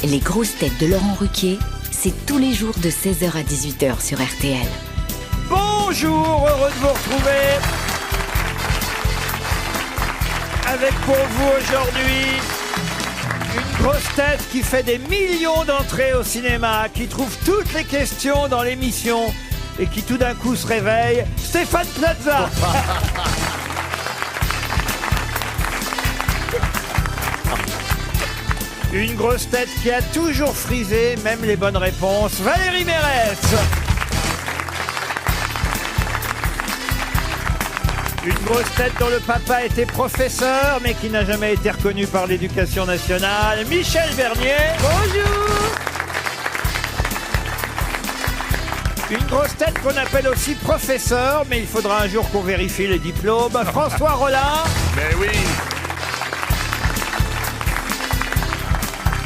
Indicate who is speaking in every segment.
Speaker 1: Les grosses têtes de Laurent Ruquier, c'est tous les jours de 16h à 18h sur RTL.
Speaker 2: Bonjour, heureux de vous retrouver. Avec pour vous aujourd'hui une grosse tête qui fait des millions d'entrées au cinéma, qui trouve toutes les questions dans l'émission et qui tout d'un coup se réveille, Stéphane Plaza. Une grosse tête qui a toujours frisé, même les bonnes réponses, Valérie Mérès. Une grosse tête dont le papa était professeur, mais qui n'a jamais été reconnu par l'éducation nationale, Michel Bernier. Bonjour. Une grosse tête qu'on appelle aussi professeur, mais il faudra un jour qu'on vérifie les diplômes, François Rollin.
Speaker 3: Mais oui.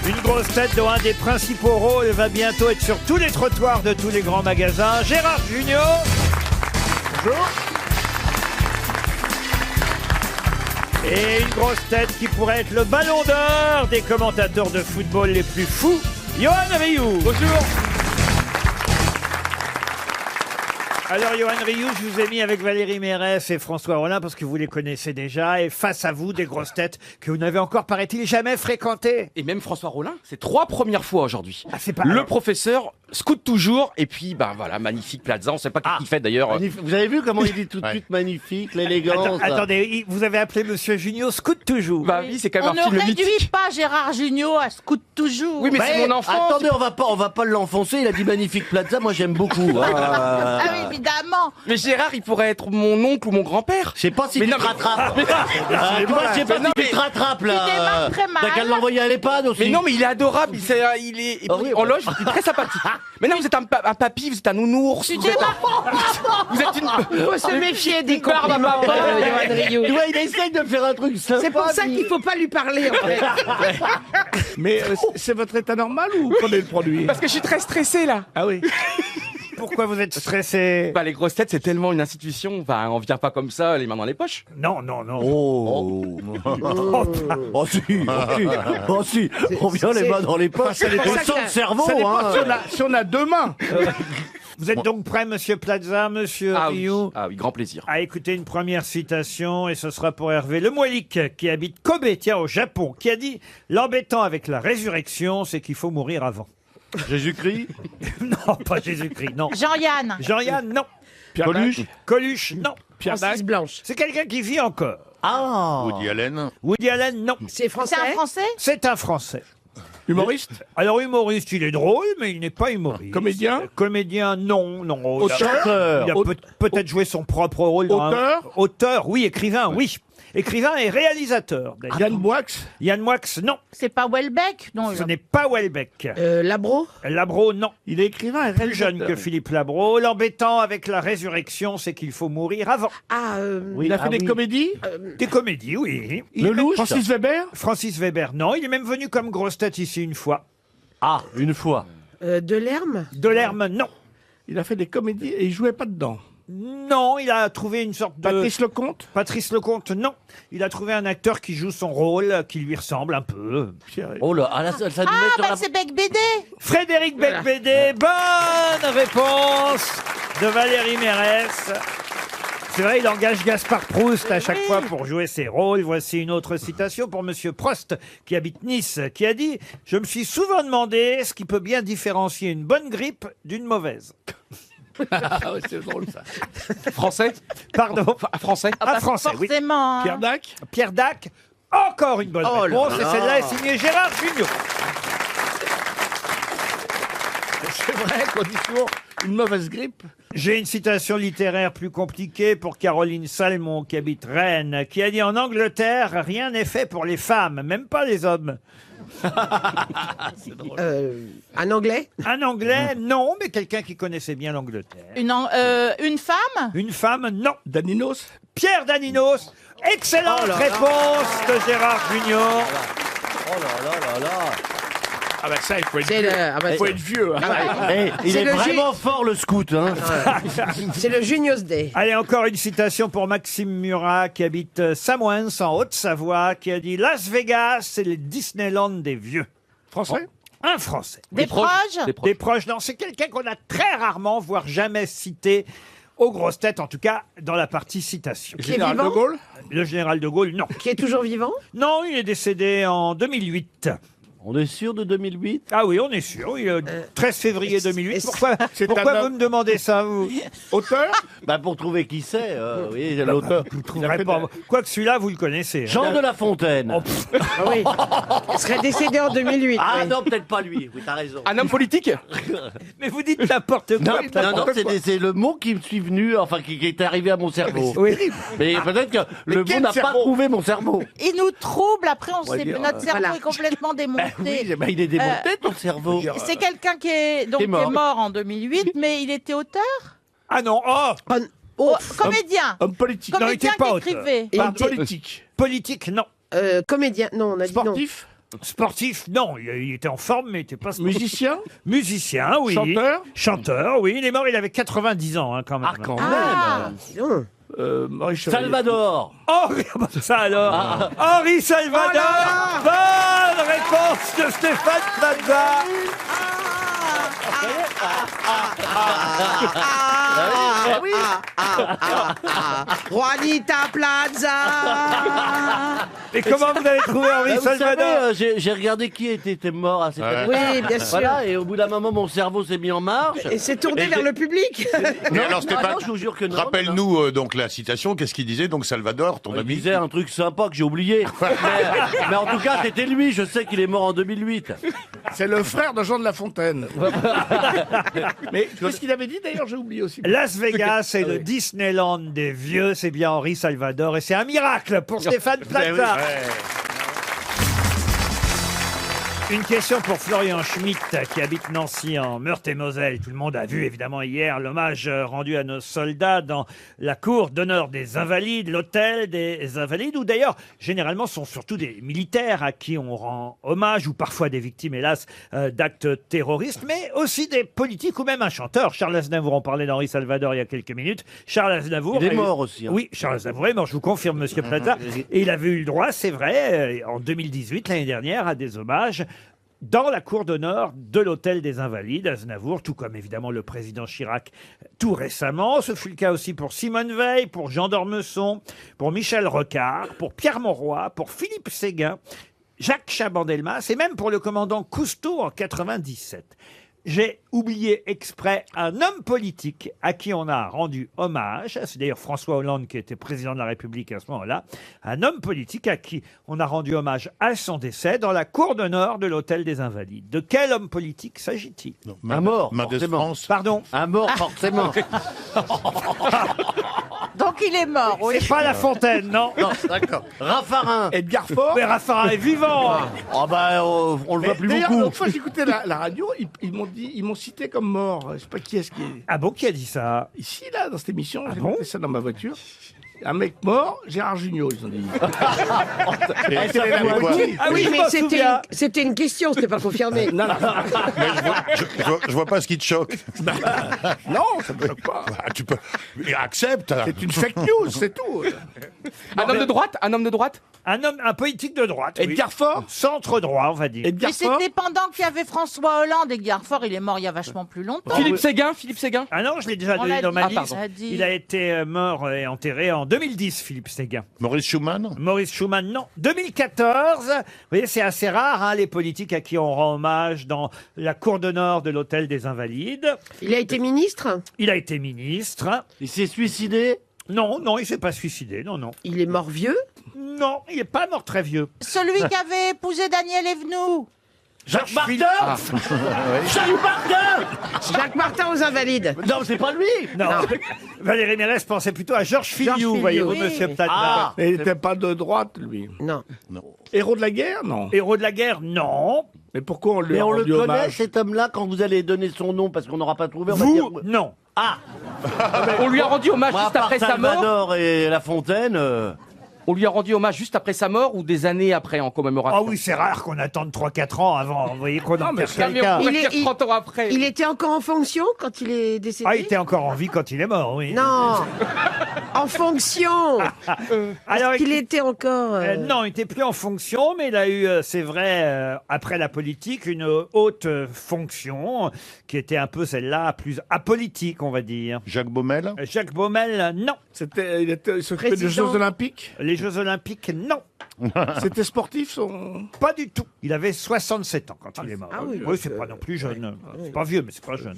Speaker 2: Une grosse tête dont un des principaux rôles va bientôt être sur tous les trottoirs de tous les grands magasins, Gérard Jugnot. Bonjour. Et une grosse tête qui pourrait être le ballon d'or des commentateurs de football les plus fous, Johan Rioux. Bonjour. Alors, Johan Rioux, je vous ai mis avec Valérie Mérès et François Rollin parce que vous les connaissez déjà. Et face à vous, des grosses têtes que vous n'avez encore, paraît-il, jamais fréquentées.
Speaker 4: Et même François Rollin, c'est 3 premières fois aujourd'hui.
Speaker 2: Ah, c'est pas...
Speaker 4: Le professeur scoute toujours, et puis, bah voilà, magnifique Plaza, on sait pas qui fait d'ailleurs.
Speaker 5: Vous avez vu comment il dit tout de suite magnifique, l'élégance.
Speaker 2: Attendez, vous avez appelé Monsieur Junio Scout toujours.
Speaker 4: Bah oui, c'est quand même
Speaker 6: On
Speaker 4: un film
Speaker 6: ne réduit
Speaker 4: mythique.
Speaker 6: pas Gérard Jugnot à scout toujours.
Speaker 4: Oui, mais c'est mon enfant.
Speaker 5: Attendez, on va pas l'enfoncer. Il a dit magnifique Plaza. Moi, j'aime beaucoup.
Speaker 6: Ah oui, évidemment.
Speaker 4: Mais Gérard, il pourrait être mon oncle ou mon grand-père.
Speaker 5: Je sais pas si
Speaker 4: Mais
Speaker 5: tu
Speaker 4: non,
Speaker 5: te rattrapes.
Speaker 4: mais-
Speaker 5: Moi, je sais pas
Speaker 4: non,
Speaker 5: si tu te rattrapes
Speaker 6: Il démarre
Speaker 5: là.
Speaker 6: très mal.
Speaker 5: T'as qu'à l'envoyer à l'EHPAD aussi.
Speaker 4: Mais non, mais il est adorable, il est
Speaker 5: Ah oui,
Speaker 4: en
Speaker 5: bah.
Speaker 4: loge, il est très sympathique. Mais non, vous êtes un papy, vous êtes un nounours.
Speaker 6: Tu
Speaker 4: Vous êtes,
Speaker 6: démarres.
Speaker 4: vous êtes une...
Speaker 6: Faut se méfier des compliments, Johan Rioux.
Speaker 5: Tu vois, il essaye de faire un truc sympa.
Speaker 6: C'est pour ça
Speaker 5: puis-
Speaker 6: qu'il faut pas lui parler, en fait.
Speaker 7: Mais c'est votre état normal ou vous prenez le produit?
Speaker 4: Parce que je suis très stressé là.
Speaker 7: Ah oui.
Speaker 2: Pourquoi vous êtes stressé?
Speaker 4: Bah les grosses têtes, c'est tellement une institution. Enfin, on vient pas comme ça, les mains dans les poches.
Speaker 2: Non, non, non.
Speaker 5: Oh. Oh si, oh si, on vient les mains dans les poches, on sent le cerveau,
Speaker 7: Ça dépend
Speaker 5: hein.
Speaker 7: si on a deux mains.
Speaker 2: Vous êtes donc prêt, Monsieur Plaza, Monsieur Rioux,
Speaker 4: Ah oui, grand plaisir.
Speaker 2: à écouter une première citation, et ce sera pour Hervé Lemoilic, qui habite Kobe, tiens, au Japon, qui a dit « L'embêtant avec la résurrection, c'est qu'il faut mourir avant.
Speaker 5: Jésus-Christ »
Speaker 2: Non, pas Jésus-Christ, non.
Speaker 6: Jean-Yann.
Speaker 2: Jean-Yann, non.
Speaker 7: Coluche.
Speaker 2: Coluche, non.
Speaker 7: Pierre Dac.
Speaker 6: Blanche.
Speaker 2: C'est quelqu'un qui vit encore.
Speaker 5: Ah.
Speaker 3: Woody Allen.
Speaker 2: Woody Allen, non.
Speaker 6: C'est un Français.
Speaker 2: C'est un Français.
Speaker 7: Humoriste.
Speaker 2: Alors, humoriste, il est drôle, mais il n'est pas humoriste.
Speaker 7: Comédien.
Speaker 2: Comédien, non, non.
Speaker 5: Auteur.
Speaker 2: Il a peut-être joué son propre rôle. dans
Speaker 7: Auteur.
Speaker 2: Auteur, oui. Écrivain, oui. Écrivain et réalisateur, d'ailleurs.
Speaker 7: Yann Moix.
Speaker 2: Yann Moix, non.
Speaker 6: C'est pas Welbeck. Non.
Speaker 2: Ce n'est pas Welbeck.
Speaker 6: Labro.
Speaker 2: Labro, non.
Speaker 7: Il est écrivain et
Speaker 2: Plus jeune
Speaker 7: réalisateur.
Speaker 2: que Philippe Labro. L'embêtant avec la résurrection, c'est qu'il faut mourir avant.
Speaker 6: Ah,
Speaker 7: Il a fait des comédies.
Speaker 2: Des comédies, oui. Il est même-
Speaker 5: Lelouch.
Speaker 7: Francis Weber.
Speaker 2: Francis Weber, non. Il est même venu comme grosse tête ici une fois.
Speaker 5: Ah, une fois.
Speaker 6: Delerme.
Speaker 2: Delerme, non.
Speaker 7: Il a fait des comédies et il jouait pas dedans.
Speaker 2: Non, il a trouvé une sorte de...
Speaker 7: Patrice Lecomte.
Speaker 2: Patrice Lecomte, non. Il a trouvé un acteur qui joue son rôle, qui lui ressemble un peu.
Speaker 5: Oh là, ça nous met sur la...
Speaker 6: C'est Bec Bédé.
Speaker 2: Frédéric Becbédé, bonne réponse de Valérie Mérès. C'est vrai, il engage Gaspard Proust à chaque fois pour jouer ses rôles. Voici une autre citation pour Monsieur Prost, qui habite Nice, qui a dit « Je me suis souvent demandé ce qui peut bien différencier une bonne grippe d'une mauvaise.
Speaker 7: Ah ouais, c'est drôle ça.
Speaker 4: Français »
Speaker 2: Pardon.
Speaker 4: Français.
Speaker 2: Un Français, oui.
Speaker 6: Forcément.
Speaker 7: Pierre Dac.
Speaker 2: Pierre Dac, encore une bonne réponse, et celle-là est signée Gérard Jugnot.
Speaker 7: C'est vrai qu'on dit toujours une mauvaise grippe.
Speaker 2: J'ai une citation littéraire plus compliquée pour Caroline Salmon, qui habite Rennes, qui a dit « En Angleterre, rien n'est fait pour les femmes, même pas les hommes. »
Speaker 8: Un anglais?
Speaker 2: Un Anglais, non, mais quelqu'un qui connaissait bien l'Angleterre.
Speaker 6: Une femme.
Speaker 2: Une femme, non.
Speaker 7: Daninos.
Speaker 2: Pierre Daninos, excellente réponse de Gérard Jugnot.
Speaker 5: Oh là là là là.
Speaker 7: Ah bah ça, il faut être
Speaker 8: C'est
Speaker 7: vieux.
Speaker 8: le, ah bah,
Speaker 7: Il faut être vieux. hein.
Speaker 5: Il
Speaker 8: C'est
Speaker 5: est
Speaker 8: le
Speaker 5: vraiment fort le scout, hein.
Speaker 8: c'est le Junior's Day.
Speaker 2: Allez, encore une citation pour Maxime Murat, qui habite Samoëns, en Haute-Savoie, qui a dit « Las Vegas, c'est le Disneyland des vieux. »
Speaker 7: Français.
Speaker 2: Un Français.
Speaker 6: Des proches.
Speaker 2: Des proches, non, c'est quelqu'un qu'on a très rarement, voire jamais cité aux grosses têtes, en tout cas dans la partie citation.
Speaker 8: Qui est
Speaker 7: Général de
Speaker 8: vivant
Speaker 7: Gaulle.
Speaker 2: Le général de Gaulle, non.
Speaker 8: Qui est toujours vivant?
Speaker 2: Non, il est décédé en 2008.
Speaker 5: On est sûr de 2008?
Speaker 2: Ah oui, on est sûr. Oui, 13 février 2008. Pourquoi,
Speaker 7: c'est
Speaker 2: pourquoi
Speaker 7: un
Speaker 2: vous me demandez ça, vous?
Speaker 7: Auteur.
Speaker 5: Bah pour trouver qui c'est, oui, l'auteur.
Speaker 2: Vous trouverez pas. Quoique celui-là, vous le connaissez. Hein.
Speaker 5: Jean de La Fontaine.
Speaker 2: Oh,
Speaker 8: Ah oui. Il serait décédé en 2008.
Speaker 5: Ah
Speaker 8: oui.
Speaker 5: non, peut-être pas lui. Oui, t'as raison.
Speaker 4: Un homme politique?
Speaker 2: Mais vous dites n'importe quoi.
Speaker 5: Non, c'est le mot qui me suis venu, enfin qui est arrivé à mon cerveau.
Speaker 2: Oui.
Speaker 5: Mais peut-être que le mot
Speaker 7: quel
Speaker 5: n'a pas
Speaker 7: cerveau
Speaker 5: trouvé mon cerveau.
Speaker 6: Il nous trouble, après on sait
Speaker 5: dire,
Speaker 6: notre cerveau
Speaker 8: voilà.
Speaker 6: est complètement démonté.
Speaker 5: Oui, bah, il est démonté ton cerveau.
Speaker 6: C'est quelqu'un qui est, donc,
Speaker 5: Qui est mort.
Speaker 6: qui est mort en 2008, mais il était auteur.
Speaker 2: Ah non, oh,
Speaker 6: Oh, comédien.
Speaker 7: Homme politique.
Speaker 2: Non, il
Speaker 6: Comédien
Speaker 2: était pas
Speaker 6: qui
Speaker 2: auteur.
Speaker 6: écrivait.
Speaker 8: Et
Speaker 7: Homme
Speaker 8: il était-
Speaker 7: politique.
Speaker 2: politique, non.
Speaker 8: Comédien. Non, on a dit non.
Speaker 7: Sportif.
Speaker 2: Sportif, non. Il était en forme, mais il n'était pas sportif.
Speaker 7: Musicien.
Speaker 2: Musicien, oui.
Speaker 7: Chanteur.
Speaker 2: Chanteur, oui. Il est mort, il avait 90 ans, hein, quand même.
Speaker 5: Ah, quand
Speaker 6: Ah.
Speaker 8: Non.
Speaker 7: Maurice Chevalier.
Speaker 5: Salvador.
Speaker 2: Oh, ça alors. Henri Salvador. Bonne réponse de Stéphane Plaza.
Speaker 8: Juanita Plaza.
Speaker 2: Et comment vous avez trouvé Henri
Speaker 5: Bah, vous savez,
Speaker 2: Salvador?
Speaker 5: j'ai regardé qui était mort à cette époque.
Speaker 8: Oui, bien sûr.
Speaker 5: Voilà, et au bout d'un moment, mon cerveau s'est mis en marche.
Speaker 8: Et c'est tourné
Speaker 5: Et
Speaker 8: vers
Speaker 5: j'ai-
Speaker 8: le public.
Speaker 3: Mais alors,
Speaker 5: Ah
Speaker 3: Stéphane,
Speaker 5: non, je vous jure que non.
Speaker 3: rappelle-nous donc la citation. Qu'est-ce qu'il disait donc Salvador, ton
Speaker 5: Il
Speaker 3: ami?
Speaker 5: disait un truc sympa que j'ai oublié. mais en tout cas, c'était lui. Je sais qu'il est mort en 2008.
Speaker 7: C'est le frère de Jean de La Fontaine. Mais qu'est-ce qu'il avait dit d'ailleurs? J'ai oublié aussi.
Speaker 2: Las Vegas est le Disneyland des vieux, c'est bien Henri Salvador et c'est un miracle pour Stéphane Plaza. Une question pour Florian Schmitt qui habite Nancy en Meurthe-et-Moselle. Tout le monde a vu évidemment hier l'hommage rendu à nos soldats dans la cour d'honneur des Invalides, l'hôtel des Invalides, où d'ailleurs généralement sont surtout des militaires à qui on rend hommage, ou parfois des victimes hélas d'actes terroristes, mais aussi des politiques ou même un chanteur. Charles Aznavour, on parlait d'Henri Salvador il y a quelques minutes. Charles Aznavour
Speaker 5: Il est mort aussi, hein.
Speaker 2: Oui, Charles Aznavour est mort, je vous confirme, Monsieur Plaza. Et il avait eu le droit, c'est vrai, en 2018, l'année dernière, à des hommages dans la cour d'honneur de l'hôtel des Invalides, Aznavour, tout comme évidemment le président Chirac tout récemment. Ce fut le cas aussi pour Simone Veil, pour Jean d'Ormesson, pour Michel Rocard, pour Pierre Mauroy, pour Philippe Séguin, Jacques Chaban-Delmas et même pour le commandant Cousteau en 97. J'ai oublié exprès un homme politique à qui on a rendu hommage. C'est d'ailleurs François Hollande qui était président de la République à ce moment-là. Un homme politique à qui on a rendu hommage à son décès dans la cour d'honneur de l'Hôtel des Invalides. De quel homme politique s'agit-il?
Speaker 5: Un mort,
Speaker 3: Mendes
Speaker 5: forcément.
Speaker 3: France.
Speaker 2: Pardon?
Speaker 5: Un mort, forcément.
Speaker 6: Donc il est mort, oui.
Speaker 2: C'est pas La Fontaine, non?
Speaker 5: Non, d'accord. Raffarin.
Speaker 7: Edgar Faure.
Speaker 2: Mais Raffarin est vivant.
Speaker 5: Oh bah, on le voit plus
Speaker 7: D'ailleurs,
Speaker 5: beaucoup.
Speaker 7: l'autre fois, j'écoutais la radio, ils m'ont cité comme mort. Je sais pas qui est-ce qui est.
Speaker 2: Ah bon, qui a dit ça?
Speaker 7: Ici, là, dans cette émission, j'ai
Speaker 2: bon
Speaker 7: écouté ça dans ma voiture. Un mec mort, Gérard Jugnot, ils ont dit.
Speaker 3: Et
Speaker 7: Ah,
Speaker 3: ça fait quoi?
Speaker 2: Ah oui, je
Speaker 8: mais
Speaker 2: m'en souviens.
Speaker 8: c'était une question, c'était pas confirmé.
Speaker 7: Non, non,
Speaker 3: Mais je vois pas ce qui te choque.
Speaker 7: non, ça me choque pas.
Speaker 3: Ah, tu peux. Mais accepte.
Speaker 7: C'est une fake news, c'est tout.
Speaker 4: Un homme de droite? Un homme de droite?
Speaker 2: Un politique de droite. oui.
Speaker 7: Edgar Faure.
Speaker 2: Centre droit, on va dire.
Speaker 7: Edgar
Speaker 6: Mais
Speaker 7: Faure.
Speaker 6: c'était pendant qu'il y avait François Hollande. Edgar Faure, il est mort il y a vachement plus longtemps.
Speaker 4: Philippe Séguin? Philippe Séguin?
Speaker 2: Ah non, je l'ai déjà
Speaker 6: On
Speaker 2: donné
Speaker 6: l'a
Speaker 2: dans
Speaker 6: dit.
Speaker 2: ma
Speaker 6: Ah,
Speaker 2: liste.
Speaker 6: pardon. On l'a dit.
Speaker 2: Il a été mort et enterré en 2010, Philippe Séguin.
Speaker 3: Maurice Schumann.
Speaker 2: Maurice Schumann, non. 2014, vous voyez, c'est assez rare, hein, les politiques à qui on rend hommage dans la cour d'honneur de l'Hôtel des Invalides.
Speaker 8: Il a été ministre.
Speaker 2: Il a été ministre.
Speaker 5: Il s'est suicidé.
Speaker 2: Non, non, il s'est pas suicidé, non, non.
Speaker 8: Il est mort vieux.
Speaker 2: Non, il est pas mort très vieux.
Speaker 6: Celui qui avait épousé Daniel Evenou.
Speaker 5: Jacques
Speaker 2: Philippe-
Speaker 5: Martin. Jacques Martin.
Speaker 8: Jacques Martin aux Invalides.
Speaker 5: Non, c'est pas lui.
Speaker 2: Non. Valérie Mérès pensait plutôt à Georges Filiou,
Speaker 8: Filiou,
Speaker 2: voyez-vous,
Speaker 6: oui.
Speaker 2: monsieur Plaza.
Speaker 5: Ah.
Speaker 7: Mais il n'était pas de droite, lui.
Speaker 8: Non.
Speaker 7: Héros de la guerre, non.
Speaker 2: Héros de la guerre, non.
Speaker 7: Mais pourquoi on lui
Speaker 5: Mais
Speaker 7: a
Speaker 5: on le
Speaker 7: rendu
Speaker 5: connaît,
Speaker 7: hommage?
Speaker 5: cet homme-là, quand vous allez donner son nom, parce qu'on n'aura pas trouvé, on va
Speaker 2: Vous,
Speaker 5: dire...
Speaker 2: non.
Speaker 5: Ah.
Speaker 4: On lui a rendu hommage
Speaker 5: Moi, à
Speaker 4: juste
Speaker 5: part
Speaker 4: après sa mort?
Speaker 5: Salvador et La Fontaine...
Speaker 4: On lui a rendu hommage juste après sa mort ou des années après en commémoration?
Speaker 2: Ah oui, c'est rare qu'on attende 3-4 ans avant, vous voyez, qu'on enterre
Speaker 4: Ah, mais on
Speaker 2: quelqu'un.
Speaker 4: pourrait
Speaker 8: Il est-
Speaker 4: dire
Speaker 8: il-
Speaker 4: 30 ans après.
Speaker 8: Il était encore en fonction quand il est décédé.
Speaker 2: Ah, il était encore en vie quand il est mort, oui.
Speaker 8: Non. En fonction.
Speaker 2: Alors,
Speaker 8: Est-ce qu'il était encore...
Speaker 2: non, il n'était plus en fonction, mais il a eu, c'est vrai, après la politique, une haute fonction qui était un peu celle-là, plus apolitique, on va dire.
Speaker 3: Jacques Baumel?
Speaker 2: Jacques Baumel, non.
Speaker 7: Il s'occupait des
Speaker 8: Président.
Speaker 7: Jeux Olympiques.
Speaker 2: Les Jeux Olympiques, non.
Speaker 7: C'était sportif, son...
Speaker 2: Pas du tout. Il avait 67 ans quand il est mort.
Speaker 8: Ah oui.
Speaker 2: C'est pas non plus jeune. C'est pas vieux, mais c'est pas jeune.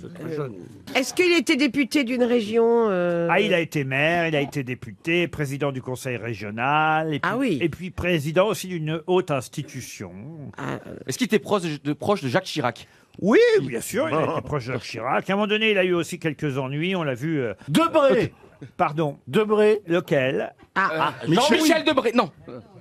Speaker 8: Est-ce qu'il était député d'une région
Speaker 2: Ah, il a été maire, il a été député, président du conseil régional, et puis,
Speaker 8: Ah oui.
Speaker 2: et puis président aussi d'une haute institution.
Speaker 4: Est-ce qu'il était proche de Jacques Chirac?
Speaker 2: Oui, bien sûr, il a été proche de Jacques Chirac. À un moment donné, il a eu aussi quelques ennuis, on l'a vu.
Speaker 5: Debré.
Speaker 2: Pardon,
Speaker 5: Debré.
Speaker 2: lequel
Speaker 4: Jean-Michel Debré. Non.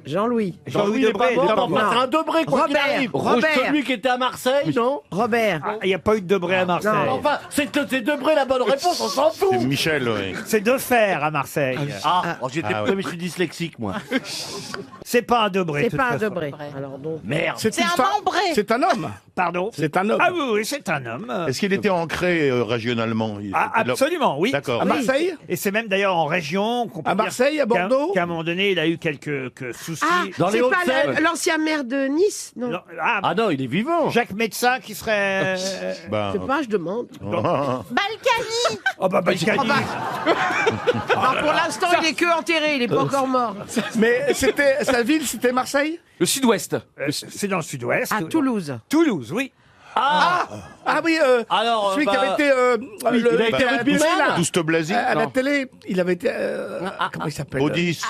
Speaker 8: Jean-Louis.
Speaker 2: Jean-Louis
Speaker 5: il est pas
Speaker 2: Debré.
Speaker 5: mort,
Speaker 2: non.
Speaker 5: enfin, c'est un Debré, quoi qu'il
Speaker 8: Robert.
Speaker 5: arrive.
Speaker 8: Robert.
Speaker 5: Celui qui était à Marseille, non?
Speaker 8: Robert.
Speaker 2: Ah, il n'y a pas eu de Debré à Marseille.
Speaker 8: Non.
Speaker 5: Enfin, c'est Debré la bonne réponse, on s'en fout.
Speaker 3: C'est Michel, oui.
Speaker 2: C'est Defer à Marseille.
Speaker 5: J'étais
Speaker 3: Ah ouais.
Speaker 5: prêt, mais je suis dyslexique, moi.
Speaker 2: C'est pas un Debré. de
Speaker 8: C'est
Speaker 2: toute
Speaker 8: pas un
Speaker 2: façon.
Speaker 8: Debré. Alors donc.
Speaker 5: Merde.
Speaker 7: C'est
Speaker 6: C'est
Speaker 7: une
Speaker 6: un
Speaker 7: femme.
Speaker 6: membré.
Speaker 7: C'est un homme.
Speaker 2: Pardon.
Speaker 7: C'est un homme.
Speaker 2: Ah oui, oui, c'est un homme.
Speaker 3: Est-ce qu'il était ancré régionalement?
Speaker 2: Ah, absolument, oui.
Speaker 3: D'accord.
Speaker 7: À Marseille.
Speaker 2: Et c'est même d'ailleurs en région qu'on peut
Speaker 7: À
Speaker 2: dire
Speaker 7: Marseille, à
Speaker 2: qu'à-
Speaker 7: Bordeaux.
Speaker 2: qu'à un moment donné, il a eu quelques soucis.
Speaker 8: Ah,
Speaker 5: Dans les
Speaker 8: c'est pas
Speaker 5: Hauts-de-Seine.
Speaker 8: l'ancien maire de Nice? Non.
Speaker 2: Non, ah,
Speaker 5: Ah non, il est vivant.
Speaker 2: Jacques Médecin qui serait.
Speaker 3: Ben,
Speaker 8: Je sais pas, je demande.
Speaker 6: Balkany.
Speaker 2: Oh bah Balkany.
Speaker 8: Alors, pour l'instant, il est que enterré, il est pas encore mort.
Speaker 7: Mais c'était sa ville, c'était Marseille.
Speaker 4: Le Sud-Ouest.
Speaker 2: C'est dans le sud-ouest.
Speaker 8: À Toulouse.
Speaker 2: Toulouse, oui.
Speaker 7: Ah oui,
Speaker 5: Alors,
Speaker 7: celui qui avait été
Speaker 5: il a été
Speaker 7: à la
Speaker 5: rugbyman.
Speaker 7: télé, là.
Speaker 3: Douste Blasi?
Speaker 7: À la
Speaker 4: Non.
Speaker 7: télé, il avait été. Comment il s'appelle
Speaker 3: Baudis?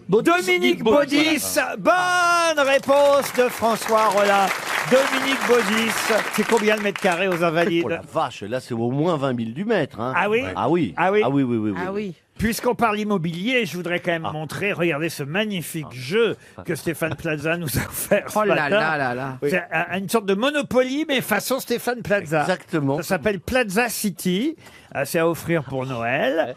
Speaker 3: Non.
Speaker 2: Dominique Baudis. Bonne réponse de François Rollin. Dominique Baudis. C'est combien de mètres carrés aux Invalides?
Speaker 5: Oh la vache, là c'est au moins 20 000 du mètre. Hein.
Speaker 2: Ah oui
Speaker 5: Ah oui.
Speaker 2: Ah oui.
Speaker 5: Ah oui, oui, oui.
Speaker 8: Ah oui.
Speaker 2: Puisqu'on parle immobilier, je voudrais quand même montrer, regardez ce magnifique jeu que Stéphane Plaza nous a offert. ce
Speaker 8: Oh là
Speaker 2: matin.
Speaker 8: là là là.
Speaker 2: C'est une sorte de Monopoly, mais façon Stéphane Plaza.
Speaker 5: Exactement.
Speaker 2: Ça s'appelle Plaza City. C'est à offrir pour Noël.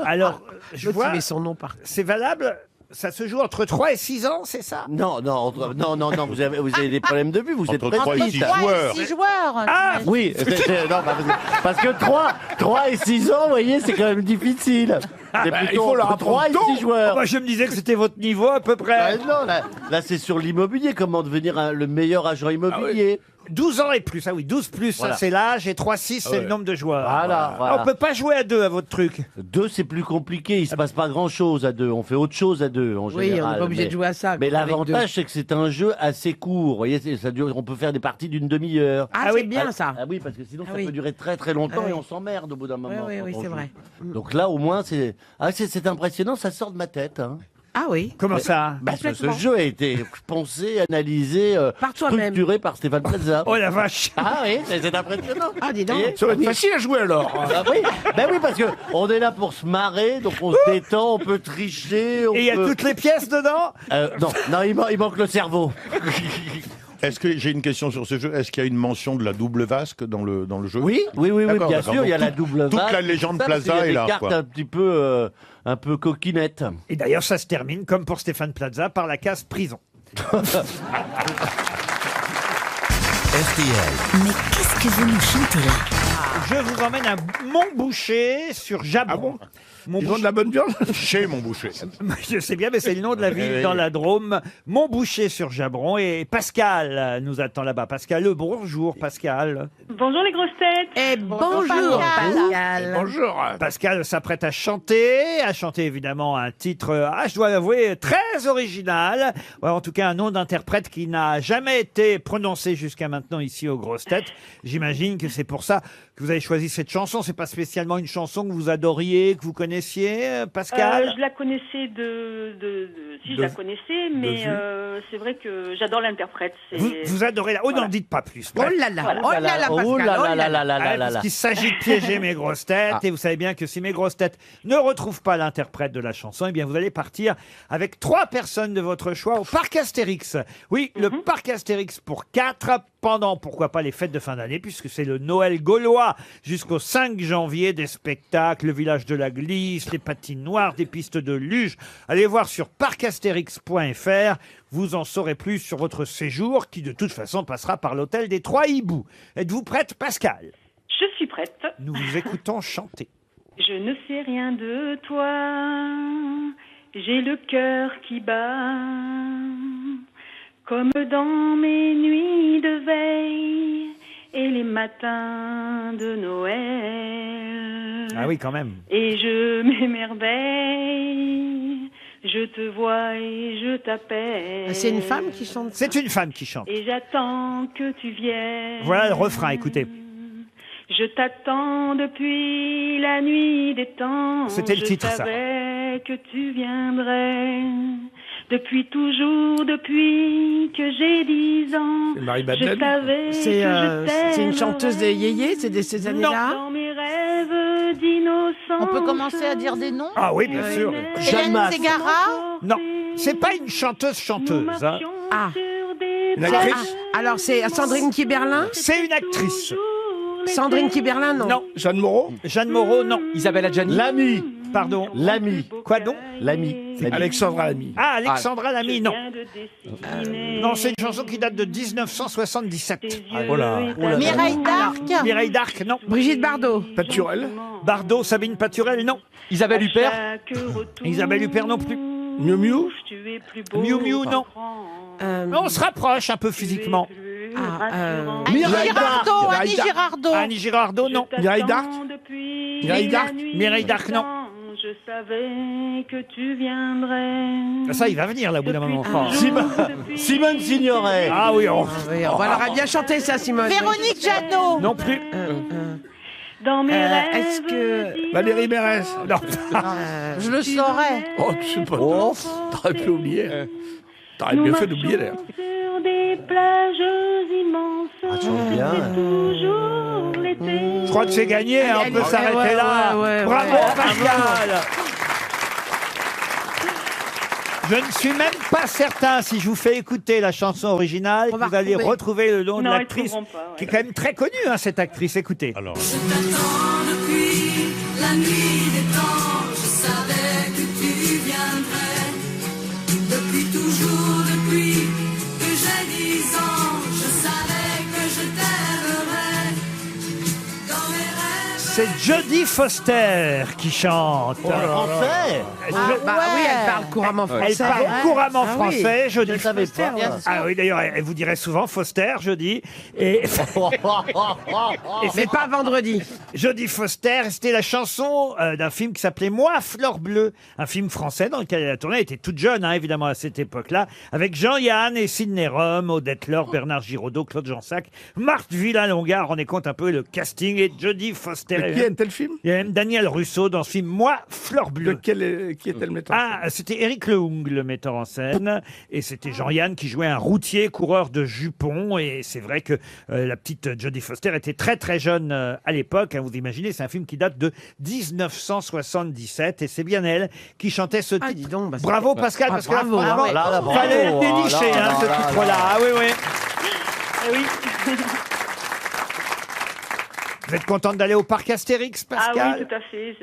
Speaker 2: Alors, je
Speaker 8: L'autre, il
Speaker 2: vois,
Speaker 8: met son nom par.
Speaker 2: c'est valable. Ça se joue entre 3 et 6 ans, c'est ça?
Speaker 5: Non, non, non, vous avez des problèmes de vue, vous êtes
Speaker 3: Entre 3 et
Speaker 5: petite.
Speaker 3: 6
Speaker 6: 3
Speaker 3: joueurs.
Speaker 6: et 6 joueurs.
Speaker 2: Ah,
Speaker 5: Oui, non, parce que 3 et 6 ans, vous voyez, c'est quand même difficile. C'est
Speaker 7: il
Speaker 5: plutôt
Speaker 7: faut leur
Speaker 5: entre 3 et
Speaker 7: apprendre
Speaker 5: 6 joueurs.
Speaker 2: Moi, je me disais que c'était votre niveau à peu près.
Speaker 5: Ah, non, là c'est sur l'immobilier, comment devenir le meilleur agent immobilier.
Speaker 2: 12 ans et plus, ah oui, 12 plus,
Speaker 5: Voilà.
Speaker 2: ça c'est l'âge, et 3-6 c'est le nombre de joueurs.
Speaker 5: Voilà,
Speaker 2: Ah,
Speaker 5: voilà.
Speaker 2: on peut pas jouer à 2 à votre truc.
Speaker 5: 2, c'est plus compliqué, il se passe pas grand chose à 2, on fait autre chose à 2 en
Speaker 8: Oui,
Speaker 5: général.
Speaker 8: on n'est pas obligé
Speaker 5: mais-
Speaker 8: de jouer à ça.
Speaker 5: Mais
Speaker 8: avec
Speaker 5: l'avantage,
Speaker 8: deux.
Speaker 5: c'est que c'est un jeu assez court. Vous voyez, ça dure, on peut faire des parties d'une demi-heure.
Speaker 8: Ah,
Speaker 2: Ah
Speaker 8: c'est
Speaker 2: oui.
Speaker 8: bien ça.
Speaker 5: Ah oui, parce que sinon,
Speaker 8: Ah
Speaker 5: ça
Speaker 8: oui.
Speaker 5: peut durer très très longtemps
Speaker 8: Ah
Speaker 5: et
Speaker 8: oui.
Speaker 5: on s'emmerde au bout d'un moment.
Speaker 8: oui,
Speaker 5: quand
Speaker 8: oui,
Speaker 5: on
Speaker 8: c'est
Speaker 5: joue.
Speaker 8: vrai.
Speaker 5: Donc là, au moins, c'est impressionnant, ça sort de ma tête. Hein.
Speaker 8: Ah oui.
Speaker 2: Comment ça?
Speaker 5: Parce que ce
Speaker 8: Complètement.
Speaker 5: jeu a été pensé, analysé,
Speaker 8: Par toi-même.
Speaker 5: structuré par Stéphane Plaza.
Speaker 2: Oh la vache.
Speaker 5: Ah oui, c'est impressionnant.
Speaker 8: Ah, dis donc.
Speaker 5: Vous voyez
Speaker 7: Ça va être
Speaker 5: Oui.
Speaker 7: facile à jouer alors.
Speaker 5: Ah oui, ben oui, parce que on est là pour se marrer, donc on se détend, on peut tricher.
Speaker 2: Et il y a
Speaker 5: peut...
Speaker 2: toutes les pièces dedans?
Speaker 5: Non, il manque le cerveau.
Speaker 3: Est-ce que j'ai une question sur ce jeu? Est-ce qu'il y a une mention de la double vasque dans le jeu?
Speaker 5: Oui,
Speaker 3: D'accord,
Speaker 5: bien
Speaker 3: d'accord.
Speaker 5: sûr, il y a
Speaker 3: Donc,
Speaker 5: la double
Speaker 3: toute
Speaker 5: vague,
Speaker 3: la légende
Speaker 5: tout ça, parce
Speaker 3: Plaza
Speaker 5: qu'il y a
Speaker 3: est là,
Speaker 5: des cartes
Speaker 3: quoi.
Speaker 5: un peu coquinettes.
Speaker 2: Et d'ailleurs, ça se termine, comme pour Stéphane Plaza, par la case prison.
Speaker 1: Mais qu'est-ce que vous nous chantez là?
Speaker 2: Je vous emmène à Montboucher sur Jabron.
Speaker 7: Ah bon Ils ont
Speaker 2: Montboucher-
Speaker 7: de la bonne viande.
Speaker 3: Chez mon boucher.
Speaker 2: Je sais bien, mais c'est le nom de la ville dans la Drôme. Montboucher sur Jabron. Et Pascal nous attend là-bas. Pascal, bonjour Pascal.
Speaker 9: Bonjour les grosses têtes.
Speaker 8: Eh, bonjour, Pascal.
Speaker 7: Bonjour.
Speaker 2: Pascal s'apprête à chanter évidemment un titre, je dois l'avouer, très original. Ouais, en tout cas, un nom d'interprète qui n'a jamais été prononcé jusqu'à maintenant ici aux grosses têtes. J'imagine que c'est pour ça que vous avez choisi cette chanson. C'est pas spécialement une chanson que vous adoriez, que vous connaissiez, Pascal?
Speaker 9: Je la connaissais si je la connaissais, mais
Speaker 2: vue.
Speaker 9: c'est vrai que j'adore l'interprète.
Speaker 2: Vous adorez la... Oh, n'en dites pas plus.
Speaker 8: Oh là là, oh là là, Pascal.
Speaker 5: Oh là
Speaker 8: oh
Speaker 5: là là là là
Speaker 2: Ah,
Speaker 5: là
Speaker 2: parce
Speaker 5: là.
Speaker 2: qu'il s'agit de piéger mes grosses têtes, et vous savez bien que si mes grosses têtes ne retrouvent pas l'interprète de la chanson, eh bien vous allez partir avec 3 personnes de votre choix au parc Astérix. Oui, le parc Astérix pour 4 pendant, pourquoi pas, les fêtes de fin d'année, puisque c'est le Noël gaulois jusqu'au 5 janvier, des spectacles, le village de la glisse, les patinoires, des pistes de luge. Allez voir sur parcastérix.fr. Vous en saurez plus sur votre séjour qui, de toute façon, passera par l'hôtel des 3 Hiboux. Êtes-vous prête, Pascal?
Speaker 9: Je suis prête.
Speaker 2: Nous vous écoutons chanter.
Speaker 9: Je ne sais rien de toi, j'ai le cœur qui bat, comme dans mes nuits de veille et les matins de Noël.
Speaker 2: Ah oui, quand même.
Speaker 9: Et je m'émerveille, je te vois et je t'appelle.
Speaker 8: C'est une femme qui chante ça.
Speaker 2: C'est une femme qui chante.
Speaker 9: Et j'attends que tu viennes.
Speaker 2: Voilà le refrain, écoutez.
Speaker 9: Je t'attends depuis la nuit des temps.
Speaker 2: C'était le titre, ça.
Speaker 9: Je savais que tu viendrais. Depuis toujours, depuis que j'ai 10 ans.
Speaker 7: C'est Marie
Speaker 9: Je
Speaker 7: Madeleine.
Speaker 9: savais que je
Speaker 8: C'est une
Speaker 9: t'aimerais.
Speaker 8: chanteuse de Yéyé, c'est de ces années-là.
Speaker 9: Dans mes rêves d'innocence.
Speaker 6: On peut commencer à dire des noms.
Speaker 2: Ah oui, bien sûr.
Speaker 5: Jeanne
Speaker 6: Hélène
Speaker 5: Masse.
Speaker 6: Ségara.
Speaker 2: Non, c'est pas une chanteuse. Hein.
Speaker 8: Ah.
Speaker 7: Une actrice.
Speaker 8: Alors c'est Sandrine Kiberlin.
Speaker 2: C'est une actrice.
Speaker 8: Sandrine Kiberlin, non.
Speaker 2: Non.
Speaker 7: Jeanne Moreau.
Speaker 2: Jeanne Moreau, non.
Speaker 4: Isabelle Adjani.
Speaker 5: L'ami.
Speaker 2: Pardon.
Speaker 5: L'ami.
Speaker 2: Quoi donc?
Speaker 5: L'ami.
Speaker 7: Alexandra Lamy.
Speaker 2: Ah, Alexandra Lamy, non. Non, c'est une chanson qui date de 1977.
Speaker 5: Oh là.
Speaker 6: Mireille d'Arc.
Speaker 2: Mireille d'Arc, non.
Speaker 8: Brigitte Bardot.
Speaker 7: Paturel.
Speaker 2: Bardot, Sabine Paturel, non.
Speaker 4: Isabelle Huppert.
Speaker 2: Isabelle Huppert non plus.
Speaker 7: Miu Miu.
Speaker 2: Miu Miu, non. Mais on se rapproche un peu physiquement.
Speaker 6: Annie
Speaker 5: Mireille
Speaker 6: Girardot.
Speaker 7: d'Arc.
Speaker 6: Annie Girardot.
Speaker 2: Annie Girardot, non.
Speaker 7: Mireille d'Arc. Mireille d'Arc.
Speaker 2: Mireille d'Arc, non.
Speaker 9: Je savais que tu viendrais.
Speaker 2: Ça, il va venir là au bout d'un moment.
Speaker 5: Simone Signoret.
Speaker 2: Ah oui, oh.
Speaker 8: Oui, on va bien chanter ça, Simone.
Speaker 6: Véronique Jeannot.
Speaker 2: Non plus.
Speaker 9: Dans mes rêves.
Speaker 8: Est-ce que
Speaker 7: Valérie Mérès.
Speaker 2: Non.
Speaker 6: Je le saurais.
Speaker 7: Oh, je sais pas. T'aurais pu oublier. T'aurais bien fait d'oublier d'ailleurs.
Speaker 9: Sur des plages immenses.
Speaker 5: Ah, tu chantes bien.
Speaker 9: C'est toujours l'été.
Speaker 2: Je crois que c'est gagné, hein, on peut s'arrêter là. Bravo Pascal. Je ne suis même pas certain, si je vous fais écouter la chanson originale, que
Speaker 8: On va
Speaker 2: vous allez retrouver le nom de
Speaker 9: Non, ils
Speaker 2: l'actrice,
Speaker 9: trouveront pas, ouais.
Speaker 2: qui est quand même très connue, hein, cette actrice. Écoutez.
Speaker 3: Alors,
Speaker 10: Depuis la nuit des temps, je savais que tu viendrais. Depuis toujours, depuis que j'ai 10 ans, je savais que je t'aimerais. Dans mes rêves.
Speaker 2: C'est Jodie Foster qui chante.
Speaker 5: Français.
Speaker 8: Bah oui, elle parle couramment français.
Speaker 2: Elle parle couramment
Speaker 8: Ah oui.
Speaker 2: français, Jodie
Speaker 5: Je ne savais
Speaker 2: Foster.
Speaker 5: pas.
Speaker 2: Ah oui, d'ailleurs, elle vous dirait souvent Foster, Jodie. Et
Speaker 8: Mais pas vendredi.
Speaker 2: Jodie Foster, c'était la chanson d'un film qui s'appelait Moi, Fleur Bleue, un film français dans lequel elle a tourné. Elle était toute jeune, hein, évidemment, à cette époque-là, avec Jean-Yann et Sidney Rome, Odette Laure, Bernard Giraudot, Claude Jansac, Marthe Villalonga. Rendez compte un peu le casting, et Jodie Foster.
Speaker 7: Mais qui est un tel film?
Speaker 2: Il y a même Daniel Russo dans ce film Moi, Fleur Bleue.
Speaker 7: Qui était le metteur?
Speaker 2: Ah, c'était Éric Lehung, le metteur en scène, et c'était Jean-Yann qui jouait un routier coureur de jupons, et c'est vrai que la petite Jodie Foster était très très jeune à l'époque, hein, vous imaginez, c'est un film qui date de 1977, et c'est bien elle qui chantait ce titre.
Speaker 8: Ah, dis donc, bah,
Speaker 2: Bravo Pascal, parce que là,
Speaker 8: bravo,
Speaker 2: franchement,
Speaker 5: là, bravo.
Speaker 2: fallait le dénicher,
Speaker 5: Ah, là,
Speaker 2: hein, ce
Speaker 5: là,
Speaker 2: titre-là. Ah oui, oui.
Speaker 9: Oui.
Speaker 2: Vous êtes contente d'aller au parc Astérix,
Speaker 9: Ah
Speaker 2: Pascal?
Speaker 9: oui, tout à fait.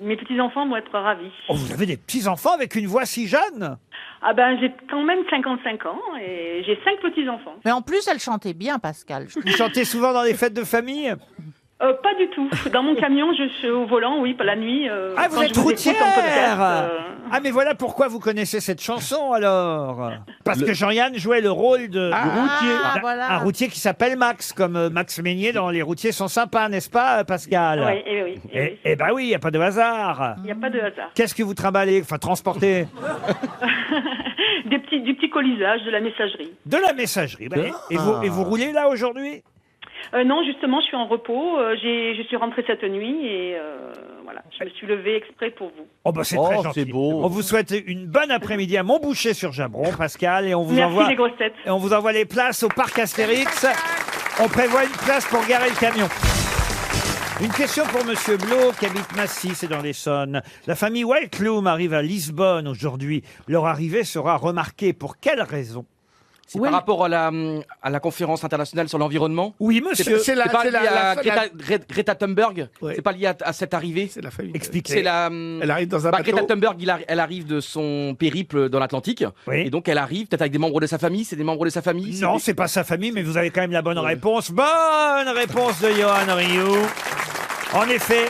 Speaker 9: Mes petits-enfants vont être ravis.
Speaker 2: Oh, vous avez des petits-enfants avec une voix si jeune?
Speaker 9: Ah ben, j'ai quand même 55 ans et j'ai 5 petits-enfants.
Speaker 6: Mais en plus, elle chantait bien, Pascal.
Speaker 2: Vous chantez souvent dans les fêtes de famille?
Speaker 9: Pas du tout. Dans mon camion, je suis au volant, oui, pas la nuit.
Speaker 2: Ah, vous
Speaker 9: quand
Speaker 2: êtes
Speaker 9: je vous écoute en
Speaker 2: routière
Speaker 9: podcast,
Speaker 2: Ah, mais voilà pourquoi vous connaissez cette chanson, alors. Parce que Jean-Yann jouait le rôle de
Speaker 6: routier.
Speaker 2: d'un-
Speaker 6: Voilà.
Speaker 2: un routier qui s'appelle Max, comme Max Meignier dans Les routiers sont sympas, n'est-ce pas, Pascal?
Speaker 9: Oui, eh oui.
Speaker 2: Eh ben oui, il n'y a pas de hasard.
Speaker 9: Il n'y a pas de hasard.
Speaker 2: Qu'est-ce que vous trimballez, enfin transportez?
Speaker 9: Du petit colisage, de la messagerie.
Speaker 2: De la messagerie. Ben, et vous roulez là aujourd'hui?
Speaker 9: Non, justement, je suis en repos. Je suis rentrée cette nuit et voilà, je me suis levée exprès pour vous.
Speaker 2: Oh bah c'est très gentil.
Speaker 5: c'est beau.
Speaker 2: On vous souhaite une bonne après-midi à Montboucher sur Jabron, Pascal, et on vous
Speaker 9: Merci
Speaker 2: envoie
Speaker 9: les grosses têtes.
Speaker 2: et on vous envoie les places au parc Astérix. On prévoit une place pour garer le camion. Une question pour Monsieur Blo, qui habite Massy, c'est dans l'Essonne. La famille Whiteloom arrive à Lisbonne aujourd'hui. Leur arrivée sera remarquée. Pour quelle raison?
Speaker 4: C'est par rapport à la conférence internationale sur l'environnement.
Speaker 2: Oui, monsieur.
Speaker 7: C'est
Speaker 4: pas lié à
Speaker 7: la-
Speaker 4: Greta Thunberg.
Speaker 7: Ouais.
Speaker 4: C'est pas lié à cette arrivée.
Speaker 7: C'est la famille.
Speaker 2: Expliquez.
Speaker 4: C'est la.
Speaker 7: Elle arrive dans un bateau.
Speaker 4: Greta Thunberg, elle arrive de son périple dans l'Atlantique.
Speaker 2: Oui.
Speaker 4: Et donc elle arrive peut-être avec des membres de sa famille. C'est des membres de sa famille.
Speaker 2: Non, c'est pas sa famille, mais vous avez quand même la bonne réponse. Bonne réponse de Johan Rioux. En effet,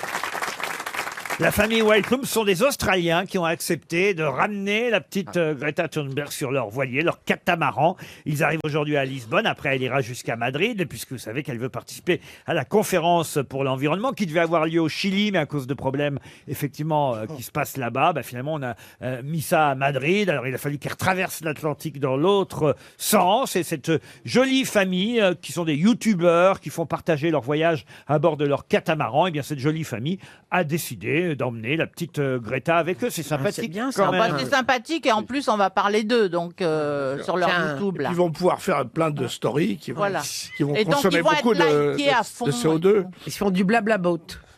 Speaker 2: La famille Whitelum sont des Australiens qui ont accepté de ramener la petite Greta Thunberg sur leur voilier, leur catamaran. Ils arrivent aujourd'hui à Lisbonne. Après, elle ira jusqu'à Madrid, puisque vous savez qu'elle veut participer à la conférence pour l'environnement qui devait avoir lieu au Chili, mais à cause de problèmes effectivement qui se passent là-bas, finalement on a mis ça à Madrid. Alors il a fallu qu'elle traverse l'Atlantique dans l'autre sens. Et cette jolie famille qui sont des youtubeurs qui font partager leur voyage à bord de leur catamaran, et bien cette jolie famille a décidé d'emmener la petite Greta avec eux. C'est sympathique.
Speaker 8: c'est bien,
Speaker 2: quand
Speaker 8: ça.
Speaker 2: même.
Speaker 6: C'est sympathique et en plus on va parler d'eux donc sur leur
Speaker 8: Tiens.
Speaker 6: YouTube là.
Speaker 7: Ils vont pouvoir faire plein de stories qui vont,
Speaker 6: Voilà.
Speaker 7: qui vont
Speaker 6: Et donc,
Speaker 7: consommer
Speaker 6: ils vont
Speaker 7: beaucoup
Speaker 6: être likés à fond.
Speaker 7: de CO2.
Speaker 8: Ils se font du blabla boat.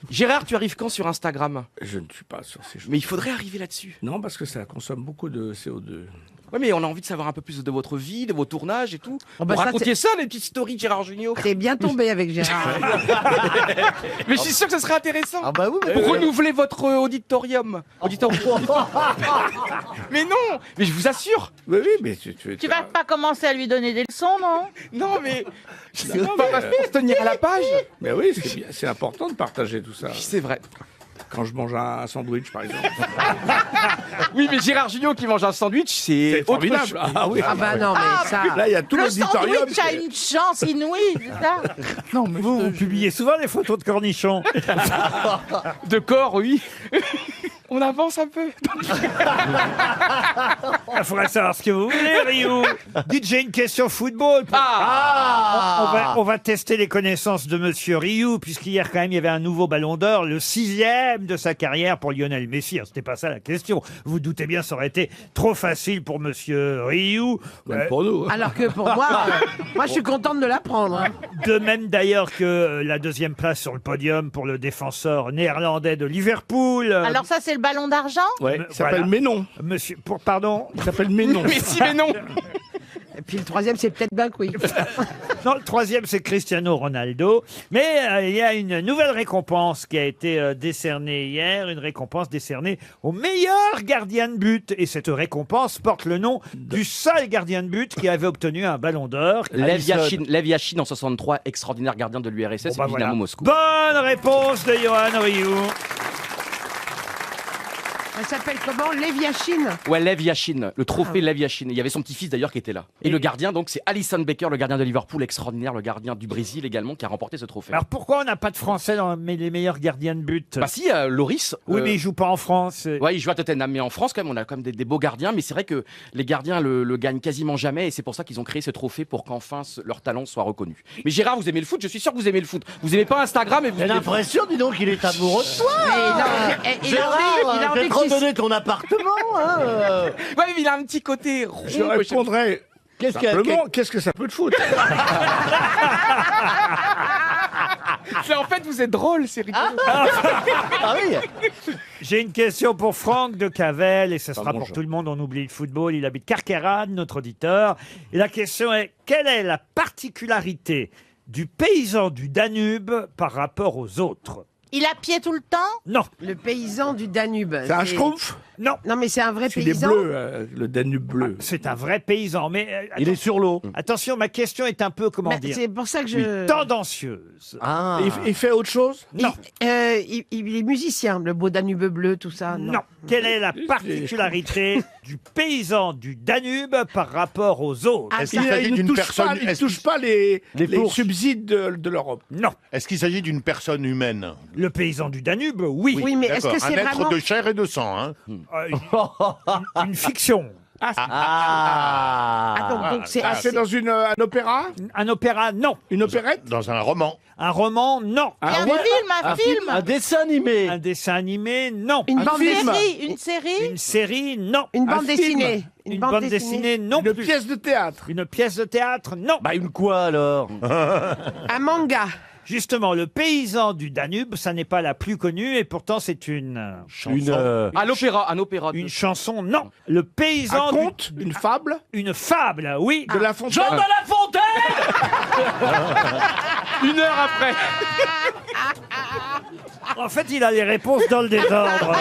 Speaker 4: Gérard, tu arrives quand sur Instagram?
Speaker 7: Je ne suis pas sur ces choses.
Speaker 4: Mais il faudrait arriver là-dessus.
Speaker 7: Non, parce que ça consomme beaucoup de CO2.
Speaker 4: Ouais, mais on a envie de savoir un peu plus de votre vie, de vos tournages et tout.
Speaker 8: Oh, bah,
Speaker 4: Vous
Speaker 8: ça,
Speaker 4: racontiez ça, les petites stories de Gérard Jugnot.
Speaker 8: T'es bien tombé avec Gérard.
Speaker 4: Mais je suis sûr que ce serait intéressant.
Speaker 5: Ah bah oui, mais
Speaker 4: Pour renouveler votre auditorium. Mais non, mais je vous assure.
Speaker 7: Oui, mais
Speaker 6: Tu vas pas commencer à lui donner des leçons, non?
Speaker 4: Non, mais c'est pas ma faire tenir à la page.
Speaker 7: Mais oui, c'est important de partager tout ça.
Speaker 4: C'est vrai.
Speaker 7: Quand je mange un sandwich, par exemple.
Speaker 4: Oui, mais Gérard Jugnot qui mange un sandwich, c'est autre
Speaker 7: formidable.
Speaker 4: chose.
Speaker 7: Ah oui.
Speaker 8: Ah bah non, mais ça...
Speaker 7: Là, il y a tout
Speaker 6: Le
Speaker 7: l'auditorium.
Speaker 6: sandwich a une chance inouïe, c'est ça?
Speaker 2: Non, mais vous publiez souvent des photos de cornichons.
Speaker 4: De corps, oui. On avance un peu.
Speaker 2: Il faudrait savoir ce que vous voulez, Rio. Dites, j'ai une question football. On va tester les connaissances de Monsieur Rioux, puisqu'hier, quand même, il y avait un nouveau ballon d'or, le 6e de sa carrière pour Lionel Messi. Alors, c'était pas ça la question. Vous doutez bien, ça aurait été trop facile pour Monsieur Rioux.
Speaker 7: Même pour nous.
Speaker 8: Alors que pour moi, moi je suis contente de l'apprendre. Hein.
Speaker 2: De même d'ailleurs que la 2e place sur le podium pour le défenseur néerlandais de Liverpool.
Speaker 6: Alors ça c'est le ballon d'argent?
Speaker 7: Ouais, il s'appelle
Speaker 2: Voilà.
Speaker 7: Ménon.
Speaker 2: Monsieur, pardon.
Speaker 7: Il s'appelle Ménon.
Speaker 4: Mais si, mais non.
Speaker 8: Et puis le 3e, c'est peut-être Bac, oui.
Speaker 2: Non, le 3e, c'est Cristiano Ronaldo. Mais il y a une nouvelle récompense qui a été décernée hier, une récompense décernée au meilleur gardien de but. Et cette récompense porte le nom du seul gardien de but qui avait obtenu un ballon d'or.
Speaker 4: Lev Yashin en 63, extraordinaire gardien de l'URSS et
Speaker 2: Bon, bah,
Speaker 4: Dynamo
Speaker 2: voilà.
Speaker 4: Moscou.
Speaker 2: Bonne réponse de Johan Rioux.
Speaker 8: Elle s'appelle comment? Lev Yashin.
Speaker 4: Ouais, Lev Yashin, le trophée Lev Yashin. Il y avait son petit-fils d'ailleurs qui était là. Et le gardien, donc, c'est Alisson Becker, le gardien de Liverpool, extraordinaire, le gardien du Brésil également, qui a remporté ce trophée.
Speaker 2: Alors pourquoi on n'a pas de Français dans les meilleurs gardiens de but?
Speaker 4: Bah si, Loris.
Speaker 2: Oui, mais il joue pas en France.
Speaker 4: Ouais, il joue à Tottenham, mais en France, quand même, on a quand même des beaux gardiens. Mais c'est vrai que les gardiens le gagnent quasiment jamais, et c'est pour ça qu'ils ont créé ce trophée pour qu'enfin leur talent soit reconnu. Mais Gérard, vous aimez le foot? Je suis sûr que vous aimez le foot. Vous aimez pas Instagram et vous.
Speaker 5: j'ai l'impression, dis donc, qu'il est amoureux de toi.
Speaker 8: Il a
Speaker 5: Gérard,
Speaker 8: envie
Speaker 5: j'ai
Speaker 8: que
Speaker 5: trop
Speaker 8: tu-
Speaker 5: donné ton appartement. Hein.
Speaker 4: Ouais, mais il a un petit côté rond.
Speaker 7: Je répondrais simplement, qu'est-ce que ça peut te foutre?
Speaker 4: C'est en fait, vous êtes drôle, c'est rigolo.
Speaker 5: Ah oui.
Speaker 2: J'ai une question pour Franck de Cavel, et ce sera pour
Speaker 7: bonjour.
Speaker 2: tout le monde, on oublie le football. Il habite Carqueiranne, notre auditeur. Et la question est, quelle est la particularité du paysan du Danube par rapport aux autres?
Speaker 6: Il a pied tout le temps?
Speaker 2: Non,
Speaker 8: Le paysan du Danube.
Speaker 7: C'est un schtroumpf?
Speaker 2: non.
Speaker 8: Non, mais c'est un vrai
Speaker 7: C'est des
Speaker 8: paysan.
Speaker 7: bleus, le Danube bleu.
Speaker 2: C'est un vrai paysan, mais
Speaker 5: Il est sur l'eau.
Speaker 2: attention, ma question est un peu, comment
Speaker 8: Mais
Speaker 2: dire,
Speaker 8: c'est pour ça que je.
Speaker 2: tendancieuse.
Speaker 5: Ah.
Speaker 7: Il fait autre chose?
Speaker 2: Non,
Speaker 8: Il est musicien, le beau Danube bleu, tout ça.
Speaker 2: non. Quelle est la particularité du paysan du Danube par rapport aux autres?
Speaker 3: Est-ce qu'il s'agit
Speaker 7: Il ne
Speaker 3: d'une
Speaker 7: touche
Speaker 3: personne
Speaker 7: pas, il
Speaker 3: est-ce
Speaker 7: touche pas les
Speaker 5: fourches.
Speaker 7: subsides de l'Europe.
Speaker 2: Non.
Speaker 3: Est-ce qu'il s'agit d'une personne humaine?
Speaker 2: Le paysan du Danube, oui.
Speaker 8: Oui, mais est-ce
Speaker 3: D'accord.
Speaker 8: que c'est
Speaker 3: Un être
Speaker 8: vraiment.
Speaker 3: de chair et de sang, hein.
Speaker 2: Une fiction.
Speaker 5: Ah.
Speaker 8: Donc c'est.
Speaker 7: Ah, c'est dans un opéra?
Speaker 2: Un opéra, non.
Speaker 7: Une opérette?
Speaker 3: Dans un roman.
Speaker 2: Un roman, non.
Speaker 6: Il y a un
Speaker 7: ouais.
Speaker 6: film,
Speaker 5: Un dessin animé.
Speaker 2: Un dessin animé, non.
Speaker 8: Une
Speaker 7: Un
Speaker 8: bande
Speaker 7: film.
Speaker 8: dessinée.
Speaker 6: une série.
Speaker 2: Une série, non.
Speaker 8: Une
Speaker 7: Un
Speaker 8: bande
Speaker 7: film.
Speaker 8: dessinée.
Speaker 2: Une bande dessinée, non
Speaker 7: Une
Speaker 2: plus.
Speaker 7: pièce de théâtre?
Speaker 2: Une pièce de théâtre, non.
Speaker 5: Bah une quoi alors?
Speaker 8: Un manga.
Speaker 2: Justement, le paysan du Danube, ça n'est pas la plus connue et pourtant c'est une
Speaker 5: Une.
Speaker 4: À l'opéra, un opéra.
Speaker 2: une chanson, non. Le
Speaker 7: Un
Speaker 2: paysan
Speaker 7: conte? Une fable?
Speaker 2: une fable, oui.
Speaker 7: De La Fontaine?
Speaker 5: Jean de La Fontaine.
Speaker 4: Une heure après.
Speaker 2: En fait, il a les réponses dans le désordre.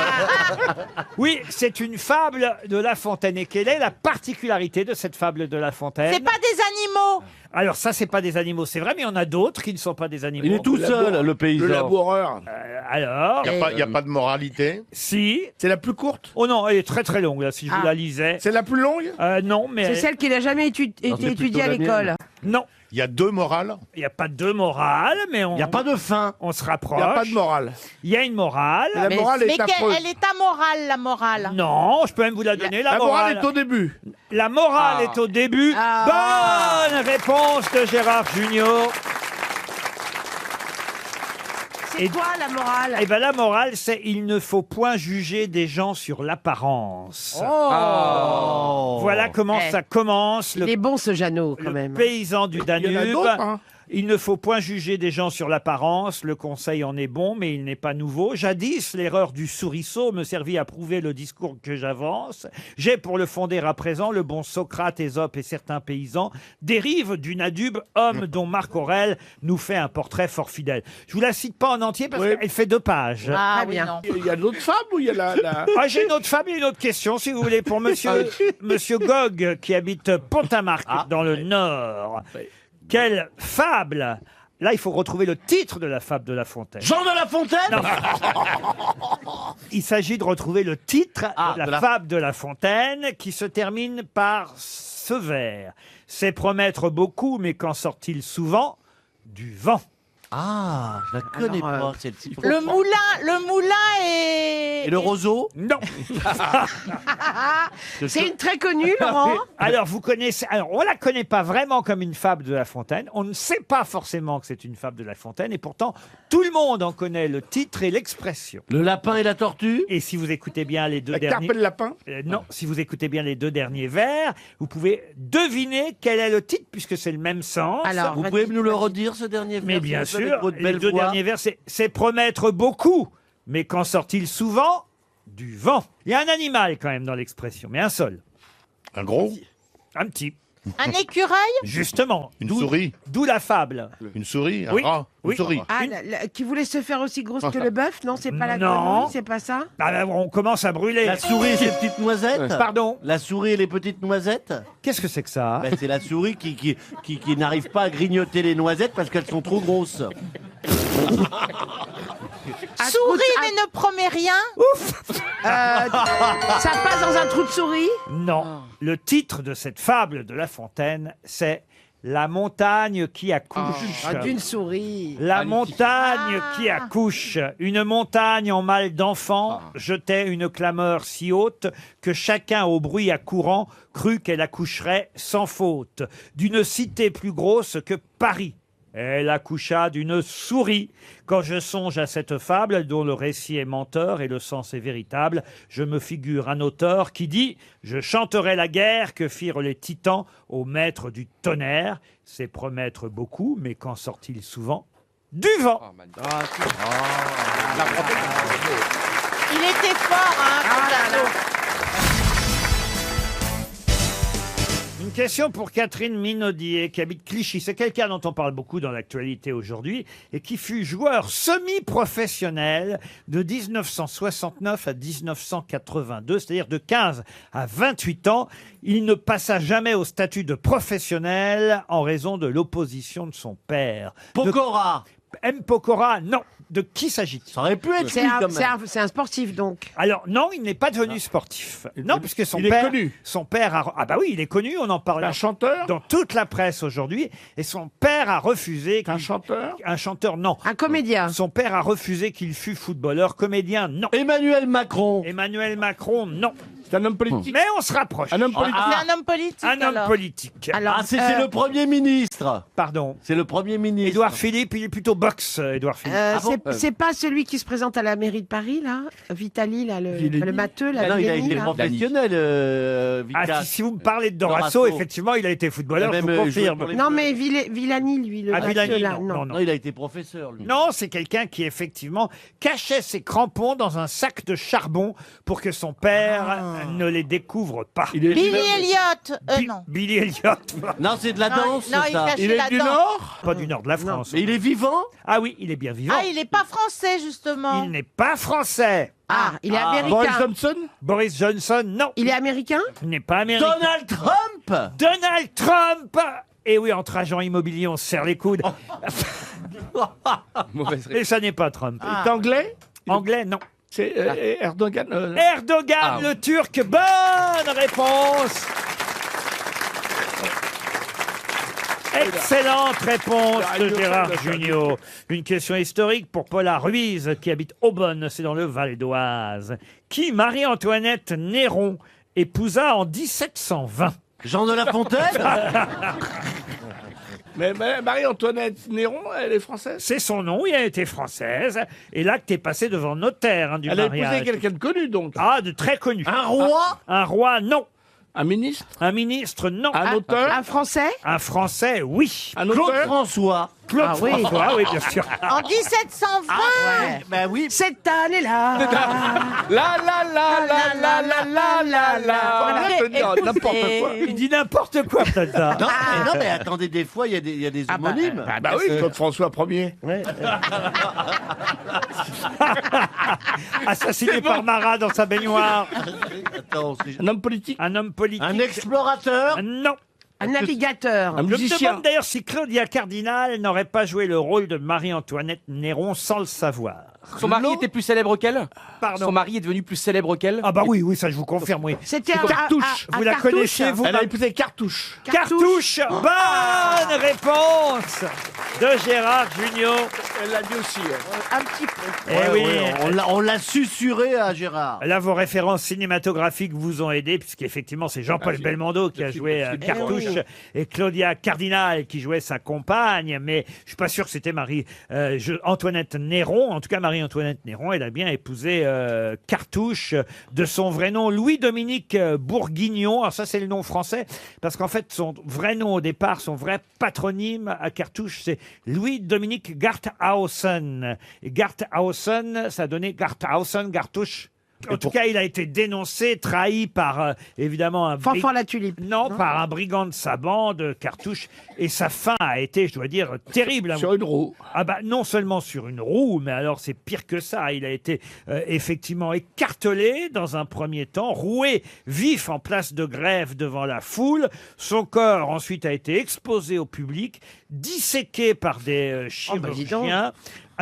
Speaker 2: Oui, c'est une fable de La Fontaine. Et quelle est la particularité de cette fable de La Fontaine?
Speaker 6: C'est pas des animaux.
Speaker 2: Alors ça, c'est pas des animaux, c'est vrai, mais il y en a d'autres qui ne sont pas des animaux.
Speaker 5: Il est tout seul, le paysan.
Speaker 7: Le laboureur.
Speaker 2: Alors,
Speaker 3: Il n'y a pas de moralité.
Speaker 2: si.
Speaker 7: C'est la plus courte.
Speaker 2: Oh non, elle est très très longue, là, si je vous la lisais.
Speaker 7: C'est la plus longue.
Speaker 2: Non, mais...
Speaker 8: C'est celle qui n'a jamais été étudiée à l'école.
Speaker 2: Non,
Speaker 3: Il y a deux morales.
Speaker 2: il n'y a pas de morale, mais on...
Speaker 5: Il n'y a pas de fin.
Speaker 2: On se
Speaker 7: Il
Speaker 2: rapproche.
Speaker 7: n'y a pas de morale.
Speaker 2: Il y a une morale.
Speaker 7: La morale
Speaker 6: Mais
Speaker 7: est affreuse.
Speaker 6: elle est amorale, la morale.
Speaker 2: Non, je peux même vous la donner, la
Speaker 7: La
Speaker 2: morale.
Speaker 7: morale est au début.
Speaker 2: La morale est au début. Bonne réponse de Gérard Junior.
Speaker 8: C'est quoi la morale?
Speaker 2: Eh ben la morale, c'est il ne faut point juger des gens sur l'apparence. Voilà comment
Speaker 8: Eh.
Speaker 2: ça commence.
Speaker 8: Il est bon ce Jeannot quand
Speaker 2: Le
Speaker 8: même.
Speaker 2: paysan du
Speaker 7: Il y en a
Speaker 2: Danube.
Speaker 7: d'autres, hein.
Speaker 2: Il ne faut point juger des gens sur l'apparence, le conseil en est bon, mais il n'est pas nouveau. Jadis, l'erreur du souriceau me servit à prouver le discours que j'avance. J'ai pour le fonder à présent le bon Socrate, Ésope et certains paysans dérivent du Nadube, homme dont Marc Aurèle nous fait un portrait fort fidèle. Je vous la cite pas en entier parce
Speaker 7: Oui.
Speaker 2: qu'elle fait 2 pages.
Speaker 6: Ah
Speaker 8: Très
Speaker 6: oui,
Speaker 8: bien.
Speaker 6: non.
Speaker 7: Il y a d'autres femmes ou il y a la...
Speaker 2: Ah, j'ai une autre femme et une autre question, si vous voulez, pour monsieur Gog, qui habite Pont-à-Marc, dans le Nord. Quelle fable! Là, il faut retrouver le titre de la fable de La Fontaine.
Speaker 5: Jean de La Fontaine.
Speaker 2: Il s'agit de retrouver le titre
Speaker 5: Ah,
Speaker 2: de la
Speaker 5: de la-
Speaker 2: fable de La Fontaine qui se termine par ce vers. C'est promettre beaucoup, mais qu'en sort-il souvent? Du vent.
Speaker 5: Ah, je la connais
Speaker 8: Alors,
Speaker 5: pas, celle-ci.
Speaker 6: Le moulin est...
Speaker 5: Et le roseau?
Speaker 2: Non.
Speaker 8: C'est une très connue, Laurent.
Speaker 2: Alors, vous connaissez. Alors, on la connaît pas vraiment comme une fable de La Fontaine. On ne sait pas forcément que c'est une fable de La Fontaine. Et pourtant, tout le monde en connaît le titre et l'expression.
Speaker 5: Le lapin et la tortue?
Speaker 2: Et si vous écoutez bien les 2
Speaker 7: La
Speaker 2: derniers.
Speaker 7: carpe et le lapin.
Speaker 2: Non, si vous écoutez bien les 2 derniers vers, vous pouvez deviner quel est le titre, puisque c'est le même sens.
Speaker 8: Alors,
Speaker 5: Vous pouvez nous le redire, ce dernier vers?
Speaker 2: Mais bien
Speaker 5: s'il vous plaît,
Speaker 2: sûr,
Speaker 5: avec votre
Speaker 2: les
Speaker 5: belle
Speaker 2: 2
Speaker 5: voix.
Speaker 2: derniers vers, c'est promettre beaucoup, mais qu'en sort-il souvent? Du vent. Il y a un animal quand même dans l'expression, mais un seul.
Speaker 3: Un gros.
Speaker 2: Un petit.
Speaker 6: Un écureuil?
Speaker 2: Justement.
Speaker 3: Une
Speaker 2: D'où-
Speaker 3: souris.
Speaker 2: D'où la fable.
Speaker 3: Une souris. Un
Speaker 2: Oui.
Speaker 3: rat. Une
Speaker 2: Oui.
Speaker 3: souris.
Speaker 8: Ah, qui voulait se faire aussi grosse que le bœuf? Non, c'est pas la
Speaker 2: Non.
Speaker 8: grenouille, c'est pas ça?
Speaker 2: Ah, là, on commence à brûler.
Speaker 5: La souris et ses petites noisettes?
Speaker 2: Pardon.
Speaker 5: La souris et les petites noisettes?
Speaker 2: Qu'est-ce que c'est que ça?
Speaker 5: Ben, c'est la souris qui n'arrive pas à grignoter les noisettes parce qu'elles sont trop grosses.
Speaker 6: Souris mais ne promet rien?
Speaker 8: Ça passe dans un trou de souris?
Speaker 2: Non. Le titre de cette fable de La Fontaine, c'est La montagne qui accouche.
Speaker 8: Ah, d'une souris.
Speaker 2: La montagne qui accouche, une montagne en mal d'enfant, jetait une clameur si haute que chacun au bruit accourant crut qu'elle accoucherait sans faute. D'une cité plus grosse que Paris, elle accoucha d'une souris. Quand je songe à cette fable, dont le récit est menteur et le sens est véritable, je me figure un auteur qui dit « Je chanterai la guerre que firent les titans au maître du tonnerre. C'est promettre beaucoup, mais qu'en sort-il souvent? Du vent.
Speaker 6: Il était fort, hein, Fernando.
Speaker 2: Une question pour Catherine Minaudier, qui habite Clichy. C'est quelqu'un dont on parle beaucoup dans l'actualité aujourd'hui et qui fut joueur semi-professionnel de 1969 à 1982, c'est-à-dire de 15 à 28 ans. Il ne passa jamais au statut de professionnel en raison de l'opposition de son père.
Speaker 5: Pokora.
Speaker 2: M. Pokora, non. De qui s'agit-il?
Speaker 5: Ça aurait pu être
Speaker 8: C'est
Speaker 5: lui,
Speaker 8: un,
Speaker 5: quand
Speaker 8: c'est
Speaker 5: même.
Speaker 8: un- c'est un sportif donc.
Speaker 2: Alors non, il n'est pas devenu sportif. Non, puisque son
Speaker 7: Il est
Speaker 2: père,
Speaker 7: connu.
Speaker 2: son père a, ah bah oui, il est connu, on en parle
Speaker 7: Un chanteur.
Speaker 2: dans toute la presse aujourd'hui, et son père a refusé.
Speaker 7: Un
Speaker 2: qu'il-
Speaker 7: chanteur.
Speaker 2: Un chanteur, non.
Speaker 8: Un comédien.
Speaker 2: Son père a refusé qu'il fût footballeur, comédien, non.
Speaker 5: Emmanuel Macron.
Speaker 2: Emmanuel Macron, non.
Speaker 7: C'est un homme politique.
Speaker 2: Mais on se rapproche.
Speaker 7: Un homme politique.
Speaker 6: C'est un homme politique,
Speaker 2: Un homme
Speaker 6: alors.
Speaker 2: politique.
Speaker 8: Alors,
Speaker 5: Ah, c'est le Premier ministre.
Speaker 2: Pardon.
Speaker 5: C'est le Premier ministre.
Speaker 2: Édouard Philippe, il est plutôt boxe, Édouard Philippe.
Speaker 8: c'est pas celui qui se présente à la mairie de Paris, là? Vitali, là, le matheux, là,
Speaker 5: Ah non, il a
Speaker 8: Vianney,
Speaker 5: été
Speaker 8: là.
Speaker 5: professionnel,
Speaker 2: Ah,
Speaker 5: Vika.
Speaker 2: si vous me parlez de Dorasso,
Speaker 5: Dorasso.
Speaker 2: effectivement, il a été footballeur, je
Speaker 5: Même,
Speaker 2: vous
Speaker 5: joué
Speaker 2: confirme.
Speaker 5: pour les-
Speaker 8: Non, mais Villani, lui, le
Speaker 2: Ah,
Speaker 8: matheux,
Speaker 2: Villani,
Speaker 8: là,
Speaker 2: non, non, non.
Speaker 5: Non, il a été professeur, lui.
Speaker 2: Non, c'est quelqu'un qui, effectivement, cachait ses crampons dans un sac de charbon pour que son père ne les découvre pas.
Speaker 7: Il est,
Speaker 6: Billy Elliott. Non.
Speaker 2: Billy Elliott.
Speaker 5: Non, c'est de la danse,
Speaker 6: non, il
Speaker 5: ça.
Speaker 6: cachait
Speaker 7: il est
Speaker 6: la
Speaker 7: du
Speaker 6: danse.
Speaker 7: Nord.
Speaker 2: Pas du nord de la France.
Speaker 5: Mais il est vivant.
Speaker 2: Ah oui, il est bien vivant.
Speaker 6: Ah, il n'est pas français, justement.
Speaker 2: Il n'est pas français.
Speaker 8: Ah, il est américain.
Speaker 7: Boris Johnson.
Speaker 2: Boris Johnson, non.
Speaker 8: Il est américain?
Speaker 2: Il n'est pas américain.
Speaker 5: Donald Trump.
Speaker 2: Donald Trump. Et oui, entre agents immobiliers, on se serre les coudes.
Speaker 4: Mauvaise
Speaker 2: Et ça n'est pas Trump.
Speaker 7: Il est anglais.
Speaker 2: Anglais, non.
Speaker 7: C'est Erdogan.
Speaker 2: Erdogan, le Turc. Bonne réponse. Excellente réponse de Gérard Jugnot. Une question historique pour Paula Ruiz, qui habite Aubonne, c'est dans le Val d'Oise. Qui Marie-Antoinette Néron épousa en 1720?
Speaker 5: Jean de La Fontaine.
Speaker 7: Mais Marie-Antoinette Néron, elle est française.
Speaker 2: C'est son nom, il a été française. Et l'acte est passé devant notaire du
Speaker 7: Elle a
Speaker 2: mariage.
Speaker 7: épousé quelqu'un de connu, donc.
Speaker 2: Ah, de très connu.
Speaker 5: Un roi.
Speaker 2: Un roi, non.
Speaker 7: Un ministre.
Speaker 2: Un ministre, non.
Speaker 7: Un auteur.
Speaker 8: Un Français?
Speaker 2: Un Français, oui.
Speaker 7: Un
Speaker 5: Claude
Speaker 7: auteur.
Speaker 5: François.
Speaker 2: Claude
Speaker 8: Ah oui.
Speaker 2: François, oui, bien sûr.
Speaker 6: En 1720
Speaker 5: Ben oui.
Speaker 8: Cette année-là.
Speaker 4: La la la la la la la la la.
Speaker 7: Je peux dire n'importe quoi.
Speaker 2: Il dit n'importe quoi, Plaza.
Speaker 5: Non, non, mais attendez, des fois, il y a des homonymes.
Speaker 7: Bah oui, Claude François Ier.
Speaker 5: Ouais.
Speaker 2: Assassiné par Marat dans sa baignoire.
Speaker 5: Attends,
Speaker 7: Un homme politique.
Speaker 2: Un homme politique.
Speaker 5: un explorateur.
Speaker 2: Non.
Speaker 8: Un navigateur.
Speaker 7: Un
Speaker 2: Je me
Speaker 7: musicien.
Speaker 2: demande d'ailleurs si Claudia Cardinal n'aurait pas joué le rôle de Marie-Antoinette Néron sans le savoir.
Speaker 4: Son mari était plus célèbre qu'elle.
Speaker 2: Pardon.
Speaker 4: Son mari est devenu plus célèbre qu'elle.
Speaker 2: Ah bah oui, oui, ça je vous confirme, oui.
Speaker 8: C'était
Speaker 7: Cartouche.
Speaker 2: Vous la connaissiez, vous
Speaker 7: Elle a épousé Cartouche.
Speaker 2: Cartouche. Bonne réponse de Gérard Jugnot.
Speaker 7: Elle l'a dit aussi.
Speaker 8: Un petit peu.
Speaker 2: Eh oui.
Speaker 5: On l'a susurré à Gérard.
Speaker 2: Là, vos références cinématographiques vous ont aidé, puisqu'effectivement, c'est Jean-Paul Belmondo qui a joué Cartouche et Claudia Cardinal qui jouait sa compagne. Mais je suis pas sûr que c'était Antoinette Néron. En tout cas, Marie-Antoinette Néron, elle a bien épousé Cartouche, de son vrai nom, Louis-Dominique Bourguignon. Alors ça, c'est le nom français, parce qu'en fait, son vrai nom au départ, son vrai patronyme à Cartouche, c'est Louis-Dominique Garthausen. Et Garthausen, ça donnait Garthausen, Gartouche. En tout cas, il a été dénoncé, trahi par, évidemment, un
Speaker 8: Fanfan la tulipe.
Speaker 2: Non, par un brigand de sa bande, Cartouche. Et sa fin a été, je dois dire, terrible.
Speaker 7: Sur une roue.
Speaker 2: Ah bah, non seulement sur une roue, mais alors c'est pire que ça. Il a été effectivement écartelé dans un premier temps, roué vif en place de Grève devant la foule. Son corps ensuite a été exposé au public, disséqué par des chirurgiens.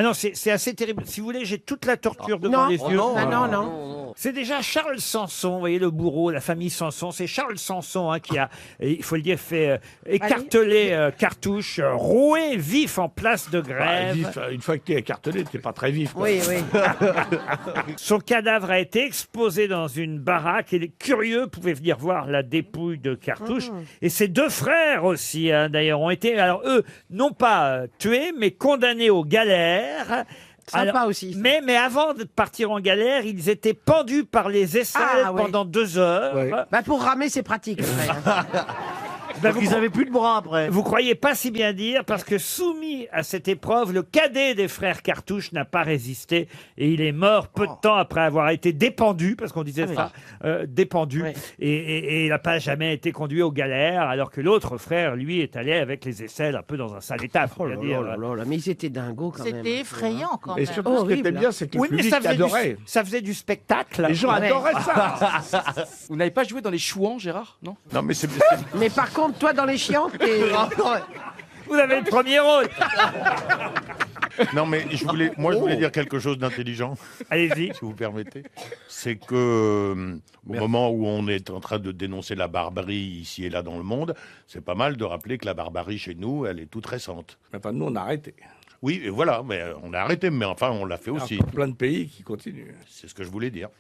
Speaker 2: Ah non, c'est assez terrible. Si vous voulez, j'ai toute la torture devant les yeux.
Speaker 8: Non.
Speaker 2: C'est déjà Charles Sanson, vous voyez le bourreau, la famille Sanson. C'est Charles Sanson qui a, il faut le dire, fait écarteler Cartouche, roué vif en place de Grève.
Speaker 7: Vif, une fois que t'es écartelé, t'es pas très vif. Quoi.
Speaker 8: Oui.
Speaker 2: Son cadavre a été exposé dans une baraque et les curieux pouvaient venir voir la dépouille de Cartouche. Et ses deux frères aussi, d'ailleurs, ont été, alors eux, non pas tués, mais condamnés aux galères.
Speaker 8: Sympa aussi. ça.
Speaker 2: Mais avant de partir en galère, ils étaient pendus par les aisselles
Speaker 8: Ah, ouais.
Speaker 2: pendant 2 heures.
Speaker 7: Ouais.
Speaker 8: Bah pour ramer, c'est pratique. après, hein.
Speaker 2: Ben,
Speaker 5: Ils avaient plus de bras après.
Speaker 2: Vous croyez pas si bien dire, parce que soumis à cette épreuve, le cadet des frères Cartouche n'a pas résisté et il est mort peu de temps après avoir été dépendu, parce qu'on disait ça, dépendu,
Speaker 8: Ouais.
Speaker 2: et il n'a pas jamais été conduit aux galères, alors que l'autre frère, lui, est allé avec les aisselles un peu dans un sale état. faut
Speaker 8: Oh
Speaker 2: bien
Speaker 8: là
Speaker 2: dire.
Speaker 8: là là là, mais ils étaient dingos quand même.
Speaker 6: C'était effrayant quand
Speaker 7: Et
Speaker 6: même.
Speaker 7: surtout, ce qui était
Speaker 8: Horrible.
Speaker 7: bien, c'est que le
Speaker 2: Oui, mais
Speaker 7: public adorait.
Speaker 2: ça faisait du spectacle.
Speaker 7: Les gens
Speaker 8: Ouais.
Speaker 7: adoraient ça.
Speaker 4: Vous n'avez pas joué dans les Chouans, Gérard? Non.
Speaker 3: Non, mais c'est
Speaker 8: Mais par contre, toi, dans les chiants, t'es...
Speaker 2: Vous avez le premier rôle.
Speaker 3: non, mais je voulais dire quelque chose d'intelligent,
Speaker 2: Allez-y.
Speaker 3: si vous permettez. C'est que au moment où on est en train de dénoncer la barbarie ici et là dans le monde, c'est pas mal de rappeler que la barbarie chez nous, elle est toute récente.
Speaker 7: Enfin, nous, on a arrêté.
Speaker 3: Oui, et voilà, mais on a arrêté, mais enfin, on l'a fait
Speaker 7: Il y a
Speaker 3: aussi.
Speaker 7: encore plein de pays qui continuent.
Speaker 3: C'est ce que je voulais dire.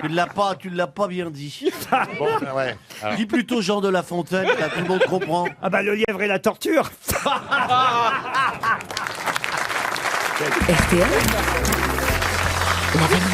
Speaker 5: Tu l'as pas bien dit.
Speaker 3: Bon, ouais. Alors,
Speaker 5: Dis plutôt Jean de La Fontaine, là, tout le monde comprend.
Speaker 2: Ah bah le lièvre et la torture.
Speaker 1: RTL, la valise.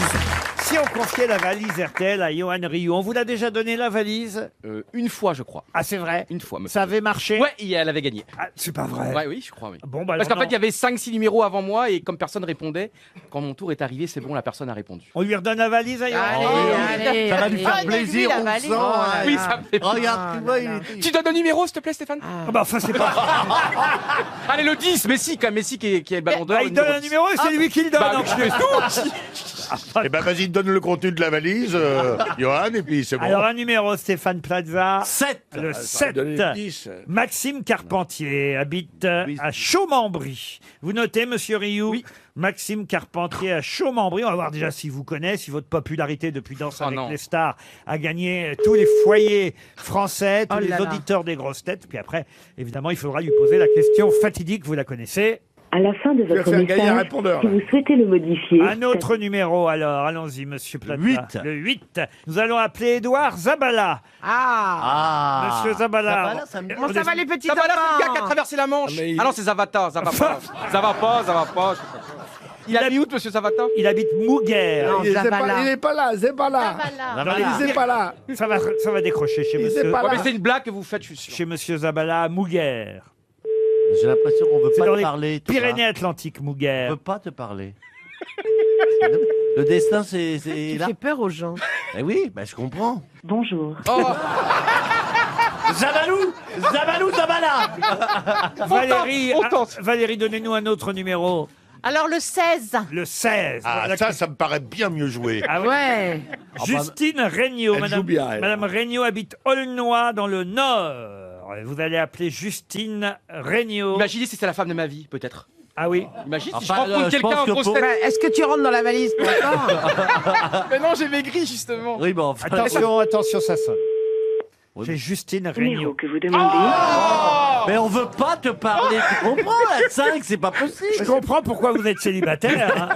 Speaker 2: Si on confiait la valise RTL à Johan Rioux, on vous l'a déjà donné la valise?
Speaker 4: Une fois, je crois.
Speaker 2: Ah c'est vrai?
Speaker 4: Une fois.
Speaker 2: Ça avait marché?
Speaker 4: Ouais, et elle avait gagné.
Speaker 2: Ah, c'est pas vrai.
Speaker 4: Ouais, oui, je crois, oui.
Speaker 2: Bon, bah
Speaker 4: Parce
Speaker 2: alors,
Speaker 4: qu'en fait,
Speaker 2: non.
Speaker 4: il y avait 5-6 numéros avant moi et comme personne répondait, quand mon tour est arrivé, c'est bon, la personne a répondu.
Speaker 2: On lui redonne la valise à Johan
Speaker 8: Allez,
Speaker 5: Ça va lui faire
Speaker 6: Donnez-lui
Speaker 5: plaisir,
Speaker 6: la
Speaker 5: on
Speaker 6: valise.
Speaker 5: sent. hein.
Speaker 4: Oui, ça me fait plaisir.
Speaker 5: Regarde, tu vois, il était...
Speaker 4: Tu donnes un numéro, s'il te plaît, Stéphane?
Speaker 2: Ah bah enfin c'est pas...
Speaker 4: Allez, le 10, Messi, quand même, Messi qui est le ballon d'or.
Speaker 2: Ah, il donne un numéro et c'est lui qui le donne.
Speaker 4: Bah,
Speaker 2: donc
Speaker 4: je fais tout.
Speaker 3: Eh ben vas-y, donne le contenu de la valise, Johan, et puis c'est bon.
Speaker 2: Alors un numéro, Stéphane Plaza.
Speaker 5: 7.
Speaker 2: Le
Speaker 7: Ça va
Speaker 2: 7.
Speaker 7: donner 10.
Speaker 2: Maxime Carpentier habite à Chaumembry. Vous notez, monsieur Rioux?
Speaker 4: Oui.
Speaker 2: Maxime Carpentier à Chaumembry. On va voir déjà si vous connaissez, si votre popularité depuis Danse avec
Speaker 4: non.
Speaker 2: les stars a gagné tous les foyers français, tous
Speaker 8: Oh
Speaker 2: les
Speaker 8: là là.
Speaker 2: auditeurs des grosses têtes. Puis après, évidemment, il faudra lui poser la question fatidique, vous la connaissez.
Speaker 9: À la fin de
Speaker 7: vas
Speaker 9: votre
Speaker 7: faire gagner un
Speaker 9: message,
Speaker 7: répondeur,
Speaker 9: si
Speaker 7: là.
Speaker 9: vous souhaitez le modifier,
Speaker 2: Un autre numéro alors, allons-y, monsieur Plaza.
Speaker 5: 8.
Speaker 2: Le 8. Nous allons appeler Édouard Zabala.
Speaker 8: Ah.
Speaker 2: Monsieur Zabala.
Speaker 5: Zabala, ça me-
Speaker 8: Comment ça va les petits
Speaker 4: Ça va là, c'est le gars qui a
Speaker 8: enfants?
Speaker 4: traversé la Manche.
Speaker 7: Ah, mais il-
Speaker 4: Ah non, c'est Zavata, ça va pas. Ça va pas. Il a mis où, monsieur Zavata?
Speaker 2: Il habite Mouguer.
Speaker 8: Non,
Speaker 7: Il est
Speaker 8: Zabala.
Speaker 7: pas- il est pas là, c'est pas là.
Speaker 5: Zabala.
Speaker 7: Il est pas là.
Speaker 2: Ça va décrocher chez
Speaker 7: Il
Speaker 2: monsieur.
Speaker 7: sait pas
Speaker 4: Ouais,
Speaker 7: là.
Speaker 4: mais c'est une blague que vous faites, je suis sûr.
Speaker 2: Chez monsieur Zabala à Mouguer.
Speaker 5: J'ai l'impression qu'on veut
Speaker 2: C'est
Speaker 5: pas
Speaker 2: dans
Speaker 5: te
Speaker 2: les
Speaker 5: parler. toi.
Speaker 2: Pyrénées-Atlantiques,
Speaker 5: On
Speaker 2: Mouguer.
Speaker 5: veut pas te parler. Le destin, c'est
Speaker 8: Tu
Speaker 5: là.
Speaker 8: fais peur aux gens.
Speaker 5: Eh oui, je comprends.
Speaker 9: bonjour.
Speaker 4: Oh,
Speaker 5: Zabalou, Zabala.
Speaker 2: Valérie,
Speaker 4: on tente.
Speaker 2: Valérie, donnez-nous un autre numéro.
Speaker 6: Alors le 16.
Speaker 2: Le 16.
Speaker 3: Ah,
Speaker 2: Voilà
Speaker 3: ça me paraît bien mieux joué.
Speaker 2: Ah ouais.
Speaker 8: Ouais.
Speaker 2: Justine Regnault.
Speaker 7: Elle
Speaker 2: Madame,
Speaker 7: joue bien, elle.
Speaker 2: Madame Regnault habite Aulnoy dans le Nord. Vous allez appeler Justine Regnault.
Speaker 4: imaginez si c'est la femme de ma vie, peut-être.
Speaker 2: Ah oui.
Speaker 4: Imagine si
Speaker 5: Enfin,
Speaker 4: je rencontre
Speaker 5: je
Speaker 4: quelqu'un
Speaker 5: pense
Speaker 4: en
Speaker 5: que
Speaker 4: grosse
Speaker 5: pour-
Speaker 4: tête.
Speaker 8: Est-ce que tu rentres dans la valise pour autant?
Speaker 4: Mais non, j'ai maigri, justement.
Speaker 5: Oui, bon, enfin.
Speaker 2: Attention, ça sonne.
Speaker 5: Oui.
Speaker 2: J'ai Justine
Speaker 9: Le numéro
Speaker 2: Regnault.
Speaker 9: que vous demandez,
Speaker 5: Mais on veut pas te parler. Tu comprends, la 5, c'est pas possible.
Speaker 2: Je comprends pourquoi vous êtes célibataire. hein.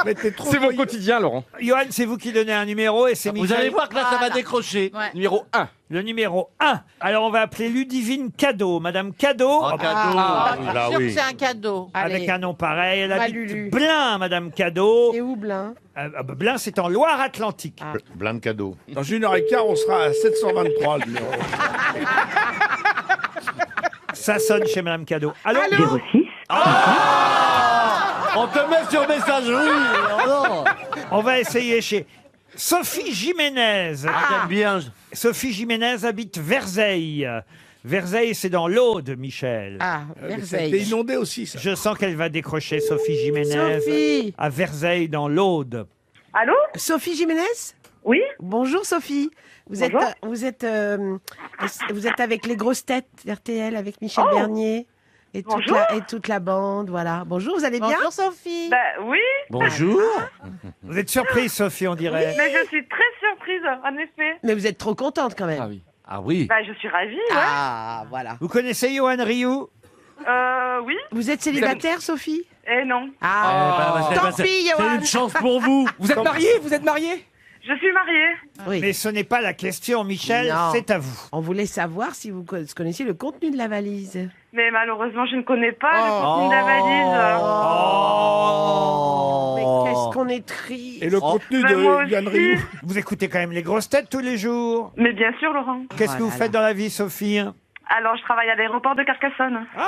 Speaker 7: Mais t'es trop
Speaker 4: C'est mon
Speaker 7: voyou.
Speaker 4: quotidien, Laurent.
Speaker 2: Johan, c'est vous qui donnez un numéro et c'est
Speaker 5: Vous
Speaker 2: Michel.
Speaker 5: allez voir que là, ça va décrocher.
Speaker 6: Ouais.
Speaker 4: Numéro 1.
Speaker 2: Le numéro 1. Alors on va appeler Ludivine Cadeau. Madame Cadeau.
Speaker 5: Oh, cadeau.
Speaker 3: Là,
Speaker 6: Sûr que
Speaker 3: oui.
Speaker 6: c'est un cadeau.
Speaker 2: Avec
Speaker 8: Allez.
Speaker 2: un nom pareil, elle
Speaker 8: Va,
Speaker 2: habite
Speaker 8: Lulu.
Speaker 2: Blain, Madame Cadeau.
Speaker 8: Et où, Blin?
Speaker 2: Blain, c'est en Loire-Atlantique.
Speaker 8: Ah.
Speaker 3: Plein de cadeaux.
Speaker 7: Dans 1h15, on sera à 723 le numéro.
Speaker 2: Ça sonne chez Madame Cadeau. Allô,
Speaker 9: 06,
Speaker 5: On te met sur messagerie. Oh non.
Speaker 2: On va essayer chez Sophie Jiménez.
Speaker 5: J'aime bien.
Speaker 2: Sophie Jiménez habite Verzeille. Verzeille, c'est dans l'Aude, Michel.
Speaker 8: Ah,
Speaker 7: C'était
Speaker 8: Verzeille.
Speaker 7: inondé aussi, ça.
Speaker 2: Je sens qu'elle va décrocher Sophie Jiménez
Speaker 8: Sophie.
Speaker 2: à Verzeille dans l'Aude.
Speaker 9: allô?
Speaker 8: Sophie Jiménez?
Speaker 9: Oui?
Speaker 8: Bonjour Sophie. Vous êtes,
Speaker 9: Bonjour.
Speaker 8: vous êtes avec les grosses têtes RTL avec Michel
Speaker 9: Oh.
Speaker 8: Bernier et toute,
Speaker 9: Bonjour.
Speaker 8: et toute la bande. Voilà. Bonjour, vous allez bien?
Speaker 6: Bonjour Sophie.
Speaker 9: Bah oui,
Speaker 5: Bonjour.
Speaker 2: Vous êtes surprise, Sophie, on dirait.
Speaker 9: mais je suis très surprise, en effet.
Speaker 8: Mais vous êtes trop contente quand même.
Speaker 4: Ah oui.
Speaker 5: Ah oui.
Speaker 9: Bah je suis ravie, ouais.
Speaker 8: Ah, voilà.
Speaker 2: Vous connaissez Johan Rioux?
Speaker 9: Oui,
Speaker 8: Vous êtes célibataire, Sophie?
Speaker 9: et non.
Speaker 8: Ah,
Speaker 5: c'est-
Speaker 8: tant
Speaker 5: c'est-
Speaker 8: pis,
Speaker 5: C'est
Speaker 8: Johan.
Speaker 5: une chance pour vous.
Speaker 4: Vous êtes marié?
Speaker 9: Je suis mariée.
Speaker 8: Oui.
Speaker 2: Mais ce n'est pas la question, Michel,
Speaker 8: Non.
Speaker 2: c'est à vous.
Speaker 8: On voulait savoir si vous connaissiez le contenu de la valise.
Speaker 9: Mais malheureusement, je ne connais pas
Speaker 8: Oh.
Speaker 9: le contenu de la valise.
Speaker 5: Oh.
Speaker 8: Mais qu'est-ce qu'on est triste.
Speaker 7: Et le contenu
Speaker 9: Bah, moi
Speaker 7: de Yann
Speaker 9: aussi.
Speaker 7: Rioux.
Speaker 2: Vous écoutez quand même les grosses têtes tous les jours.
Speaker 9: Mais bien sûr, Laurent.
Speaker 2: Qu'est-ce
Speaker 8: Oh
Speaker 2: que vous
Speaker 8: là
Speaker 2: faites
Speaker 8: là.
Speaker 2: dans la vie, Sophie?
Speaker 9: Alors, je travaille à l'aéroport de Carcassonne.
Speaker 2: Il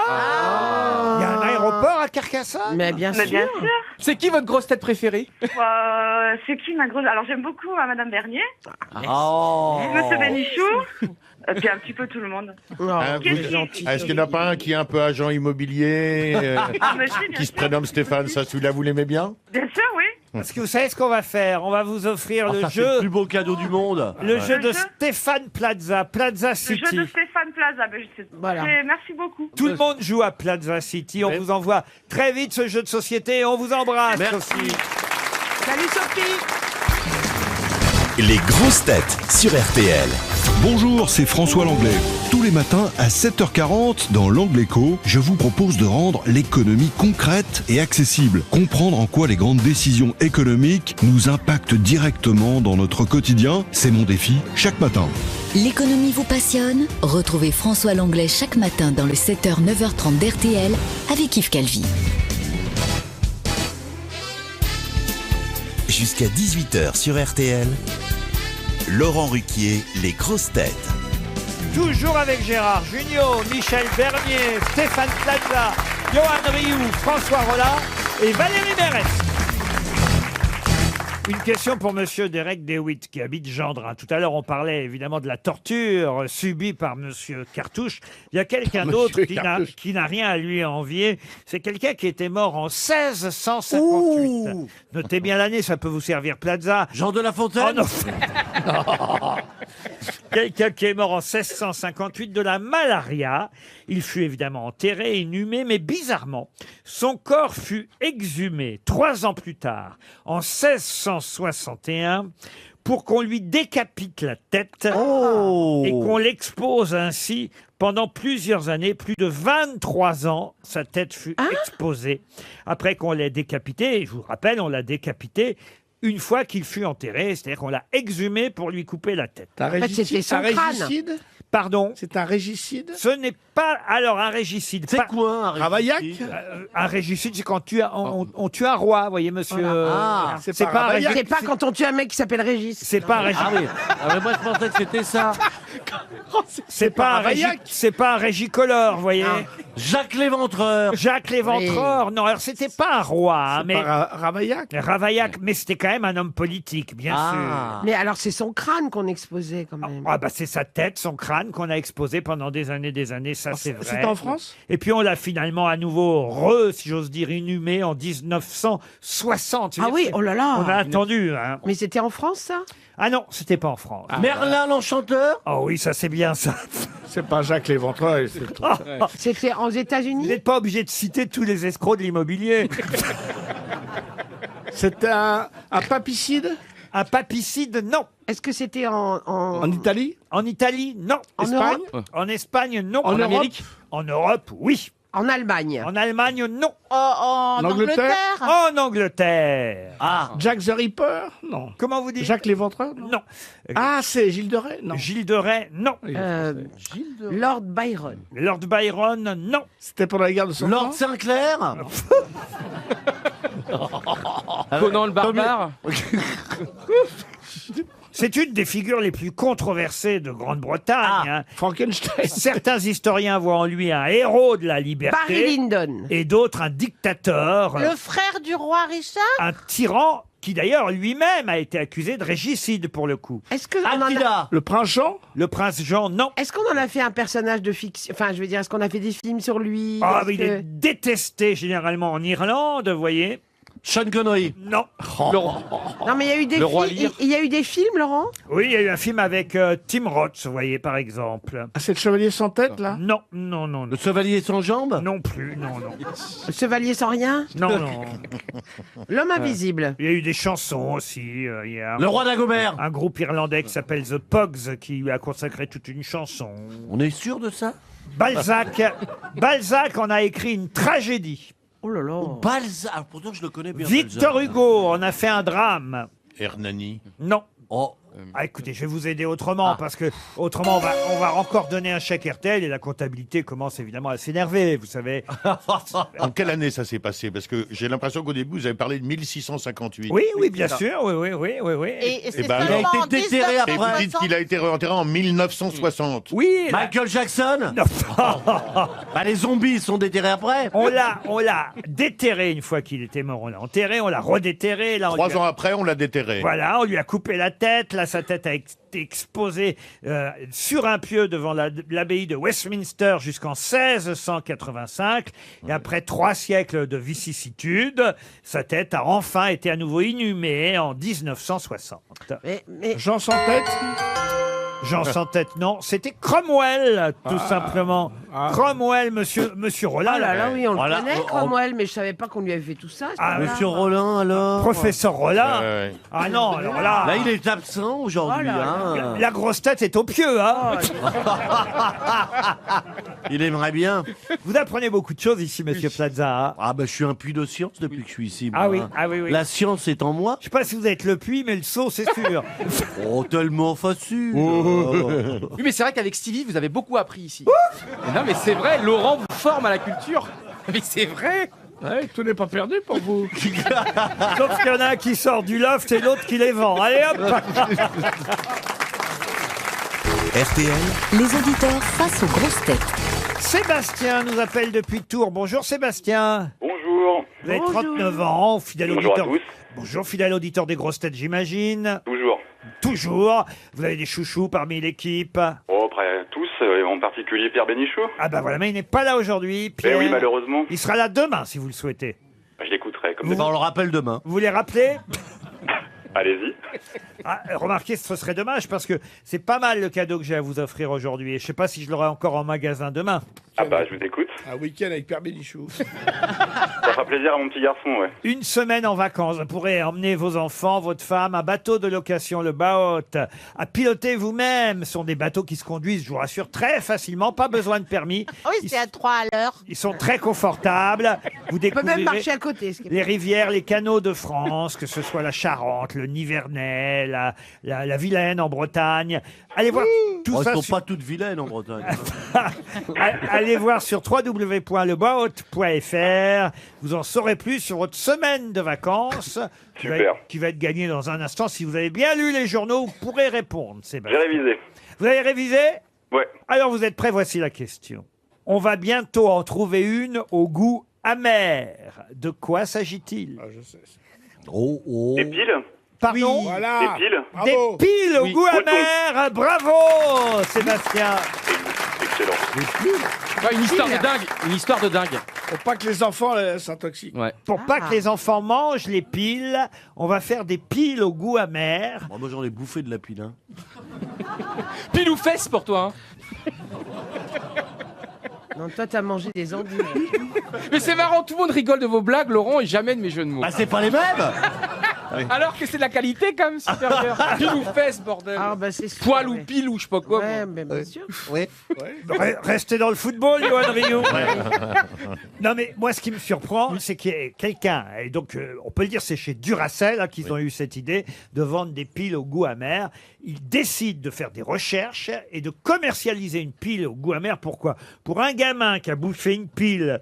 Speaker 2: y a un aéroport à Carcassonne?
Speaker 8: Mais bien
Speaker 9: Mais
Speaker 8: sûr.
Speaker 9: bien sûr.
Speaker 4: C'est qui votre grosse tête préférée?
Speaker 9: C'est qui ma grosse... Alors, j'aime beaucoup Madame Bernier,
Speaker 5: Oh.
Speaker 9: Monsieur Bénichou, et puis un petit peu tout le monde.
Speaker 8: Oh,
Speaker 3: Hein,
Speaker 8: c'est
Speaker 3: vous-
Speaker 8: gentil.
Speaker 3: Est-ce qu'il n'y en a pas un qui est un peu agent immobilier,
Speaker 9: Ah, mais si, bien
Speaker 3: qui se
Speaker 9: sûr.
Speaker 3: prénomme Stéphane, ça celui-là vous l'aimez bien?
Speaker 9: Bien sûr, oui.
Speaker 2: Parce que vous savez ce qu'on va faire? On va vous offrir
Speaker 5: Oh,
Speaker 2: le
Speaker 5: ça, c'est le
Speaker 2: jeu,
Speaker 5: plus beau cadeau du monde.
Speaker 2: le jeu de
Speaker 9: Le jeu
Speaker 2: Stéphane Plaza, Plaza
Speaker 9: Le
Speaker 2: City.
Speaker 9: jeu de Stéphane Plaza. Ben, je sais.
Speaker 8: Voilà.
Speaker 9: Merci beaucoup.
Speaker 2: Tout le monde joue à Plaza City. On vous envoie très vite ce jeu de société et on vous embrasse,
Speaker 5: Merci.
Speaker 2: Sophie.
Speaker 8: Salut Sophie.
Speaker 11: Les grosses têtes sur RTL.
Speaker 12: Bonjour, c'est François Langlais. Tous les matins à 7h40 dans l'Angle Écho, je vous propose de rendre l'économie concrète et accessible. Comprendre en quoi les grandes décisions économiques nous impactent directement dans notre quotidien, c'est mon défi chaque matin.
Speaker 1: L'économie vous passionne? Retrouvez François Langlais chaque matin dans le 7h-9h30 d'RTL avec Yves Calvi.
Speaker 11: Jusqu'à 18h sur RTL. Laurent Ruquier, les grosses têtes.
Speaker 2: Toujours avec Gérard Jugnot, Michel Bernier, Stéphane Plaza, Johan Rioux, François Rollin et Valérie Mérès. Une question pour Monsieur Derek DeWitt qui habite Gendrin. Tout à l'heure, on parlait évidemment de la torture subie par Monsieur Cartouche. Il y a quelqu'un d'autre qui n'a rien à lui envier. C'est quelqu'un qui était mort en 1658. Ouh. Notez bien l'année, ça peut vous servir. Plaza.
Speaker 5: Jean de La Fontaine.
Speaker 2: Oh non. Quelqu'un qui est mort en 1658 de la malaria. Il fut évidemment enterré, inhumé, mais bizarrement, son corps fut exhumé 3 ans plus tard, en 1661, pour qu'on lui décapite la tête et qu'on l'expose ainsi pendant plusieurs années, plus de 23 ans, sa tête fut exposée. Après qu'on l'ait décapité, et je vous rappelle, on l'a décapité une fois qu'il fut enterré, c'est-à-dire qu'on l'a exhumé pour lui couper la tête.
Speaker 7: En fait, c'était son crâne.
Speaker 2: Pardon?
Speaker 7: C'est un régicide?
Speaker 2: Ce n'est pas, alors, un régicide.
Speaker 5: C'est quoi un régicide?
Speaker 7: Ravaillac?
Speaker 2: Un régicide, c'est quand on tue un roi, vous voyez, monsieur.
Speaker 8: Voilà.
Speaker 7: C'est pas Ravaillac.
Speaker 8: C'est pas quand on tue un mec qui s'appelle Régis.
Speaker 2: C'est pas un régicide.
Speaker 5: Ah oui. Ah, mais moi, je pensais que c'était ça.
Speaker 2: C'est pas un
Speaker 7: Ravaillac.
Speaker 2: c'est pas un régicolore, vous voyez.
Speaker 5: Jacques l'Éventreur.
Speaker 2: Jacques l'Éventreur. Non, alors c'était pas un roi, hein, mais
Speaker 7: Ravaillac?
Speaker 2: Ravaillac, mais c'était quand même un homme politique, bien sûr.
Speaker 8: Mais alors, c'est son crâne qu'on exposait quand même.
Speaker 2: Ah bah c'est sa tête, son crâne qu'on a exposé pendant des années, ça c'est vrai.
Speaker 7: C'était en France?
Speaker 2: Et puis on l'a finalement à nouveau si j'ose dire, inhumé en 1960.
Speaker 8: Ah oui, oh là là.
Speaker 2: On a attendu, hein.
Speaker 8: Mais c'était en France, ça?
Speaker 2: Ah non, c'était pas en France.
Speaker 5: Merlin l'Enchanteur.
Speaker 2: Ah oui, ça c'est bien ça.
Speaker 7: C'est pas Jacques l'Éventreur.
Speaker 8: C'était aux
Speaker 2: Vous
Speaker 8: États-Unis?
Speaker 2: n'êtes pas obligé de citer tous les escrocs de l'immobilier.
Speaker 7: C'était un papicide?
Speaker 2: Un papicide, non.
Speaker 8: Est-ce que c'était
Speaker 7: En Italie?
Speaker 2: En Italie, non.
Speaker 8: En
Speaker 7: Espagne?
Speaker 8: Europe?
Speaker 2: En Espagne, non.
Speaker 7: En Europe?
Speaker 2: Amérique? En Europe, oui.
Speaker 8: En Allemagne?
Speaker 2: En Allemagne, non.
Speaker 6: En
Speaker 7: Angleterre?
Speaker 2: En Angleterre.
Speaker 5: Ah.
Speaker 7: Jack the Ripper? Non.
Speaker 2: Comment vous dites?
Speaker 7: Jacques l'Éventreur?
Speaker 2: Non.
Speaker 7: Ah, c'est Gilles de Rais? Non.
Speaker 2: Gilles de Rais, non.
Speaker 8: Lord Byron?
Speaker 2: Lord Byron, non.
Speaker 7: C'était pendant la guerre de 100 ans?
Speaker 5: Lord Sinclair.
Speaker 4: Conan le barbare.
Speaker 2: C'est une des figures les plus controversées de Grande-Bretagne. hein.
Speaker 7: Frankenstein?
Speaker 2: Certains historiens voient en lui un héros de la liberté.
Speaker 8: Barry Lyndon?
Speaker 2: Et d'autres un dictateur.
Speaker 6: Le frère du roi Richard?
Speaker 2: Un tyran qui d'ailleurs lui-même a été accusé de régicide pour le coup.
Speaker 8: Est-ce que on en a...
Speaker 5: Attila.
Speaker 7: Le prince Jean?
Speaker 2: Le prince Jean, non.
Speaker 8: Est-ce qu'on en a fait un personnage de fiction? Enfin, je veux dire, est-ce qu'on a fait des films sur lui?
Speaker 2: Ah,
Speaker 8: Est-ce
Speaker 2: mais il
Speaker 8: que-
Speaker 2: est détesté généralement en Irlande, vous voyez.
Speaker 5: Sean Connery.
Speaker 2: Non.
Speaker 8: Non, mais il y a eu des
Speaker 4: Le roi
Speaker 8: films.
Speaker 4: Lear.
Speaker 8: Il y a eu des films, Laurent?
Speaker 2: Oui, il y a eu un film avec Tim Roth, vous voyez, par exemple.
Speaker 7: Ah, c'est le chevalier sans tête, là?
Speaker 2: Non, non, non,
Speaker 5: Le
Speaker 2: non.
Speaker 5: Chevalier sans jambes.
Speaker 2: Non plus, non, non.
Speaker 8: Le Chevalier sans rien?
Speaker 2: Non, non.
Speaker 8: L'homme invisible?
Speaker 2: Il y a eu des chansons aussi. Il y a
Speaker 5: Le roi d'Agobert.
Speaker 2: un groupe irlandais qui s'appelle The Pogs qui lui a consacré toute une chanson.
Speaker 5: On est sûr de ça?
Speaker 2: Balzac en a écrit une tragédie.
Speaker 8: Oh là là.
Speaker 5: Balzac. Ah, pourtant, je le connais bien.
Speaker 2: Victor
Speaker 5: Balzac.
Speaker 2: Hugo en a fait un drame.
Speaker 3: Hernani.
Speaker 2: Non.
Speaker 5: Oh.
Speaker 2: Ah, écoutez, je vais vous aider autrement, parce que autrement, on va encore donner un chèque RTL et la comptabilité commence évidemment à s'énerver, vous savez.
Speaker 3: En quelle année ça s'est passé? Parce que j'ai l'impression qu'au début, vous avez parlé de 1658.
Speaker 2: Oui, oui, bien sûr, oui.
Speaker 6: Et c'est
Speaker 3: ben,
Speaker 6: seulement
Speaker 5: il a
Speaker 6: en
Speaker 5: été déterré
Speaker 3: Et
Speaker 5: après.
Speaker 3: vous dites
Speaker 6: 1960.
Speaker 3: qu'il a été réenterré en 1960.
Speaker 2: Oui,
Speaker 5: Michael Jackson.
Speaker 2: Non.
Speaker 5: Bah, les zombies sont déterrés après.
Speaker 2: on l'a déterré une fois qu'il était mort, on l'a enterré, on l'a redéterré. Là, on
Speaker 3: 3
Speaker 2: lui a-
Speaker 3: ans après, on l'a déterré.
Speaker 2: Voilà, on lui a coupé la tête, là sa tête a été exposée sur un pieu devant l'abbaye de Westminster jusqu'en 1685. Et après 3 siècles de vicissitudes, sa tête a enfin été à nouveau inhumée en 1960.
Speaker 8: Mais
Speaker 7: Jean sans tête?
Speaker 2: Jean sans tête, non, c'était Cromwell, tout simplement. Cromwell, monsieur Rollin.
Speaker 8: oh là là, oui, on le
Speaker 5: Voilà.
Speaker 8: connaît, Cromwell, mais je savais pas qu'on lui avait fait tout ça.
Speaker 2: Ah,
Speaker 5: Monsieur Rollin, alors.
Speaker 2: Professeur Rollin.
Speaker 3: Ouais.
Speaker 2: Ah non, alors là...
Speaker 5: Là, il est absent aujourd'hui.
Speaker 8: Oh là
Speaker 5: hein.
Speaker 2: La grosse tête est au pieu, hein.
Speaker 5: Il aimerait bien.
Speaker 2: Vous apprenez beaucoup de choses ici, monsieur Plaza. hein.
Speaker 5: Ah, bah, je suis un puits de science depuis que je suis ici.
Speaker 2: Ah
Speaker 5: moi,
Speaker 2: oui,
Speaker 5: hein.
Speaker 2: ah oui, oui.
Speaker 5: La science est en moi.
Speaker 2: Je sais pas si vous êtes le puits, mais le seau, c'est sûr.
Speaker 5: Oh, tellement facile.
Speaker 4: Oui, mais c'est vrai qu'avec Stevie, vous avez beaucoup appris ici. Non, mais c'est vrai, Laurent vous forme à la culture. Mais c'est vrai.
Speaker 7: Ouais, tout n'est pas perdu pour vous.
Speaker 2: Sauf qu'il y en a un qui sort du loft et l'autre qui les vend. Allez hop.
Speaker 11: RTL,
Speaker 1: Les auditeurs face aux grosses têtes.
Speaker 2: Sébastien nous appelle depuis Tours. Bonjour Sébastien.
Speaker 13: Bonjour.
Speaker 2: Vous avez 39 ans, fidèle
Speaker 13: Bonjour à
Speaker 2: auditeur
Speaker 13: tous.
Speaker 2: Bonjour, fidèle auditeur des grosses têtes, j'imagine.
Speaker 13: Toujours.
Speaker 2: Toujours. Vous avez des chouchous parmi l'équipe.
Speaker 13: Oh, après tous, en particulier Pierre Bénichou.
Speaker 2: Ah bah voilà, mais il n'est pas là aujourd'hui,
Speaker 13: Eh
Speaker 2: Pierre.
Speaker 13: oui, malheureusement.
Speaker 2: Il sera là demain, si vous le souhaitez.
Speaker 13: Je l'écouterai. Comme
Speaker 2: Vous-
Speaker 13: d'habitude.
Speaker 5: On le rappelle demain.
Speaker 2: Vous voulez rappeler?
Speaker 13: Allez-y.
Speaker 2: Ah, remarquez, ce serait dommage parce que c'est pas mal le cadeau que j'ai à vous offrir aujourd'hui. Et je sais pas si je l'aurai encore en magasin demain.
Speaker 13: Ah bah, je vous écoute.
Speaker 7: Un week-end avec Pierre Bénichou.
Speaker 13: Ça fera plaisir à mon petit garçon, ouais.
Speaker 2: Une semaine en vacances, vous pourrez emmener vos enfants, votre femme, un bateau de location, le Baot, à piloter vous-même. Ce sont des bateaux qui se conduisent, je vous rassure, très facilement, pas besoin de permis.
Speaker 6: Oui, c'est à 3 à l'heure.
Speaker 2: Ils sont très confortables. Vous
Speaker 8: On peut même
Speaker 2: découvrirez
Speaker 8: marcher à côté. Ce qui est
Speaker 2: les rivières, les canaux de France, que ce soit la Charente, le Nivernais, la Vilaine en Bretagne. Allez voir tout
Speaker 5: Ils
Speaker 2: ça.
Speaker 5: sont
Speaker 2: sur-
Speaker 5: pas toutes vilaines en Bretagne.
Speaker 2: Allez voir sur www.lebaot.fr. Vous en saurez plus sur votre semaine de vacances
Speaker 13: Super.
Speaker 2: qui va être gagnée dans un instant. Si vous avez bien lu les journaux, vous pourrez répondre.
Speaker 13: J'ai
Speaker 2: Sébastien.
Speaker 13: révisé.
Speaker 2: Vous avez révisé?
Speaker 13: Ouais.
Speaker 2: Alors vous êtes prêts? Voici la question. On va bientôt en trouver une au goût amer. De quoi s'agit-il?
Speaker 7: Ah, je sais.
Speaker 5: Oh, oh.
Speaker 13: Des piles.
Speaker 2: Pardon?
Speaker 7: Voilà.
Speaker 13: Des piles.
Speaker 2: Des
Speaker 7: Bravo.
Speaker 2: piles au
Speaker 5: Oui.
Speaker 2: goût
Speaker 13: Auto.
Speaker 2: amer. Bravo, Sébastien.
Speaker 13: Excellent.
Speaker 4: Ouais, une histoire de dingue. Une histoire de dingue.
Speaker 7: Faut pas que les enfants s'intoxiquent.
Speaker 4: Ouais.
Speaker 2: Pour pas que les enfants mangent les piles, on va faire des piles au goût amer.
Speaker 5: Bon, moi, j'en ai bouffé de la pile. Hein.
Speaker 4: Pile ou fesse pour toi. Hein.
Speaker 8: Non, toi, t'as mangé des endives.
Speaker 4: Mais c'est marrant, tout le monde rigole de vos blagues, Laurent, et jamais de mes jeux de mots.
Speaker 5: Bah, c'est pas les mêmes.
Speaker 4: Alors que c'est de la qualité quand même supérieure. Pile ou fesse, bordel.
Speaker 8: Ah, bah, c'est sûr.
Speaker 4: Poil ou
Speaker 8: ouais.
Speaker 4: pile ou je sais pas quoi.
Speaker 8: Ouais,
Speaker 4: moi.
Speaker 8: mais bien sûr.
Speaker 5: Oui.
Speaker 2: Restez dans le football, Johan Rioux. Non, mais moi, ce qui me surprend, c'est qu'il y ait quelqu'un, et donc on peut le dire, c'est chez Duracell hein, qu'ils ont eu cette idée de vendre des piles au goût amer. Ils décident de faire des recherches et de commercialiser une pile au goût amer. Pourquoi? Pour un gamin qui a bouffé une pile,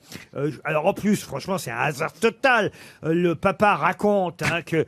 Speaker 2: alors en plus, franchement, c'est un hasard total. Le papa raconte hein, que,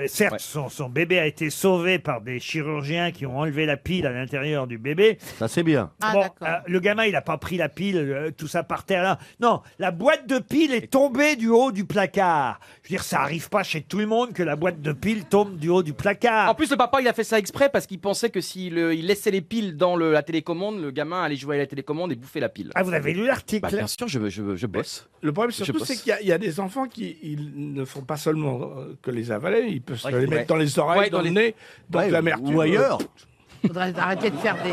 Speaker 2: certes, son bébé a été sauvé par des chirurgiens qui ont enlevé la pile à l'intérieur du bébé.
Speaker 5: Ça, c'est bien.
Speaker 6: Ah,
Speaker 2: Bon,
Speaker 6: d'accord.
Speaker 2: le gamin, il n'a pas pris la pile, tout ça par terre là. Non, la boîte de pile est tombée du haut du placard. Je veux dire, ça arrive pas chez tout le monde que la boîte de pile tombe du haut du placard.
Speaker 4: En plus, le papa, il a fait ça exprès parce qu'il pensait que s'il il laissait les piles dans la télécommande, le gamin allait jouer à la télécommande et bouffer la pile.
Speaker 2: Ah, vous avez lu l'article?
Speaker 4: Bah, bien sûr, je bosse.
Speaker 7: Le problème
Speaker 4: Je
Speaker 7: surtout,
Speaker 4: bosse.
Speaker 7: c'est qu'il y a des enfants qui ils ne font pas seulement que les avaler, ils peuvent se
Speaker 5: Ouais,
Speaker 7: les mettre
Speaker 4: ouais.
Speaker 7: dans les oreilles,
Speaker 4: Ouais,
Speaker 7: dans
Speaker 4: dans
Speaker 7: le
Speaker 4: les-
Speaker 7: nez, donc
Speaker 5: Ouais,
Speaker 7: l'amertume.
Speaker 5: ou ailleurs.
Speaker 8: Faudrait arrêter de faire des.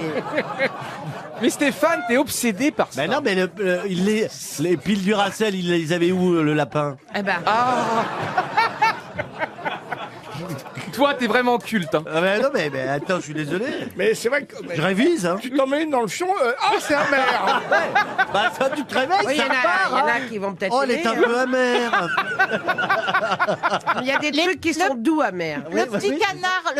Speaker 4: Mais Stéphane, t'es obsédé par ça.
Speaker 5: Ben non, mais les piles du Racel, ils les avaient où, le lapin?
Speaker 8: Eh ben.
Speaker 4: Ah Toi, t'es vraiment culte. Hein.
Speaker 5: Ah ben non, mais attends, je suis désolé.
Speaker 7: Mais c'est vrai que
Speaker 5: Je révise, hein.
Speaker 7: tu t'en mets une dans le fion, ah c'est amer.
Speaker 5: Bah ça, tu te réveilles,
Speaker 8: Oui, il y
Speaker 5: ça
Speaker 8: en a,
Speaker 5: repart,
Speaker 8: il y en a
Speaker 5: hein.
Speaker 8: qui vont peut-être
Speaker 5: Oh, elle est
Speaker 8: aimer,
Speaker 5: un
Speaker 8: hein.
Speaker 5: peu amère.
Speaker 8: Il y a des trucs qui sont doux amers.
Speaker 6: Le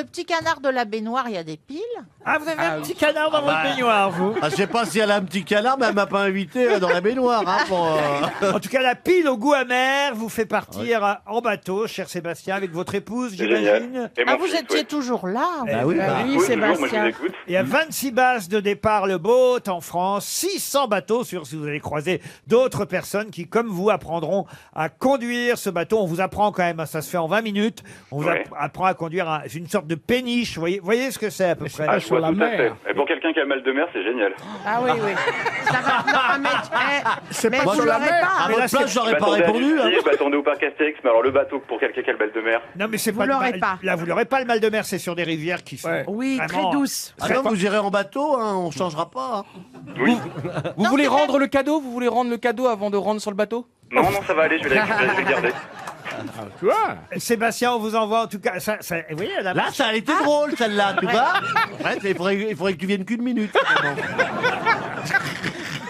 Speaker 6: petit canard de la baignoire, il y a des piles.
Speaker 2: Ah, vous avez un petit canard dans votre baignoire, vous?
Speaker 5: Ah, je sais pas si elle a un petit canard, mais elle m'a pas invité dans la baignoire. Hein, pour,
Speaker 2: En tout cas, la pile au goût amer vous fait partir en bateau, cher Sébastien, avec votre épouse,
Speaker 13: C'est
Speaker 2: j'imagine.
Speaker 13: génial. Et mon
Speaker 6: Ah, vous
Speaker 13: fils,
Speaker 6: étiez
Speaker 13: ouais.
Speaker 6: toujours là.
Speaker 5: Bah oui, bah.
Speaker 8: Oui,
Speaker 13: Oui, toujours, moi je
Speaker 8: Sébastien.
Speaker 13: vous écoute.
Speaker 2: Il y a 26 bases de départ le boat en France, 600 bateaux sur si vous allez croiser d'autres personnes qui, comme vous, apprendront à conduire ce bateau. On vous apprend quand même, ça se fait en 20 minutes. On vous
Speaker 13: Ouais.
Speaker 2: apprend à conduire une sorte de péniche. Voyez ce que c'est à peu près?
Speaker 7: Ah,
Speaker 13: Je
Speaker 7: sur
Speaker 13: vois
Speaker 7: la
Speaker 13: tout à
Speaker 7: mer.
Speaker 13: fait. Et pour quelqu'un qui a mal de mer, c'est génial.
Speaker 8: Ah oui, oui. Ça va. Non,
Speaker 7: C'est
Speaker 8: mais
Speaker 7: pas
Speaker 8: vous
Speaker 7: sur la
Speaker 8: l'aurez
Speaker 7: mer.
Speaker 8: pas.
Speaker 5: à
Speaker 2: mais là,
Speaker 5: votre place,
Speaker 2: c'est-
Speaker 5: j'aurais pas
Speaker 13: M'attendais à
Speaker 5: répondu. Hein.
Speaker 13: Dufty, m'attendais au parc Astérix, mais alors le bateau pour quelqu'un qui a le mal de mer.
Speaker 2: Non, mais c'est
Speaker 8: Vous
Speaker 2: pas le
Speaker 8: l'aurez
Speaker 2: mal-
Speaker 8: pas.
Speaker 2: Là, vous l'aurez pas le mal de mer, c'est sur des rivières qui sont.
Speaker 7: Ouais.
Speaker 8: Oui,
Speaker 2: vraiment-
Speaker 8: très douce.
Speaker 5: Ah non, vous irez en bateau, hein, on changera pas. Hein.
Speaker 13: Oui.
Speaker 4: Vous voulez rendre le cadeau? Vous voulez rendre le cadeau avant de rendre sur le bateau?
Speaker 13: Non, non, ça va aller, je vais le garder.
Speaker 7: Tu vois.
Speaker 2: Sébastien, on vous envoie en tout cas. Vous voyez, la-
Speaker 5: Là, ça a été drôle, celle-là, tu vois. Ouais, il faudrait que tu viennes qu'une minute.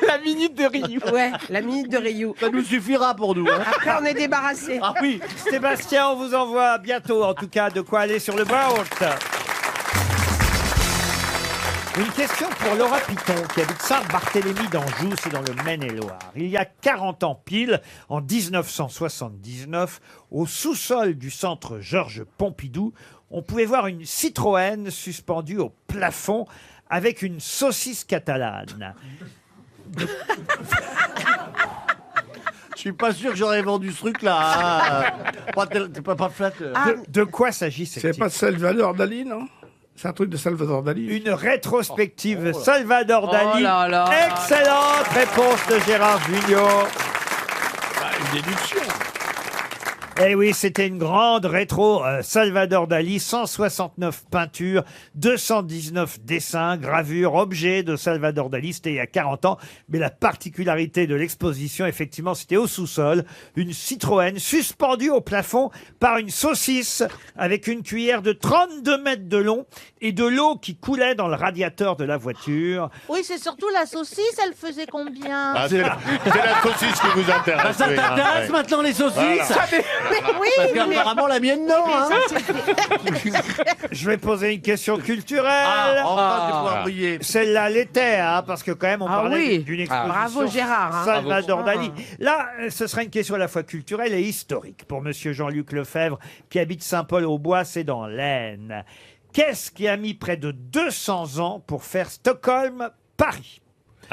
Speaker 4: La minute de Ryu.
Speaker 8: Ouais, la minute de Ryu.
Speaker 5: Ça nous suffira pour nous. Hein.
Speaker 8: Après, on est débarrassé.
Speaker 5: Ah oui.
Speaker 2: Sébastien, on vous envoie bientôt, en tout cas, de quoi aller sur le boat. Une question pour Laura Piton, qui habite Saint-Barthélemy d'Anjou, c'est dans le Maine-et-Loire. Il y a 40 ans pile, en 1979, au sous-sol du centre Georges Pompidou, on pouvait voir une Citroën suspendue au plafond avec une saucisse catalane.
Speaker 5: suis pas sûr que j'aurais vendu ce truc-là. Hein. T'es pas flat.
Speaker 2: De quoi s'agissait-il?
Speaker 7: C'est pas Salvador Dali, non? C'est un truc de Salvador Dali.
Speaker 2: Une rétrospective Salvador
Speaker 8: Oh
Speaker 2: Dali.
Speaker 8: là là.
Speaker 2: Excellente réponse de Gérard Jugnot.
Speaker 7: Une déduction.
Speaker 2: Eh oui, c'était une grande rétro Salvador Dali, 169 peintures, 219 dessins, gravures, objets de Salvador Dali. C'était il y a 40 ans. Mais la particularité de l'exposition, effectivement, c'était au sous-sol, une Citroën suspendue au plafond par une saucisse avec une cuillère de 32 mètres de long et de l'eau qui coulait dans le radiateur de la voiture.
Speaker 6: Oui, c'est surtout la saucisse, elle faisait combien?
Speaker 3: Ah, c'est la saucisse qui vous intéresse.
Speaker 5: Bah, ça
Speaker 3: oui,
Speaker 5: t'intéresse
Speaker 3: ouais.
Speaker 5: maintenant les saucisses
Speaker 3: Voilà.
Speaker 6: Oui,
Speaker 5: Parce
Speaker 6: mais...
Speaker 5: qu'apparemment la mienne non. Hein.
Speaker 2: Je vais poser une question culturelle.
Speaker 5: Enfin, tu pourras briller.
Speaker 2: Celle-là l'était, hein, parce que quand même on
Speaker 8: Ah
Speaker 2: parlait
Speaker 8: oui.
Speaker 2: d'une exposition.
Speaker 8: Bravo, Gérard, hein.
Speaker 2: Salvador
Speaker 8: Bravo.
Speaker 2: Dali. Là, ce sera une question à la fois culturelle et historique pour Monsieur Jean-Luc Lefebvre qui habite Saint-Paul-au-Bois, c'est dans l'Aisne. Qu'est-ce qui a mis près de 200 ans pour faire Stockholm-Paris?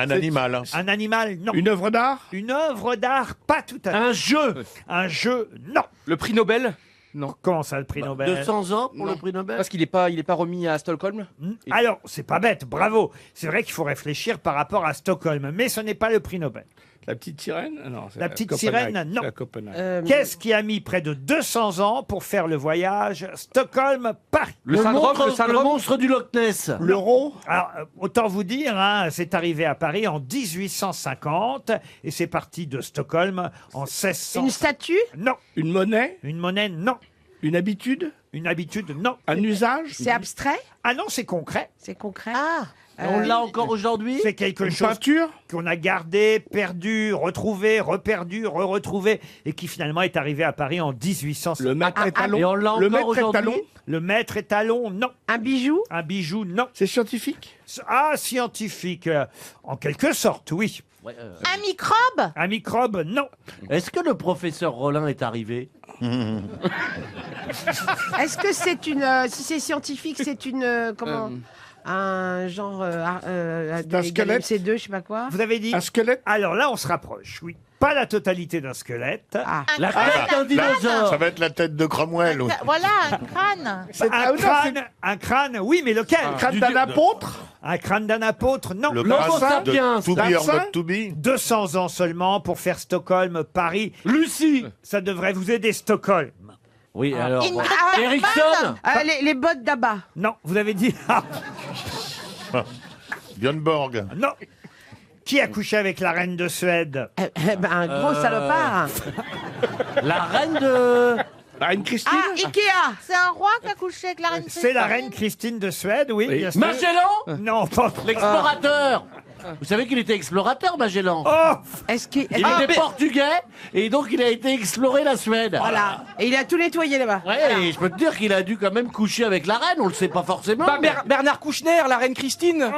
Speaker 3: Un animal.
Speaker 2: Un animal, non.
Speaker 7: Une œuvre d'art?
Speaker 2: Une œuvre d'art, pas tout à fait.
Speaker 5: Un jeu.
Speaker 2: Un jeu, non.
Speaker 4: Le prix Nobel?
Speaker 2: Non. Comment ça, le prix Nobel?
Speaker 5: 200 ans pour
Speaker 4: Non.
Speaker 5: le prix Nobel.
Speaker 4: Parce qu'il n'est pas remis à Stockholm?
Speaker 2: Alors, c'est pas bête, bravo. C'est vrai qu'il faut réfléchir par rapport à Stockholm, mais ce n'est pas le prix Nobel.
Speaker 7: La petite sirène? Non, c'est
Speaker 2: La
Speaker 7: à
Speaker 2: petite
Speaker 7: Copenhague.
Speaker 2: sirène, non.
Speaker 7: C'est à Copenhague.
Speaker 2: Qu'est-ce qui a mis près de 200 ans pour faire le voyage Stockholm-Paris?
Speaker 4: Le syndrome,
Speaker 5: le monstre du Loch Ness.
Speaker 7: L'euro?
Speaker 2: Alors, autant vous dire, hein, c'est arrivé à Paris en 1850 et c'est parti de Stockholm en 1600.
Speaker 8: Une statue?
Speaker 2: Non.
Speaker 7: Une monnaie?
Speaker 2: Une monnaie, non.
Speaker 7: Une habitude?
Speaker 2: Une habitude, non.
Speaker 7: Un usage?
Speaker 8: C'est abstrait?
Speaker 2: Ah non, c'est concret.
Speaker 8: C'est concret?
Speaker 6: Ah,
Speaker 5: On l'a encore aujourd'hui.
Speaker 2: C'est quelque
Speaker 7: Une
Speaker 2: chose
Speaker 7: peinture?
Speaker 2: qu'on a gardé, perdu, retrouvé, reperdu, re-retrouvé et qui finalement est arrivé à Paris en 1850.
Speaker 7: Le maître étalon?
Speaker 5: Et on l'a
Speaker 7: Le
Speaker 5: encore
Speaker 7: maître
Speaker 5: aujourd'hui.
Speaker 7: étalon?
Speaker 2: Le maître étalon, non.
Speaker 8: Un bijou?
Speaker 2: Un bijou, non.
Speaker 7: C'est scientifique?
Speaker 2: Ah, scientifique, en quelque sorte, oui.
Speaker 6: un microbe?
Speaker 2: Un microbe, non.
Speaker 5: Est-ce que le professeur Rollin est arrivé?
Speaker 8: Est-ce que c'est une... si c'est scientifique, c'est une... comment un genre...
Speaker 7: un squelette?
Speaker 8: C2, je sais pas quoi.
Speaker 2: Vous avez dit
Speaker 7: Un squelette?
Speaker 2: Alors là, on se rapproche, oui. Pas la totalité d'un squelette.
Speaker 8: Ah.
Speaker 5: La tête d'un dinosaure.
Speaker 3: Ça va être la tête de Cromwell. oui.
Speaker 6: Voilà, un crâne.
Speaker 2: Un crâne, oui, mais lequel?
Speaker 7: Crâne d'un apôtre?
Speaker 2: Un crâne d'un apôtre, non.
Speaker 3: Le
Speaker 5: L'homo
Speaker 3: prince
Speaker 5: sapiens.
Speaker 3: de To Be or
Speaker 7: Larsin?
Speaker 3: Not To Be.
Speaker 2: 200 ans seulement pour faire Stockholm-Paris.
Speaker 5: Lucie.
Speaker 2: Ça devrait vous aider, Stockholm.
Speaker 5: Oui, alors.
Speaker 6: Ingrid
Speaker 5: Ericsson.
Speaker 8: Les bottes d'abat.
Speaker 2: Non, vous avez dit... Ah,
Speaker 3: Björn Borg.
Speaker 2: non. Qui a couché avec la reine de Suède?
Speaker 8: Un gros salopard.
Speaker 5: La reine de.
Speaker 7: La reine Christine?
Speaker 8: Ah, Ikea.
Speaker 6: C'est un roi qui a couché avec la reine.
Speaker 2: C'est la reine Christine de Suède, oui,
Speaker 7: Oui.
Speaker 2: bien sûr.
Speaker 5: Magellan.
Speaker 2: Non, pas...
Speaker 5: L'explorateur. Vous savez qu'il était explorateur, Magellan.
Speaker 2: Oh,
Speaker 8: Est-ce qu'il...
Speaker 5: Il était portugais et donc il a été explorer la Suède.
Speaker 8: Voilà. Et il a tout nettoyé là-bas.
Speaker 5: Ouais, et je peux te dire qu'il a dû quand même coucher avec la reine, on le sait pas forcément.
Speaker 4: Bah, Bernard Kouchner, la reine Christine.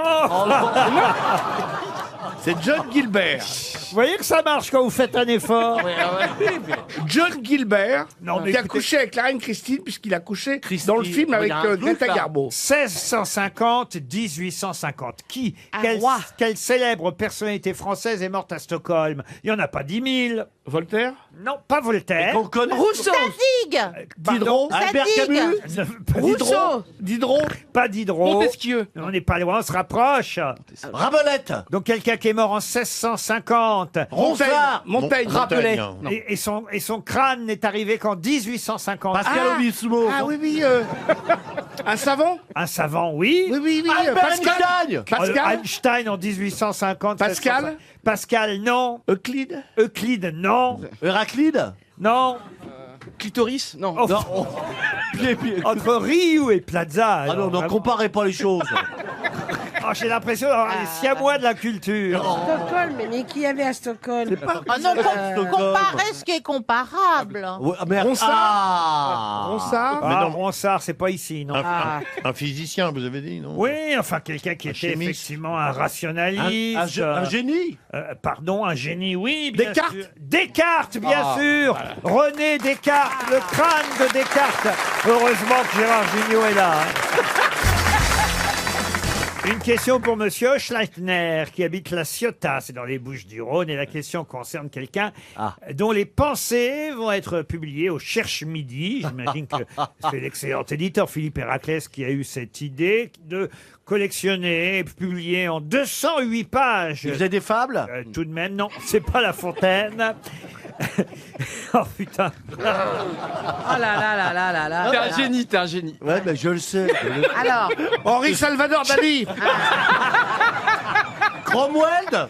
Speaker 7: C'est John Gilbert.
Speaker 2: vous voyez que ça marche quand vous faites un effort.
Speaker 7: John Gilbert,
Speaker 2: Non, mais
Speaker 7: qui a
Speaker 2: écoutez-
Speaker 7: couché avec la reine Christine, puisqu'il a couché
Speaker 5: Christine,
Speaker 7: dans le film
Speaker 5: il y
Speaker 7: avec
Speaker 5: a un doute,
Speaker 7: Greta
Speaker 5: là.
Speaker 7: Garbo.
Speaker 2: 1650, 1850. Qui quelle célèbre personnalité française est morte à Stockholm? Il n'y en a pas 10 000.
Speaker 7: Voltaire?
Speaker 2: Non, pas Voltaire.
Speaker 5: Qu'on connaît.
Speaker 8: Rousseau.
Speaker 6: Zadig.
Speaker 2: Pardon.
Speaker 5: Albert
Speaker 6: Zadig.
Speaker 5: Camus.
Speaker 2: Pas Diderot.
Speaker 8: Rousseau.
Speaker 7: Diderot?
Speaker 2: Pas Diderot.
Speaker 4: Montesquieu.
Speaker 2: On n'est pas loin, on se rapproche.
Speaker 5: Rabelette.
Speaker 2: Donc quelqu'un qui est mort en 1650.
Speaker 5: Ronsard.
Speaker 7: Montaigne.
Speaker 4: Rappelait.
Speaker 3: Montaigne.
Speaker 2: Et son crâne n'est arrivé qu'en 1850.
Speaker 5: Pascal Obispo.
Speaker 7: Ah oui, oui. Un savant?
Speaker 2: Un savant, oui.
Speaker 7: Oui, oui, oui.
Speaker 5: Albert
Speaker 7: Pascal?
Speaker 5: Einstein.
Speaker 7: Pascal?
Speaker 2: Einstein en 1850.
Speaker 7: Pascal?
Speaker 2: 750. Pascal, non.
Speaker 7: Euclide?
Speaker 2: Euclide, non.
Speaker 5: Héraclide.
Speaker 2: Non.
Speaker 4: Clitoris. Non.
Speaker 2: Oh,
Speaker 5: Non. oh.
Speaker 2: Entre Ryu et Plaza.
Speaker 5: Ah non,
Speaker 2: alors,
Speaker 5: non,
Speaker 2: vraiment.
Speaker 5: comparez pas les choses.
Speaker 2: Oh, j'ai l'impression d'avoir les siamois de la culture.
Speaker 8: Stockholm, mais qui y avait à Stockholm?
Speaker 6: Ah non, comparer ce qui est comparable.
Speaker 5: Ouais, mais...
Speaker 7: Ronsard?
Speaker 5: Ah.
Speaker 7: Ronsard?
Speaker 2: Ah, Ronsard, c'est pas ici, non.
Speaker 3: Un physicien, vous avez dit, non?
Speaker 2: Oui, enfin, quelqu'un qui était
Speaker 3: chimiste.
Speaker 2: effectivement un rationaliste.
Speaker 5: Un génie.
Speaker 2: Pardon, un génie, oui, bien
Speaker 7: Descartes?
Speaker 2: sûr. Descartes, bien sûr. René Descartes, le crâne de Descartes. Heureusement que Gérard Jugnot est là. hein. Une question pour Monsieur Schleitner, qui habite La Ciotat, c'est dans les Bouches-du-Rhône, et la question concerne quelqu'un dont les pensées vont être publiées au Cherche Midi. J'imagine que c'est l'excellent éditeur Philippe Héraclès qui a eu cette idée de collectionner et publier en 208 pages.
Speaker 5: Vous avez des fables
Speaker 2: Tout de même, non, c'est pas La Fontaine. Oh putain.
Speaker 8: Oh là là là là là là.
Speaker 4: T'es un génie, t'es un génie.
Speaker 5: Ouais, ben je le sais.
Speaker 8: Alors,
Speaker 7: Henri Salvador Dali.
Speaker 5: Cromwell.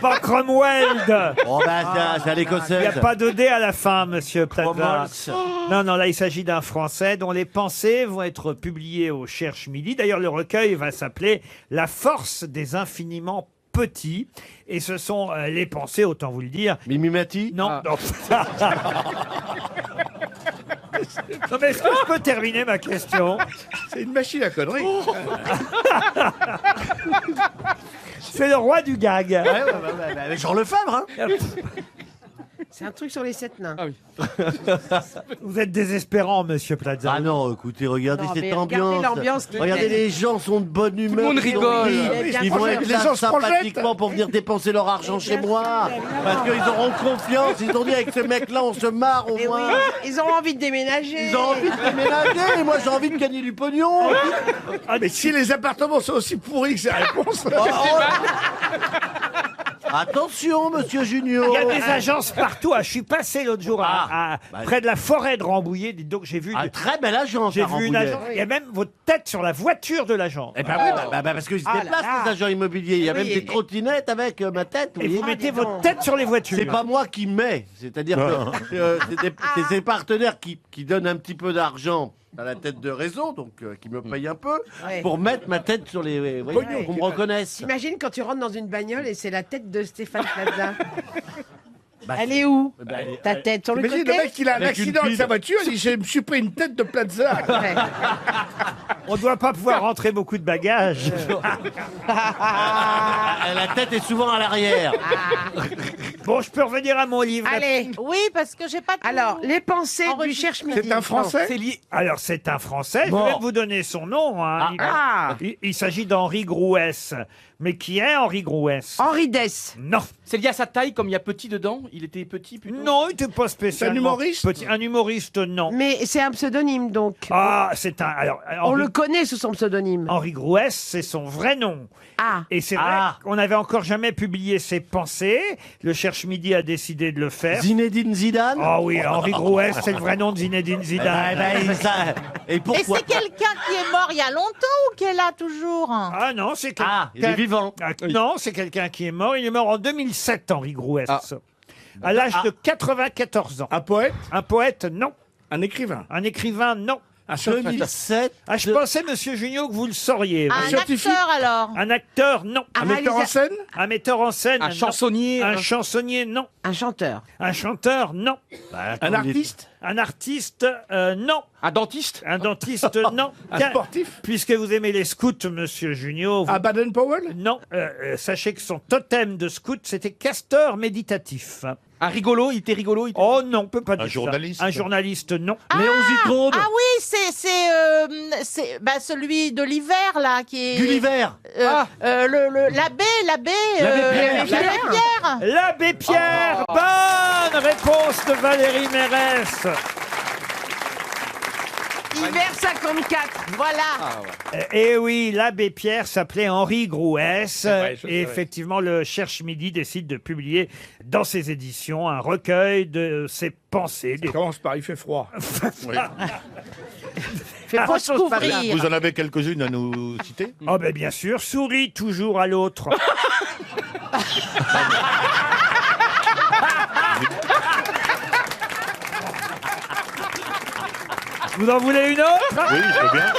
Speaker 2: Pas Cromwell.
Speaker 5: Oh bah c'est à
Speaker 2: Il n'y
Speaker 5: l'écossaise.
Speaker 2: a pas de D à la fin, monsieur Plaza.
Speaker 5: Cromwell.
Speaker 2: Non, non, là, il s'agit d'un Français dont les pensées vont être publiées au Cherche Midi. D'ailleurs, le recueil va s'appeler « La force des infiniment petits ». Et ce sont les pensées, autant vous le dire.
Speaker 5: Mimimati.
Speaker 2: Non, non. Non, mais est-ce que je peux terminer ma question?
Speaker 7: C'est une machine à conneries.
Speaker 2: C'est le roi du gag.
Speaker 5: Ouais, Jean Lefebvre, hein.
Speaker 8: c'est un truc sur les 7 nains.
Speaker 4: Ah oui.
Speaker 2: Vous êtes désespérant, monsieur Plaza.
Speaker 5: Ah non, écoutez, regardez
Speaker 8: Non,
Speaker 5: cette
Speaker 8: mais regardez
Speaker 5: ambiance.
Speaker 8: l'ambiance qui
Speaker 5: Regardez,
Speaker 8: est.
Speaker 5: les gens sont de bonne humeur.
Speaker 4: monde
Speaker 5: ils ont
Speaker 4: rigole.
Speaker 5: ri,
Speaker 8: Bien
Speaker 5: Ils vont
Speaker 8: projet.
Speaker 5: être
Speaker 7: Les
Speaker 5: là
Speaker 7: gens se projettent.
Speaker 5: sympathiquement pour venir dépenser leur argent chez moi. Parce qu'ils auront confiance. Ils ont dit, avec ce mec-là, on se marre au
Speaker 8: Mais oui,
Speaker 5: moins.
Speaker 8: ils ont envie de déménager.
Speaker 5: Ils ont envie de déménager. Et moi, j'ai envie de gagner du pognon.
Speaker 7: Mais si les appartements sont aussi pourris que ces réponses.
Speaker 5: Attention, monsieur Junior.
Speaker 2: Il y a des agences partout. Je suis passé l'autre jour près de la forêt de Rambouillet. Dites donc, j'ai vu.
Speaker 5: Très belle agence.
Speaker 2: J'ai
Speaker 5: à
Speaker 2: vu une
Speaker 5: Rambouillet.
Speaker 2: agence. Il y a même votre tête sur la voiture de l'agence.
Speaker 5: Eh ben oui, parce qu'ils se
Speaker 8: Ah là
Speaker 5: déplacent,
Speaker 8: là.
Speaker 5: les agents immobiliers. Il y a
Speaker 8: Oui,
Speaker 5: même des
Speaker 8: et-
Speaker 5: trottinettes avec ma tête.
Speaker 2: Et vous
Speaker 5: voyez.
Speaker 2: mettez
Speaker 8: dis donc.
Speaker 2: votre tête sur les voitures.
Speaker 5: C'est pas moi qui mets, c'est-à-dire que c'est des partenaires qui donnent un petit peu d'argent à la tête de réseau, donc qui me payent un peu,
Speaker 8: Ouais.
Speaker 5: pour mettre ma tête sur les... Vous voyez,
Speaker 8: Ouais.
Speaker 5: qu'on me reconnaisse.
Speaker 8: T'imagines quand tu rentres dans une bagnole et c'est la tête de Stéphane Plaza.
Speaker 5: Bah,
Speaker 8: Elle est où
Speaker 5: bah, elle est-
Speaker 8: Ta tête sur le
Speaker 7: Imagine
Speaker 8: côté
Speaker 7: le mec, il a un
Speaker 5: Avec
Speaker 7: accident
Speaker 5: une
Speaker 7: avec sa
Speaker 5: pile.
Speaker 7: voiture, il dit je me suis pris une tête de Plaza.
Speaker 8: Ouais.
Speaker 2: On ne doit pas pouvoir rentrer beaucoup de bagages.
Speaker 5: La tête est souvent à l'arrière.
Speaker 2: Bon, je peux revenir à mon livre.
Speaker 8: Allez.
Speaker 6: Oui, parce que j'ai pas tout
Speaker 8: Alors, les pensées du Cherche Midi.
Speaker 7: C'est un Français.
Speaker 2: C'est lié. Alors, c'est un Français. Je
Speaker 5: Bon.
Speaker 2: vais même vous donner son nom. Hein.
Speaker 8: Ah,
Speaker 2: Il s'agit d'Henri Grouès. Mais qui est Henri Grouès?
Speaker 8: Henri Dess.
Speaker 2: Non.
Speaker 4: C'est lié à sa taille, comme il y a petit dedans. Il était petit plutôt.
Speaker 2: Non, il n'était pas spécialement.
Speaker 7: C'est un humoriste
Speaker 2: petit. Un humoriste, non.
Speaker 8: Mais c'est un pseudonyme donc.
Speaker 2: Ah, c'est un. Alors,
Speaker 8: On
Speaker 2: Henri,
Speaker 8: le connaît sous son pseudonyme.
Speaker 2: Henri Grouès, c'est son vrai nom.
Speaker 8: Ah.
Speaker 2: Et c'est vrai qu'on n'avait encore jamais publié ses pensées. Le Cherche Midi a décidé de le faire.
Speaker 5: Zinedine Zidane.
Speaker 2: Ah oui, Henri Grouès, c'est le vrai nom de Zinedine Zidane.
Speaker 5: Et
Speaker 6: Et
Speaker 5: pourquoi
Speaker 6: c'est quelqu'un qui est mort il y a longtemps ou qui est là toujours?
Speaker 2: Ah non, c'est quelqu'un.
Speaker 5: Ah, il est vivant.
Speaker 2: Non, c'est quelqu'un qui est mort. Il est mort en 2007, Henri Grouès. À l'âge de 94 ans.
Speaker 7: Un poète.
Speaker 2: Un poète, non.
Speaker 7: Un écrivain.
Speaker 2: Un écrivain, non.
Speaker 7: Un scientifique.
Speaker 5: 2007.
Speaker 2: Ah, je pensais, monsieur Junio, que vous le sauriez.
Speaker 6: Un
Speaker 7: scientifique.
Speaker 6: acteur alors?
Speaker 2: Un acteur, non.
Speaker 7: Un metteur en scène.
Speaker 2: Un metteur en scène,
Speaker 4: Un
Speaker 2: non.
Speaker 4: chansonnier.
Speaker 2: Un chansonnier, non.
Speaker 8: Un chanteur.
Speaker 2: Un chanteur, non.
Speaker 7: Un artiste.
Speaker 2: Un artiste, non.
Speaker 4: Un dentiste.
Speaker 2: Un dentiste, non.
Speaker 7: Un
Speaker 2: Tiens,
Speaker 7: sportif.
Speaker 2: puisque vous aimez les scouts, monsieur Junio, vous-
Speaker 7: Un Baden-Powell.
Speaker 2: non, sachez que son totem de scout, c'était castor méditatif.
Speaker 4: Un rigolo. Il était rigolo.
Speaker 2: Oh non, on peut pas dire ça.
Speaker 3: journaliste.
Speaker 2: Un journaliste, non.
Speaker 5: Léon Zitrone.
Speaker 6: Ah oui, c'est celui de l'hiver là qui est.
Speaker 5: Gulliver.
Speaker 6: L'abbé.
Speaker 5: L'abbé Pierre.
Speaker 6: L'abbé Pierre.
Speaker 2: L'abbé Pierre. Bonne réponse de Valérie Mérès.
Speaker 8: Hiver 54.
Speaker 6: Voilà.
Speaker 2: Et oui, l'abbé Pierre s'appelait Henri Grouès.
Speaker 7: vrai, je
Speaker 2: Et
Speaker 7: savais.
Speaker 2: effectivement, le Cherche Midi décide de publier dans ses éditions un recueil de ses pensées.
Speaker 7: Ça commence par il fait froid.
Speaker 3: Oui.
Speaker 8: Fait
Speaker 6: Faut
Speaker 8: pas
Speaker 6: se
Speaker 8: chose pas bien.
Speaker 6: couvrir.
Speaker 3: Vous en avez quelques-unes à nous citer?
Speaker 2: Oh ben bien sûr, souris toujours à l'autre. Vous en voulez une autre?
Speaker 3: Oui, je veux bien.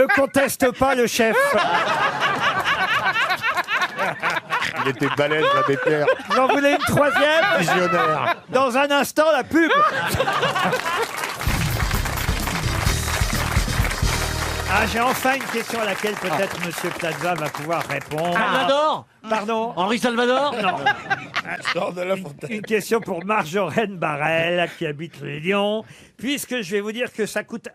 Speaker 2: Ne conteste pas le chef.
Speaker 3: Il était balèze, l'abbé Pierre.
Speaker 2: Vous en voulez une troisième?
Speaker 3: Visionnaire.
Speaker 2: Dans un instant, la pub. Ah, j'ai enfin une question à laquelle peut-être Monsieur Plaza va pouvoir répondre.
Speaker 5: Salvador.
Speaker 2: Pardon?
Speaker 5: Henri Salvador.
Speaker 2: Non.
Speaker 7: Sors de la fontaine.
Speaker 2: Une question pour Marjolaine Barrel, qui habite Lyon, puisque je vais vous dire que ça coûte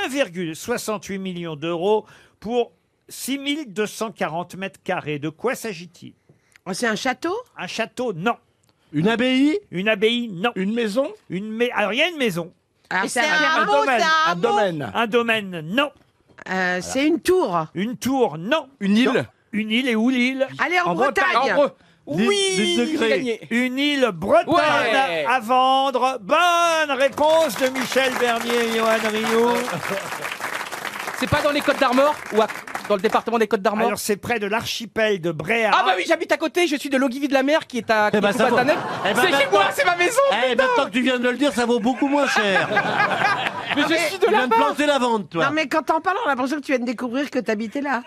Speaker 2: 1,68 million d'euros pour 6240 mètres carrés. De quoi s'agit-il?
Speaker 8: C'est un château?
Speaker 2: Un château, non.
Speaker 5: Une abbaye?
Speaker 2: Une abbaye, non.
Speaker 7: Une maison?
Speaker 2: Alors, il y a une maison.
Speaker 8: Ah,
Speaker 6: c'est un
Speaker 7: Un
Speaker 6: hameau,
Speaker 7: domaine.
Speaker 6: c'est un
Speaker 7: Un
Speaker 6: hameau.
Speaker 7: domaine.
Speaker 2: Un domaine, non.
Speaker 8: C'est une tour.
Speaker 2: Une tour, non.
Speaker 4: Une île?
Speaker 2: Une île, et où l'île?
Speaker 8: Allez, en Bretagne.
Speaker 2: Oui,
Speaker 5: L'île de Gré.
Speaker 2: une île bretonne
Speaker 4: Ouais.
Speaker 2: à vendre. Bonne réponse de Michel Bernier et Johan Rioux.
Speaker 4: C'est pas dans les Côtes d'Armor ou dans le département des Côtes d'Armor?
Speaker 2: Alors c'est près de l'archipel de Bréa.
Speaker 4: Ah bah oui, j'habite à côté, je suis de Logivy-de-la-Mer qui est à
Speaker 5: Eh ben, ça vaut-
Speaker 4: Tanet.
Speaker 5: Eh ben,
Speaker 4: C'est chez
Speaker 5: maintenant-
Speaker 4: moi, c'est ma maison.
Speaker 5: Eh, maintenant que tu viens de le dire, ça vaut beaucoup moins cher.
Speaker 4: Mais je suis de
Speaker 5: Tu viens de
Speaker 4: là-bas.
Speaker 5: planter la vente, toi.
Speaker 8: Non, mais quand t'en parles, on a l'impression que tu viens de découvrir que t'habitais là.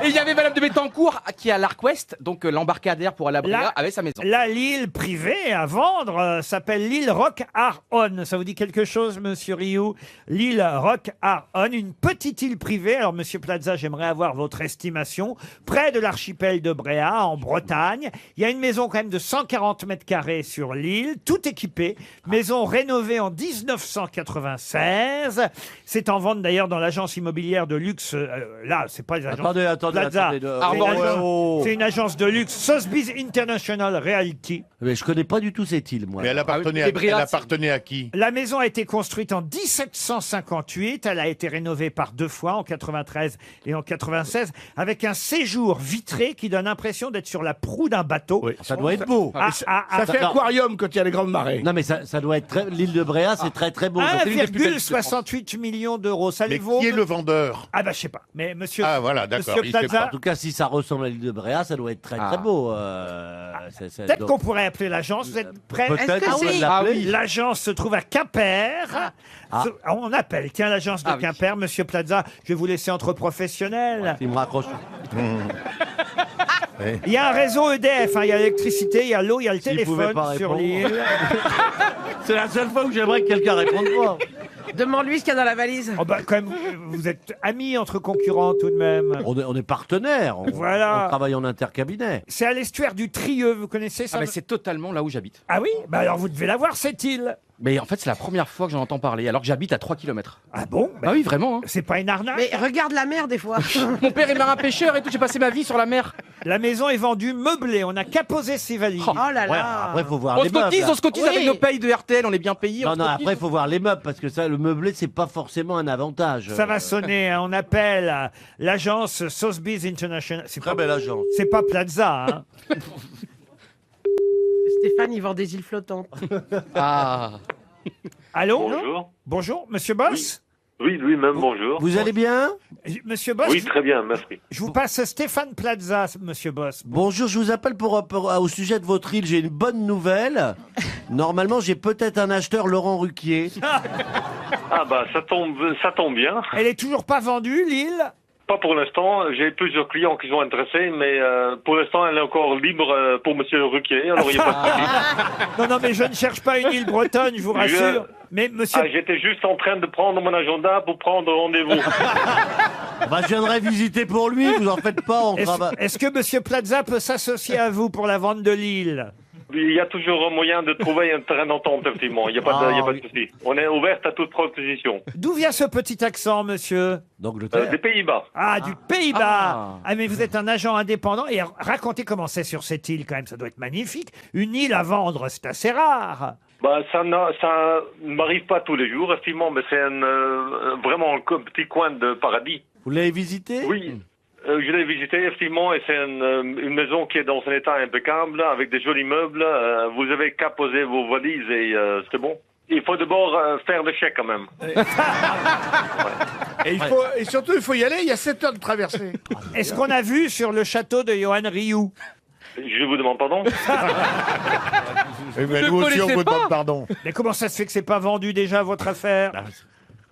Speaker 4: Et il y avait Madame de Bettencourt qui est à l'Arc Ouest, donc l'embarcadère pour aller à Bréa
Speaker 2: Là-
Speaker 4: avec sa maison.
Speaker 2: Là, l'île privée à vendre s'appelle l'île Rock Aron. Ça vous dit quelque chose, monsieur Rioux? L'île Rock Aron, une petite île privée. Alors, monsieur Plaza, j'aimerais avoir votre estimation. Près de l'archipel de Bréa, en Bretagne. Il y a une maison quand même de 140 mètres carrés sur l'île, tout équipée. Maison rénovée en 1996. C'est en vente d'ailleurs dans l'agence immobilière de luxe. Là, c'est pas les agences
Speaker 5: Attendez,
Speaker 2: Plaza.
Speaker 5: attendez.
Speaker 2: C'est une agence de luxe, Sotheby's International Realty.
Speaker 5: Mais je connais pas du tout cette île, moi.
Speaker 3: Mais elle appartenait,
Speaker 4: Ah oui,
Speaker 3: elle appartenait à qui?
Speaker 2: La maison a été construite en 1758. Elle a été rénovée par 2 fois, en 93 et en 96, avec un séjour vitré qui donne l'impression d'être sur la proue d'un bateau.
Speaker 5: Ça doit être beau.
Speaker 7: Ça fait
Speaker 5: non.
Speaker 7: aquarium quand il y a les grandes marées.
Speaker 5: Non, mais ça doit être très... L'île de Bréa, c'est très très beau. C'est l'une des plus belles de France.
Speaker 2: 1,68 millions d'euros. Ça
Speaker 3: Mais
Speaker 2: les vaut?
Speaker 3: qui est le vendeur?
Speaker 2: Ah bah je sais pas. Mais monsieur,
Speaker 3: Ah voilà, d'accord.
Speaker 2: monsieur
Speaker 3: il sait
Speaker 2: Plaza,
Speaker 5: En tout cas, si ça ressemble à l'île de Bréa, ça doit être très très beau.
Speaker 2: peut-être qu'on pourrait appeler l'agence. Vous êtes prêts?
Speaker 5: Peut-être
Speaker 8: que
Speaker 5: qu'on
Speaker 8: c'est-
Speaker 5: peut l'appeler.
Speaker 2: L'agence se trouve à Quimper. On appelle, tiens, l'agence de
Speaker 4: Ah oui.
Speaker 2: Quimper. Monsieur Plaza, je vais vous laisser entre professionnels.
Speaker 5: Il me raccroche.
Speaker 2: Il y a un réseau EDF, hein, il y a l'électricité, il y a l'eau, il y a le
Speaker 5: S'il pouvait
Speaker 2: téléphone
Speaker 5: pas
Speaker 2: sur
Speaker 5: répondre.
Speaker 2: l'île.
Speaker 5: C'est la seule fois où j'aimerais que quelqu'un réponde pas.
Speaker 8: Demande-lui ce qu'il y a dans la valise.
Speaker 2: Oh bah, quand même, vous êtes amis entre concurrents tout de même.
Speaker 5: On est partenaires.
Speaker 2: Voilà.
Speaker 5: On travaille en intercabinet.
Speaker 2: C'est à l'estuaire du Trieux, vous connaissez ça?
Speaker 4: Ah mais c'est totalement là où j'habite.
Speaker 2: Ah oui? Bah alors vous devez la voir cette île.
Speaker 4: Mais en fait, c'est la première fois que j'en entends parler, alors que j'habite à 3 km.
Speaker 2: Ah bon?
Speaker 4: Bah oui, vraiment. hein.
Speaker 2: C'est pas une arnaque?
Speaker 8: Mais regarde la mer des fois.
Speaker 4: Mon père est marin pêcheur et tout, j'ai passé ma vie sur la mer.
Speaker 2: La maison est vendue meublée, on a qu'à poser ses valises.
Speaker 8: Oh là
Speaker 5: Ouais,
Speaker 8: là.
Speaker 5: après, il faut voir
Speaker 4: On
Speaker 5: les
Speaker 4: se
Speaker 5: meubles.
Speaker 4: cotise, on se cotise
Speaker 8: Oui.
Speaker 4: avec nos payes de RTL, on est bien payés.
Speaker 5: Non, non, après, il faut voir les meubles, parce que ça, le meublé, c'est pas forcément un avantage.
Speaker 2: Ça va sonner, hein, on appelle l'agence Sotheby's International. C'est
Speaker 5: Très
Speaker 2: pas,
Speaker 5: belle agence.
Speaker 2: c'est pas Plaza, hein.
Speaker 8: Stéphane, il vend des îles flottantes.
Speaker 4: Ah.
Speaker 2: Allô?
Speaker 13: Bonjour.
Speaker 2: Bonjour, monsieur Boss?
Speaker 13: Oui, lui-même, bonjour.
Speaker 5: Vous allez bien?
Speaker 2: Monsieur Boss,
Speaker 13: Oui, très bien, merci.
Speaker 2: je vous passe Stéphane Plaza, monsieur Boss.
Speaker 5: Bonjour, je vous appelle au sujet de votre île. J'ai une bonne nouvelle. Normalement, j'ai peut-être un acheteur, Laurent Ruquier.
Speaker 13: Ah bah, ça tombe bien.
Speaker 2: Elle est toujours pas vendue, l'île?
Speaker 13: Pas pour l'instant. J'ai plusieurs clients qui sont intéressés, mais pour l'instant, elle est encore libre pour Monsieur Ruquier. Alors, il n'y a pas de souci.
Speaker 2: Non, non, mais je ne cherche pas une île bretonne, je vous rassure. Mais monsieur,
Speaker 13: Ah, j'étais juste en train de prendre mon agenda pour prendre rendez-vous.
Speaker 5: Bah, je viendrai visiter pour lui, vous en faites pas, on travaille.
Speaker 2: est-ce que monsieur Plaza peut s'associer à vous pour la vente de l'île?
Speaker 13: Il y a toujours un moyen de trouver un terrain d'entente, effectivement. Il n'y a pas de souci. On est ouverte à toute proposition.
Speaker 2: D'où vient ce petit accent, monsieur?
Speaker 5: D'Angleterre.
Speaker 13: Des Pays-Bas.
Speaker 2: Ah, du Pays-Bas. Ah, mais vous êtes un agent indépendant. Et racontez comment c'est sur cette île, quand même. Ça doit être magnifique. Une île à vendre, c'est assez rare.
Speaker 13: Bah, ça ne m'arrive pas tous les jours, effectivement, mais c'est vraiment un petit coin de paradis.
Speaker 5: Vous l'avez visité?
Speaker 13: Oui. Je l'ai visité, effectivement, et c'est une maison qui est dans un état impeccable, avec des jolis meubles. Vous avez qu'à poser vos valises et c'est bon. Il faut d'abord faire le chèque, quand même.
Speaker 7: Et surtout, il faut y aller, il y a 7 heures de traversée.
Speaker 2: Est-ce qu'on a vu sur le château de Johan Rioux?
Speaker 13: Je vous demande pardon.
Speaker 3: Mais nous aussi, on vous demande pardon.
Speaker 2: Mais comment ça se fait que c'est pas vendu déjà, votre affaire?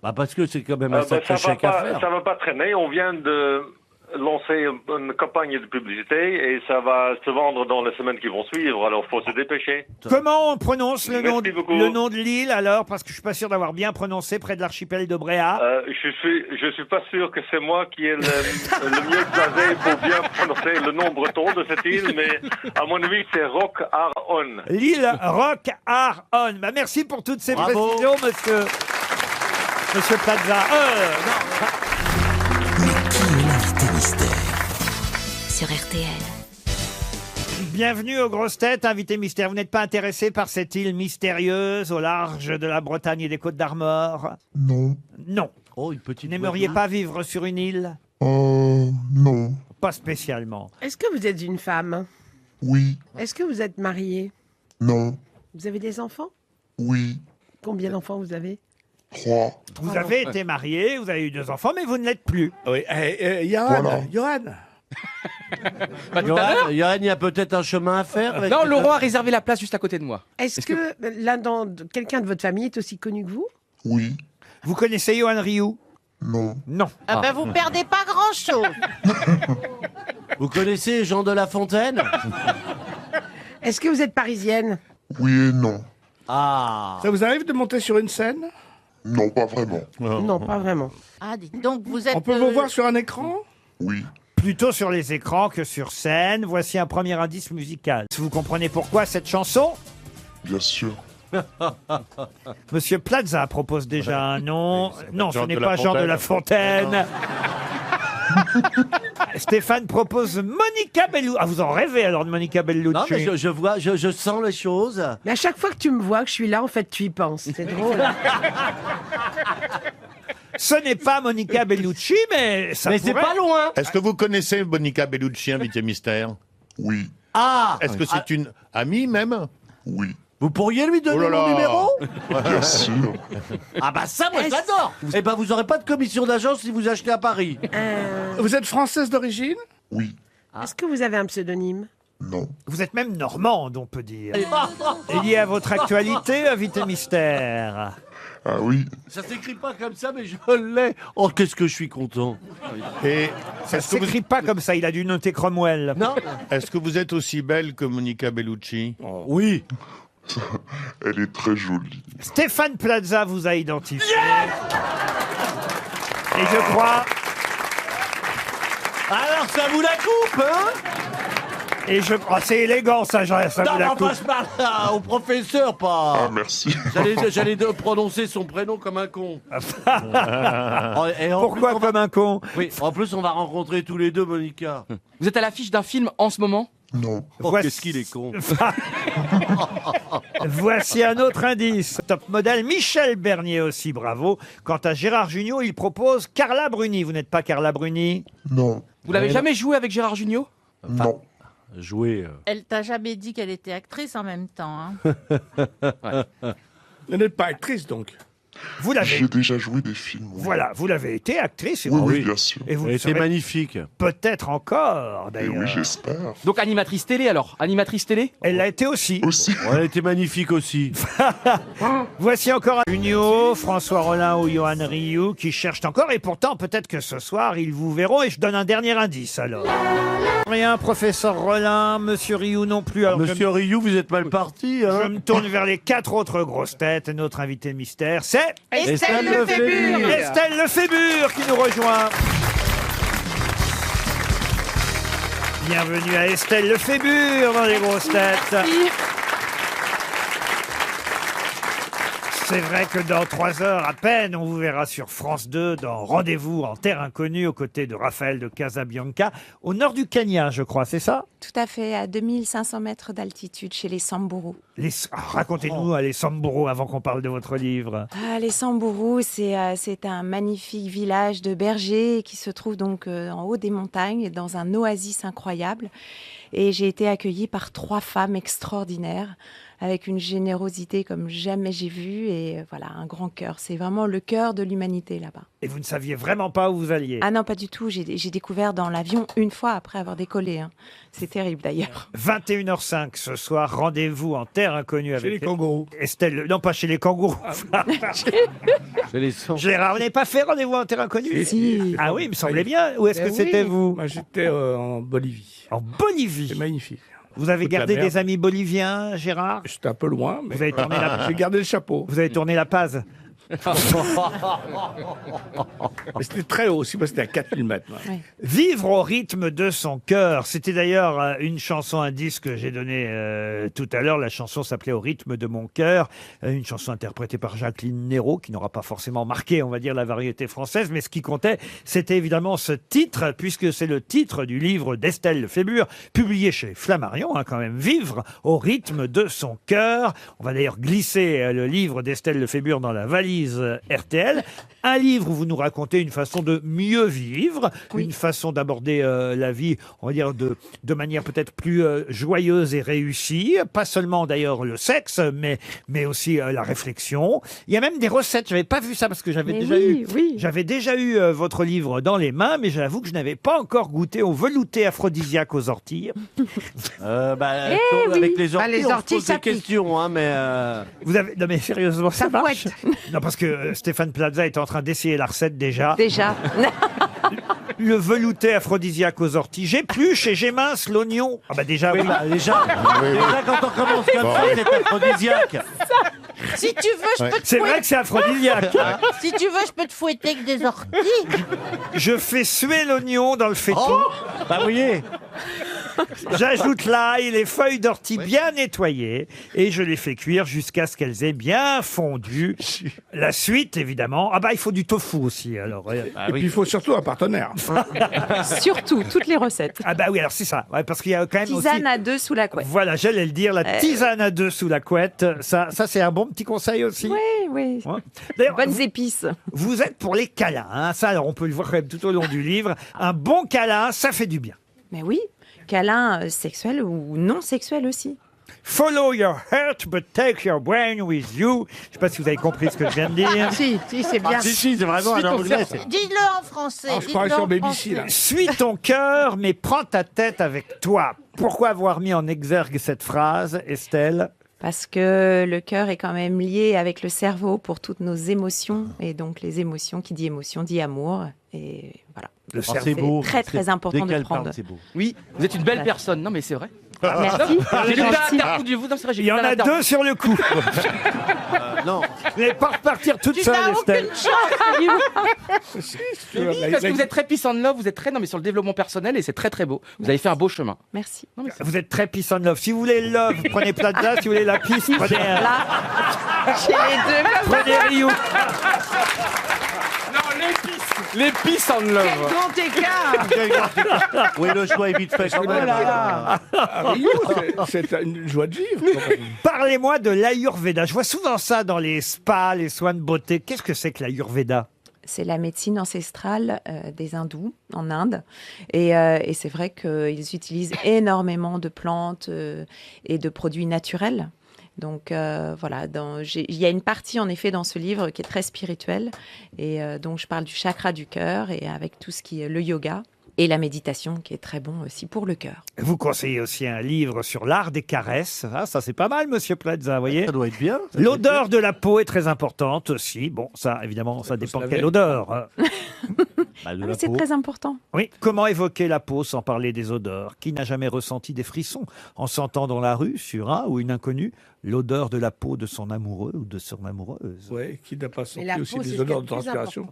Speaker 5: Bah, parce que c'est quand même un sacré chèque à faire.
Speaker 13: Ça va pas traîner. On vient de lancer une campagne de publicité et ça va se vendre dans les semaines qui vont suivre. Alors, faut se dépêcher.
Speaker 2: Comment on prononce le nom,
Speaker 13: Merci beaucoup.
Speaker 2: le nom de l'île, alors? Parce que je suis pas sûr d'avoir bien prononcé près de l'archipel de Bréa.
Speaker 13: Je suis pas sûr que c'est moi qui est le mieux placé pour bien prononcer le nom breton de cette île, mais à mon avis, c'est Rock Aron.
Speaker 2: L'île Rock Aron. Bah, merci pour toutes ces
Speaker 5: Bravo.
Speaker 2: précisions, monsieur Plaza.
Speaker 1: Mais qui est sur RTL.
Speaker 2: Bienvenue aux grosses têtes, invité mystère. Vous n'êtes pas intéressé par cette île mystérieuse au large de la Bretagne et des Côtes d'Armor?
Speaker 14: Non.
Speaker 2: Non.
Speaker 5: Oh, une petite.
Speaker 2: Vous n'aimeriez pas vivre sur une île?
Speaker 14: Non.
Speaker 2: Pas spécialement.
Speaker 8: Est-ce que vous êtes une femme?
Speaker 14: Oui.
Speaker 8: Est-ce que vous êtes marié?
Speaker 14: Non.
Speaker 8: Vous avez des enfants?
Speaker 14: Oui.
Speaker 8: Combien d'enfants vous avez?
Speaker 14: 3.
Speaker 2: Vous avez été marié, vous avez eu 2 enfants, mais vous ne l'êtes plus.
Speaker 7: Oui, Johan,
Speaker 14: Voilà.
Speaker 7: Johan.
Speaker 5: Johan, il y a peut-être un chemin à faire. avec-
Speaker 4: Non, Laurent a réservé la place juste à côté de moi.
Speaker 8: Est-ce que, quelqu'un de votre famille est aussi connu que vous?
Speaker 14: Oui.
Speaker 2: Vous connaissez Johan Rioux?
Speaker 14: Non.
Speaker 2: Non.
Speaker 6: Ah ben vous perdez pas grand-chose.
Speaker 5: Vous connaissez Jean de La Fontaine?
Speaker 8: Est-ce que vous êtes parisienne?
Speaker 14: Oui et non.
Speaker 5: Ah.
Speaker 7: Ça vous arrive de monter sur une scène?
Speaker 14: Non, pas vraiment.
Speaker 8: Non, pas vraiment.
Speaker 6: Ah, dites donc, vous êtes...
Speaker 7: On peut vous voir sur un écran?
Speaker 14: Oui.
Speaker 2: Plutôt sur les écrans que sur scène. Voici un premier indice musical. Vous comprenez pourquoi cette chanson?
Speaker 14: Bien sûr.
Speaker 2: Monsieur Plaza propose déjà un nom. Non, ce
Speaker 3: Jean
Speaker 2: n'est
Speaker 3: de
Speaker 2: pas
Speaker 3: La
Speaker 2: Jean de
Speaker 3: Fontaine.
Speaker 2: La Fontaine. Stéphane propose Monica Bellucci. Ah, vous en rêvez alors de Monica Bellucci?
Speaker 5: Non, mais je vois, je sens les choses.
Speaker 8: Mais à chaque fois que tu me vois, que je suis là, en fait, tu y penses. C'est drôle.
Speaker 2: Ce n'est pas Monica Bellucci, mais ça
Speaker 5: Mais c'est
Speaker 2: pourrait.
Speaker 5: pas loin.
Speaker 3: Est-ce que vous connaissez Monica Bellucci, invité mystère?
Speaker 14: Oui.
Speaker 5: Ah.
Speaker 3: Est-ce que c'est une amie même?
Speaker 14: Oui.
Speaker 5: Vous pourriez lui donner
Speaker 3: Oh là
Speaker 5: mon
Speaker 3: là.
Speaker 5: numéro?
Speaker 14: Bien sûr.
Speaker 5: Ah bah ça, moi j'adore. Eh ben vous aurez pas de commission d'agence si vous achetez à Paris.
Speaker 7: Vous êtes française d'origine?
Speaker 14: Oui.
Speaker 8: Est-ce que vous avez un pseudonyme?
Speaker 14: Non.
Speaker 2: Vous êtes même normande, on peut dire. Lié à votre actualité, invité mystère.
Speaker 14: Ah oui.
Speaker 5: Ça s'écrit pas comme ça, mais je l'ai. Oh, qu'est-ce que je suis content.
Speaker 3: Et
Speaker 2: Ça ne
Speaker 3: est-ce que vous-
Speaker 2: s'écrit pas comme ça, il a dû noter Cromwell.
Speaker 5: Non.
Speaker 3: est-ce que vous êtes aussi belle que Monica Bellucci?
Speaker 5: Oui.
Speaker 14: Elle est très jolie.
Speaker 2: Stéphane Plaza vous a identifié. Et je crois,
Speaker 5: Alors ça vous la coupe, hein?
Speaker 2: c'est élégant ça, ça
Speaker 5: Non,
Speaker 2: vous la
Speaker 5: mais
Speaker 2: coupe.
Speaker 5: enfin, je parle au professeur, pas.
Speaker 14: Ah, merci.
Speaker 5: J'allais prononcer son prénom comme un con. Et en
Speaker 2: Pourquoi
Speaker 5: plus, on va-
Speaker 2: comme un con?
Speaker 5: Oui, en plus, on va rencontrer tous les deux Monica.
Speaker 4: Vous êtes à l'affiche d'un film en ce moment?
Speaker 14: Non.
Speaker 5: Oh,
Speaker 2: Voici-
Speaker 5: qu'est-ce qu'il est con.
Speaker 2: Voici un autre indice. Top modèle, Michel Bernier aussi, bravo. Quant à Gérard Jugnot, il propose Carla Bruni. Vous n'êtes pas Carla Bruni?
Speaker 14: Non.
Speaker 4: Vous l'avez jamais joué avec Gérard Jugnot?
Speaker 14: Non.
Speaker 5: Jouer.
Speaker 6: Elle t'a jamais dit qu'elle était actrice en même temps. Hein.
Speaker 7: Vous n'êtes pas actrice donc?
Speaker 2: Vous l'avez.
Speaker 14: J'ai déjà joué des films. Oui.
Speaker 2: Voilà, vous l'avez été actrice. Et
Speaker 14: Oui,
Speaker 2: vous,
Speaker 14: oui, bien sûr.
Speaker 2: et vous
Speaker 5: Elle
Speaker 2: le
Speaker 5: était
Speaker 2: serez
Speaker 5: magnifique.
Speaker 2: peut-être encore,
Speaker 14: Et
Speaker 2: d'ailleurs.
Speaker 14: oui, j'espère.
Speaker 4: Donc animatrice télé alors? Animatrice télé?
Speaker 2: Elle l'a été aussi.
Speaker 14: Aussi.
Speaker 5: Elle était magnifique aussi.
Speaker 2: Voici encore un Junio, François Rollin ou Johan Rioux qui cherchent encore. Et pourtant, peut-être que ce soir, ils vous verront. Et je donne un dernier indice, alors. Rien, professeur Rollin, monsieur Rioux non plus. Alors,
Speaker 5: Monsieur Rioux, vous êtes mal parti,
Speaker 2: je
Speaker 5: hein?
Speaker 2: me tourne vers les 4 autres grosses têtes. Notre invité mystère, c'est
Speaker 8: Estelle Lefébure.
Speaker 2: Estelle Lefébure qui nous rejoint. Bienvenue à Estelle Lefébure dans les grosses têtes. C'est vrai que dans 3 heures à peine, on vous verra sur France 2 dans Rendez-vous en Terre Inconnue aux côtés de Raphaël de Casabianca, au nord du Kenya, je crois, c'est ça?
Speaker 15: Tout à fait, à 2500 mètres d'altitude chez les Samburu.
Speaker 2: Racontez-nous les Samburu avant qu'on parle de votre livre.
Speaker 15: Les Samburu, c'est un magnifique village de bergers qui se trouve donc en haut des montagnes, dans un oasis incroyable. Et j'ai été accueillie par 3 femmes extraordinaires, avec une générosité comme jamais j'ai vu, et voilà, un grand cœur. C'est vraiment le cœur de l'humanité là-bas.
Speaker 2: Et vous ne saviez vraiment pas où vous alliez?
Speaker 15: Ah non, pas du tout. J'ai découvert dans l'avion une fois après avoir décollé. Hein. C'est terrible d'ailleurs.
Speaker 2: 21h05 ce soir, Rendez-vous en Terre Inconnue avec
Speaker 7: Chez les kangourous.
Speaker 2: Estelle. Non, pas chez les kangourous. Gérard, vous n'avez pas fait Rendez-vous en Terre Inconnue?
Speaker 15: Si.
Speaker 2: Ah oui, il me semblait bien. Où est-ce que
Speaker 7: oui.
Speaker 2: c'était vous?
Speaker 7: Moi j'étais en Bolivie.
Speaker 2: En Bolivie.
Speaker 7: C'est magnifique.
Speaker 2: Vous avez
Speaker 7: Toute la
Speaker 2: gardé
Speaker 7: mer.
Speaker 2: des amis boliviens, Gérard?
Speaker 7: J'étais un peu loin, mais
Speaker 2: Vous avez tourné la...
Speaker 7: j'ai gardé le chapeau.
Speaker 2: Vous avez tourné la Paz?
Speaker 7: Mais c'était très haut aussi, moi c'était à 4000 mètres. moi.
Speaker 2: Vivre au rythme de son cœur. C'était d'ailleurs une chanson indice que j'ai donnée tout à l'heure. La chanson s'appelait Au rythme de mon cœur. Une chanson interprétée par Jacqueline Néraud, qui n'aura pas forcément marqué, on va dire, la variété française. Mais ce qui comptait, c'était évidemment ce titre, puisque c'est le titre du livre d'Estelle Lefébure, publié chez Flammarion, quand même. Vivre au rythme de son cœur. On va d'ailleurs glisser le livre d'Estelle Lefébure dans la valise RTL. Un livre où vous nous racontez une façon de mieux vivre, une façon d'aborder la vie, on va dire, de manière peut-être plus joyeuse et réussie. Pas seulement d'ailleurs le sexe, mais aussi la réflexion. Il y a même des recettes. J'avais pas vu ça parce que j'avais déjà eu votre livre dans les mains, mais j'avoue que je n'avais pas encore goûté au velouté aphrodisiaque aux orties.
Speaker 5: Avec les orties,
Speaker 8: les
Speaker 5: on se
Speaker 8: orties,
Speaker 5: pose
Speaker 8: ça
Speaker 5: des questions, hein, mais...
Speaker 2: Vous avez... Non mais sérieusement, ça marche.
Speaker 8: fouette.
Speaker 2: Non, parce que Stéphane Plaza est en train d'essayer la recette déjà.
Speaker 15: Déjà.
Speaker 2: Le velouté aphrodisiaque aux orties. J'épluche et j'émince l'oignon. Ah bah déjà, oui.
Speaker 5: Déjà, quand on commence comme ça, c'est aphrodisiaque.
Speaker 6: Si tu veux, je peux te
Speaker 2: C'est vrai
Speaker 6: fouetter.
Speaker 2: que c'est aphrodisiaque.
Speaker 6: Si tu veux, je peux te fouetter avec des orties.
Speaker 2: Je fais suer l'oignon dans le faitout.
Speaker 5: Bah vous voyez.
Speaker 2: J'ajoute l'ail, les feuilles d'ortie bien nettoyées et je les fais cuire jusqu'à ce qu'elles aient bien fondu. La suite, évidemment. Ah bah il faut du tofu aussi. Alors.
Speaker 7: Et puis il faut surtout un partenaire.
Speaker 15: Surtout, toutes les recettes.
Speaker 2: Ah bah oui, alors c'est ça. Ouais, parce qu'il y a quand même
Speaker 15: Tisane
Speaker 2: aussi...
Speaker 15: à deux sous la couette.
Speaker 2: Voilà, j'allais le dire, la tisane à deux sous la couette. Ça c'est un bon petit conseil aussi.
Speaker 15: Oui.
Speaker 2: Ouais. D'ailleurs,
Speaker 15: Bonnes épices.
Speaker 2: vous êtes pour les câlins. Hein. Ça, alors, on peut le voir quand même tout au long du livre. Un bon câlin, ça fait du bien.
Speaker 15: Mais oui, câlin sexuel ou non sexuel aussi.
Speaker 2: Follow your heart, but take your brain with you. Je ne sais pas si vous avez compris ce que je viens de dire.
Speaker 8: Si, c'est bien.
Speaker 5: Si, c'est vraiment un anglais.
Speaker 6: Dis-le en français.
Speaker 7: Je crois
Speaker 6: dis-le
Speaker 7: sur
Speaker 6: en
Speaker 7: BBC
Speaker 6: français.
Speaker 7: là.
Speaker 2: Suis ton cœur, mais prends ta tête avec toi. Pourquoi avoir mis en exergue cette phrase, Estelle?
Speaker 15: Parce que le cœur est quand même lié avec le cerveau pour toutes nos émotions. Et donc, les émotions, qui dit émotion, dit amour. Et voilà.
Speaker 2: Le
Speaker 15: Donc,
Speaker 2: cerveau.
Speaker 15: c'est très, très important de prendre.
Speaker 5: C'est beau.
Speaker 4: Oui, vous êtes une belle personne. Non, mais c'est vrai.
Speaker 15: Merci.
Speaker 4: J'ai lu
Speaker 15: Gentil.
Speaker 4: l'interview de vous. Non, c'est vrai, j'ai
Speaker 2: Il y
Speaker 4: lu
Speaker 2: en a
Speaker 4: l'interview.
Speaker 2: deux sur le coup.
Speaker 5: Non.
Speaker 2: Vous n'allez pas repartir toute
Speaker 6: Tu
Speaker 2: seule,
Speaker 6: n'as
Speaker 2: Estelle.
Speaker 6: aucune chance.
Speaker 4: Oui, parce que vous êtes très peace and love, vous êtes très sur le développement personnel et c'est très très beau. Vous avez fait un beau chemin.
Speaker 15: Merci.
Speaker 4: Non, mais
Speaker 2: Vous êtes très peace and love. Si vous voulez le love, prenez Plaza. Si vous voulez la peace, prenez,
Speaker 15: Là, chez les deux.
Speaker 2: prenez Rio.
Speaker 4: les peace and
Speaker 8: Quel
Speaker 4: love.
Speaker 8: grand écart.
Speaker 5: Oui, le choix est vite fait quand même.
Speaker 7: À Rio, c'est une joie de vivre.
Speaker 2: Parlez-moi de l'Ayurveda. Je vois souvent ça dans les spas, les soins de beauté. Qu'est-ce que c'est que l'Ayurveda?
Speaker 15: C'est la médecine ancestrale des hindous en Inde. Et c'est vrai qu'ils utilisent énormément de plantes et de produits naturels. Donc voilà, il y a une partie en effet dans ce livre qui est très spirituelle. Et donc je parle du chakra du cœur et avec tout ce qui est le yoga. Et la méditation, qui est très bon aussi pour le cœur.
Speaker 2: Vous conseillez aussi un livre sur l'art des caresses. Ah, ça, c'est pas mal, monsieur Plaza, vous voyez.
Speaker 5: Ça doit être bien.
Speaker 2: L'odeur de la peau est très importante aussi. Bon, ça, évidemment, ça dépend de quelle odeur. Hein.
Speaker 15: Mais c'est très important.
Speaker 2: Oui, comment évoquer la peau sans parler des odeurs? Qui n'a jamais ressenti des frissons en sentant dans la rue, sur un ou une inconnue, l'odeur de la peau de son amoureux ou de son amoureuse?
Speaker 7: Oui, qui n'a pas senti
Speaker 8: la
Speaker 7: aussi
Speaker 8: peau, c'est
Speaker 7: des
Speaker 8: ce
Speaker 7: odeurs
Speaker 8: qui
Speaker 7: de
Speaker 8: est le plus
Speaker 7: transpiration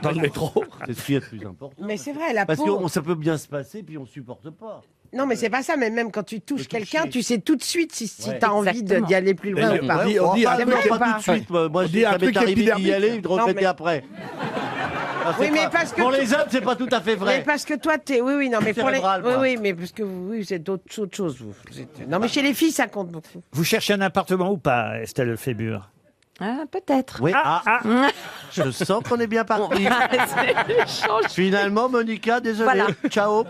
Speaker 7: dans le métro.
Speaker 5: C'est ce qui est le plus important.
Speaker 8: Mais c'est vrai, la
Speaker 5: Parce
Speaker 8: peau.
Speaker 5: que ça peut bien se passer, puis on supporte pas.
Speaker 8: Non, mais c'est pas ça. Mais même quand tu touches quelqu'un, tu sais tout de suite si
Speaker 5: Ouais.
Speaker 8: tu as envie
Speaker 15: Exactement.
Speaker 8: d'y aller plus loin ou pas.
Speaker 7: On dit un
Speaker 8: C'est
Speaker 7: truc
Speaker 8: vrai,
Speaker 5: pas
Speaker 8: pas.
Speaker 5: tout de suite. Moi,
Speaker 7: On dit
Speaker 5: ça
Speaker 7: un
Speaker 5: m'est
Speaker 7: truc
Speaker 5: arrivé d'y
Speaker 7: épidermique.
Speaker 5: aller et de regretter
Speaker 8: mais-
Speaker 5: après. Ah, c'est
Speaker 8: Oui, mais
Speaker 5: pas-
Speaker 8: parce que
Speaker 5: pour
Speaker 8: tu-
Speaker 5: les hommes, c'est pas tout à fait
Speaker 8: Mais
Speaker 5: vrai.
Speaker 8: parce que toi, t'es. Oui, non, mais pour les.
Speaker 5: Cérébral,
Speaker 8: Oui,
Speaker 5: moi.
Speaker 8: oui, mais parce que vous c'est autre chose. Vous. Non, mais chez les filles, ça compte beaucoup.
Speaker 2: Vous cherchez un appartement ou pas, Estelle Lefébure?
Speaker 15: Ah, peut-être.
Speaker 5: Oui,
Speaker 2: Ah,
Speaker 5: je sens qu'on est bien parti.
Speaker 15: Change.
Speaker 5: Finalement, Monica, désolé.
Speaker 15: Voilà.
Speaker 5: Ciao.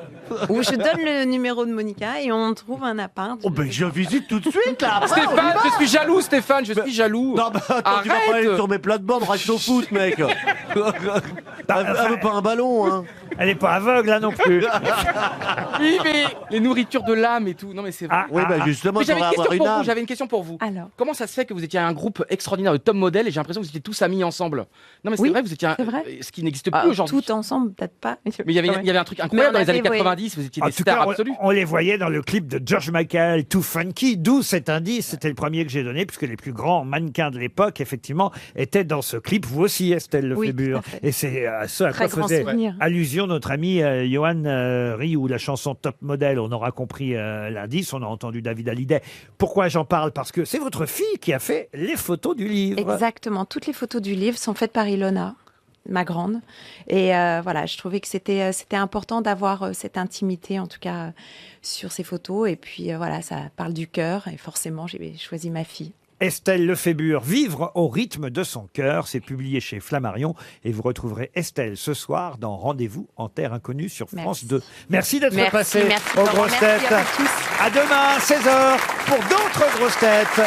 Speaker 15: Ou je donne le numéro de Monica et on trouve un appart.
Speaker 5: Oh, ben, je visite tout de suite, là. après, on y
Speaker 4: Stéphane,
Speaker 5: va.
Speaker 4: je suis jaloux, Stéphane, je suis jaloux.
Speaker 5: Non, bah, attends, tu vas pas
Speaker 4: Arrête.
Speaker 5: aller sur mes plates-bandes, reste au foot, mec. Elle veut pas un ballon, hein.
Speaker 2: Elle n'est pas aveugle, là, non plus.
Speaker 4: Oui, mais les nourritures de l'âme et tout. Non, mais c'est vrai.
Speaker 2: Ah,
Speaker 5: Oui, bah, justement,
Speaker 4: Mais
Speaker 5: ça
Speaker 4: j'avais
Speaker 5: va
Speaker 4: une
Speaker 5: avoir
Speaker 4: question
Speaker 5: une
Speaker 4: pour vous.
Speaker 5: âme.
Speaker 4: J'avais une question pour vous.
Speaker 15: Alors.
Speaker 4: Comment ça se fait que vous étiez un groupe extraordinaire de top modèles et j'ai l'impression que vous étiez tous amis ensemble? Non, mais c'est
Speaker 15: Oui,
Speaker 4: vrai, vous étiez
Speaker 15: c'est vrai.
Speaker 4: ce qui n'existe plus aujourd'hui.
Speaker 15: Tout ensemble, peut-être pas.
Speaker 4: Mais il y avait un truc incroyable dans les années
Speaker 15: Mais on avait,
Speaker 4: indice, vous étiez
Speaker 2: En
Speaker 4: des
Speaker 2: tout
Speaker 4: stars
Speaker 2: cas,
Speaker 4: absolues.
Speaker 2: on les voyait dans le clip de George Michael, Too Funky, d'où cet indice. C'était le premier que j'ai donné, puisque les plus grands mannequins de l'époque, effectivement, étaient dans ce clip. Vous aussi, Estelle Lefébure.
Speaker 15: tout à fait.
Speaker 2: Et c'est à ce à
Speaker 15: Très
Speaker 2: quoi
Speaker 15: grand
Speaker 2: faisait
Speaker 15: souvenir.
Speaker 2: allusion notre ami Johan Rioux, la chanson Top Model. On aura compris l'indice, on a entendu David Hallyday. Pourquoi j'en parle? Parce que c'est votre fille qui a fait les photos du livre.
Speaker 15: Exactement. Toutes les photos du livre sont faites par Ilona, ma grande. Et voilà, je trouvais que c'était important d'avoir cette intimité, en tout cas, sur ces photos. Et puis voilà, ça parle du cœur. Et forcément, j'ai choisi ma fille.
Speaker 2: Estelle Lefébure, Vivre au rythme de son cœur, c'est publié chez Flammarion et vous retrouverez Estelle ce soir dans Rendez-vous en Terre Inconnue sur France 2. Merci d'être passé aux grosses têtes.
Speaker 15: À tous.
Speaker 2: À demain, 16h, pour d'autres grosses têtes.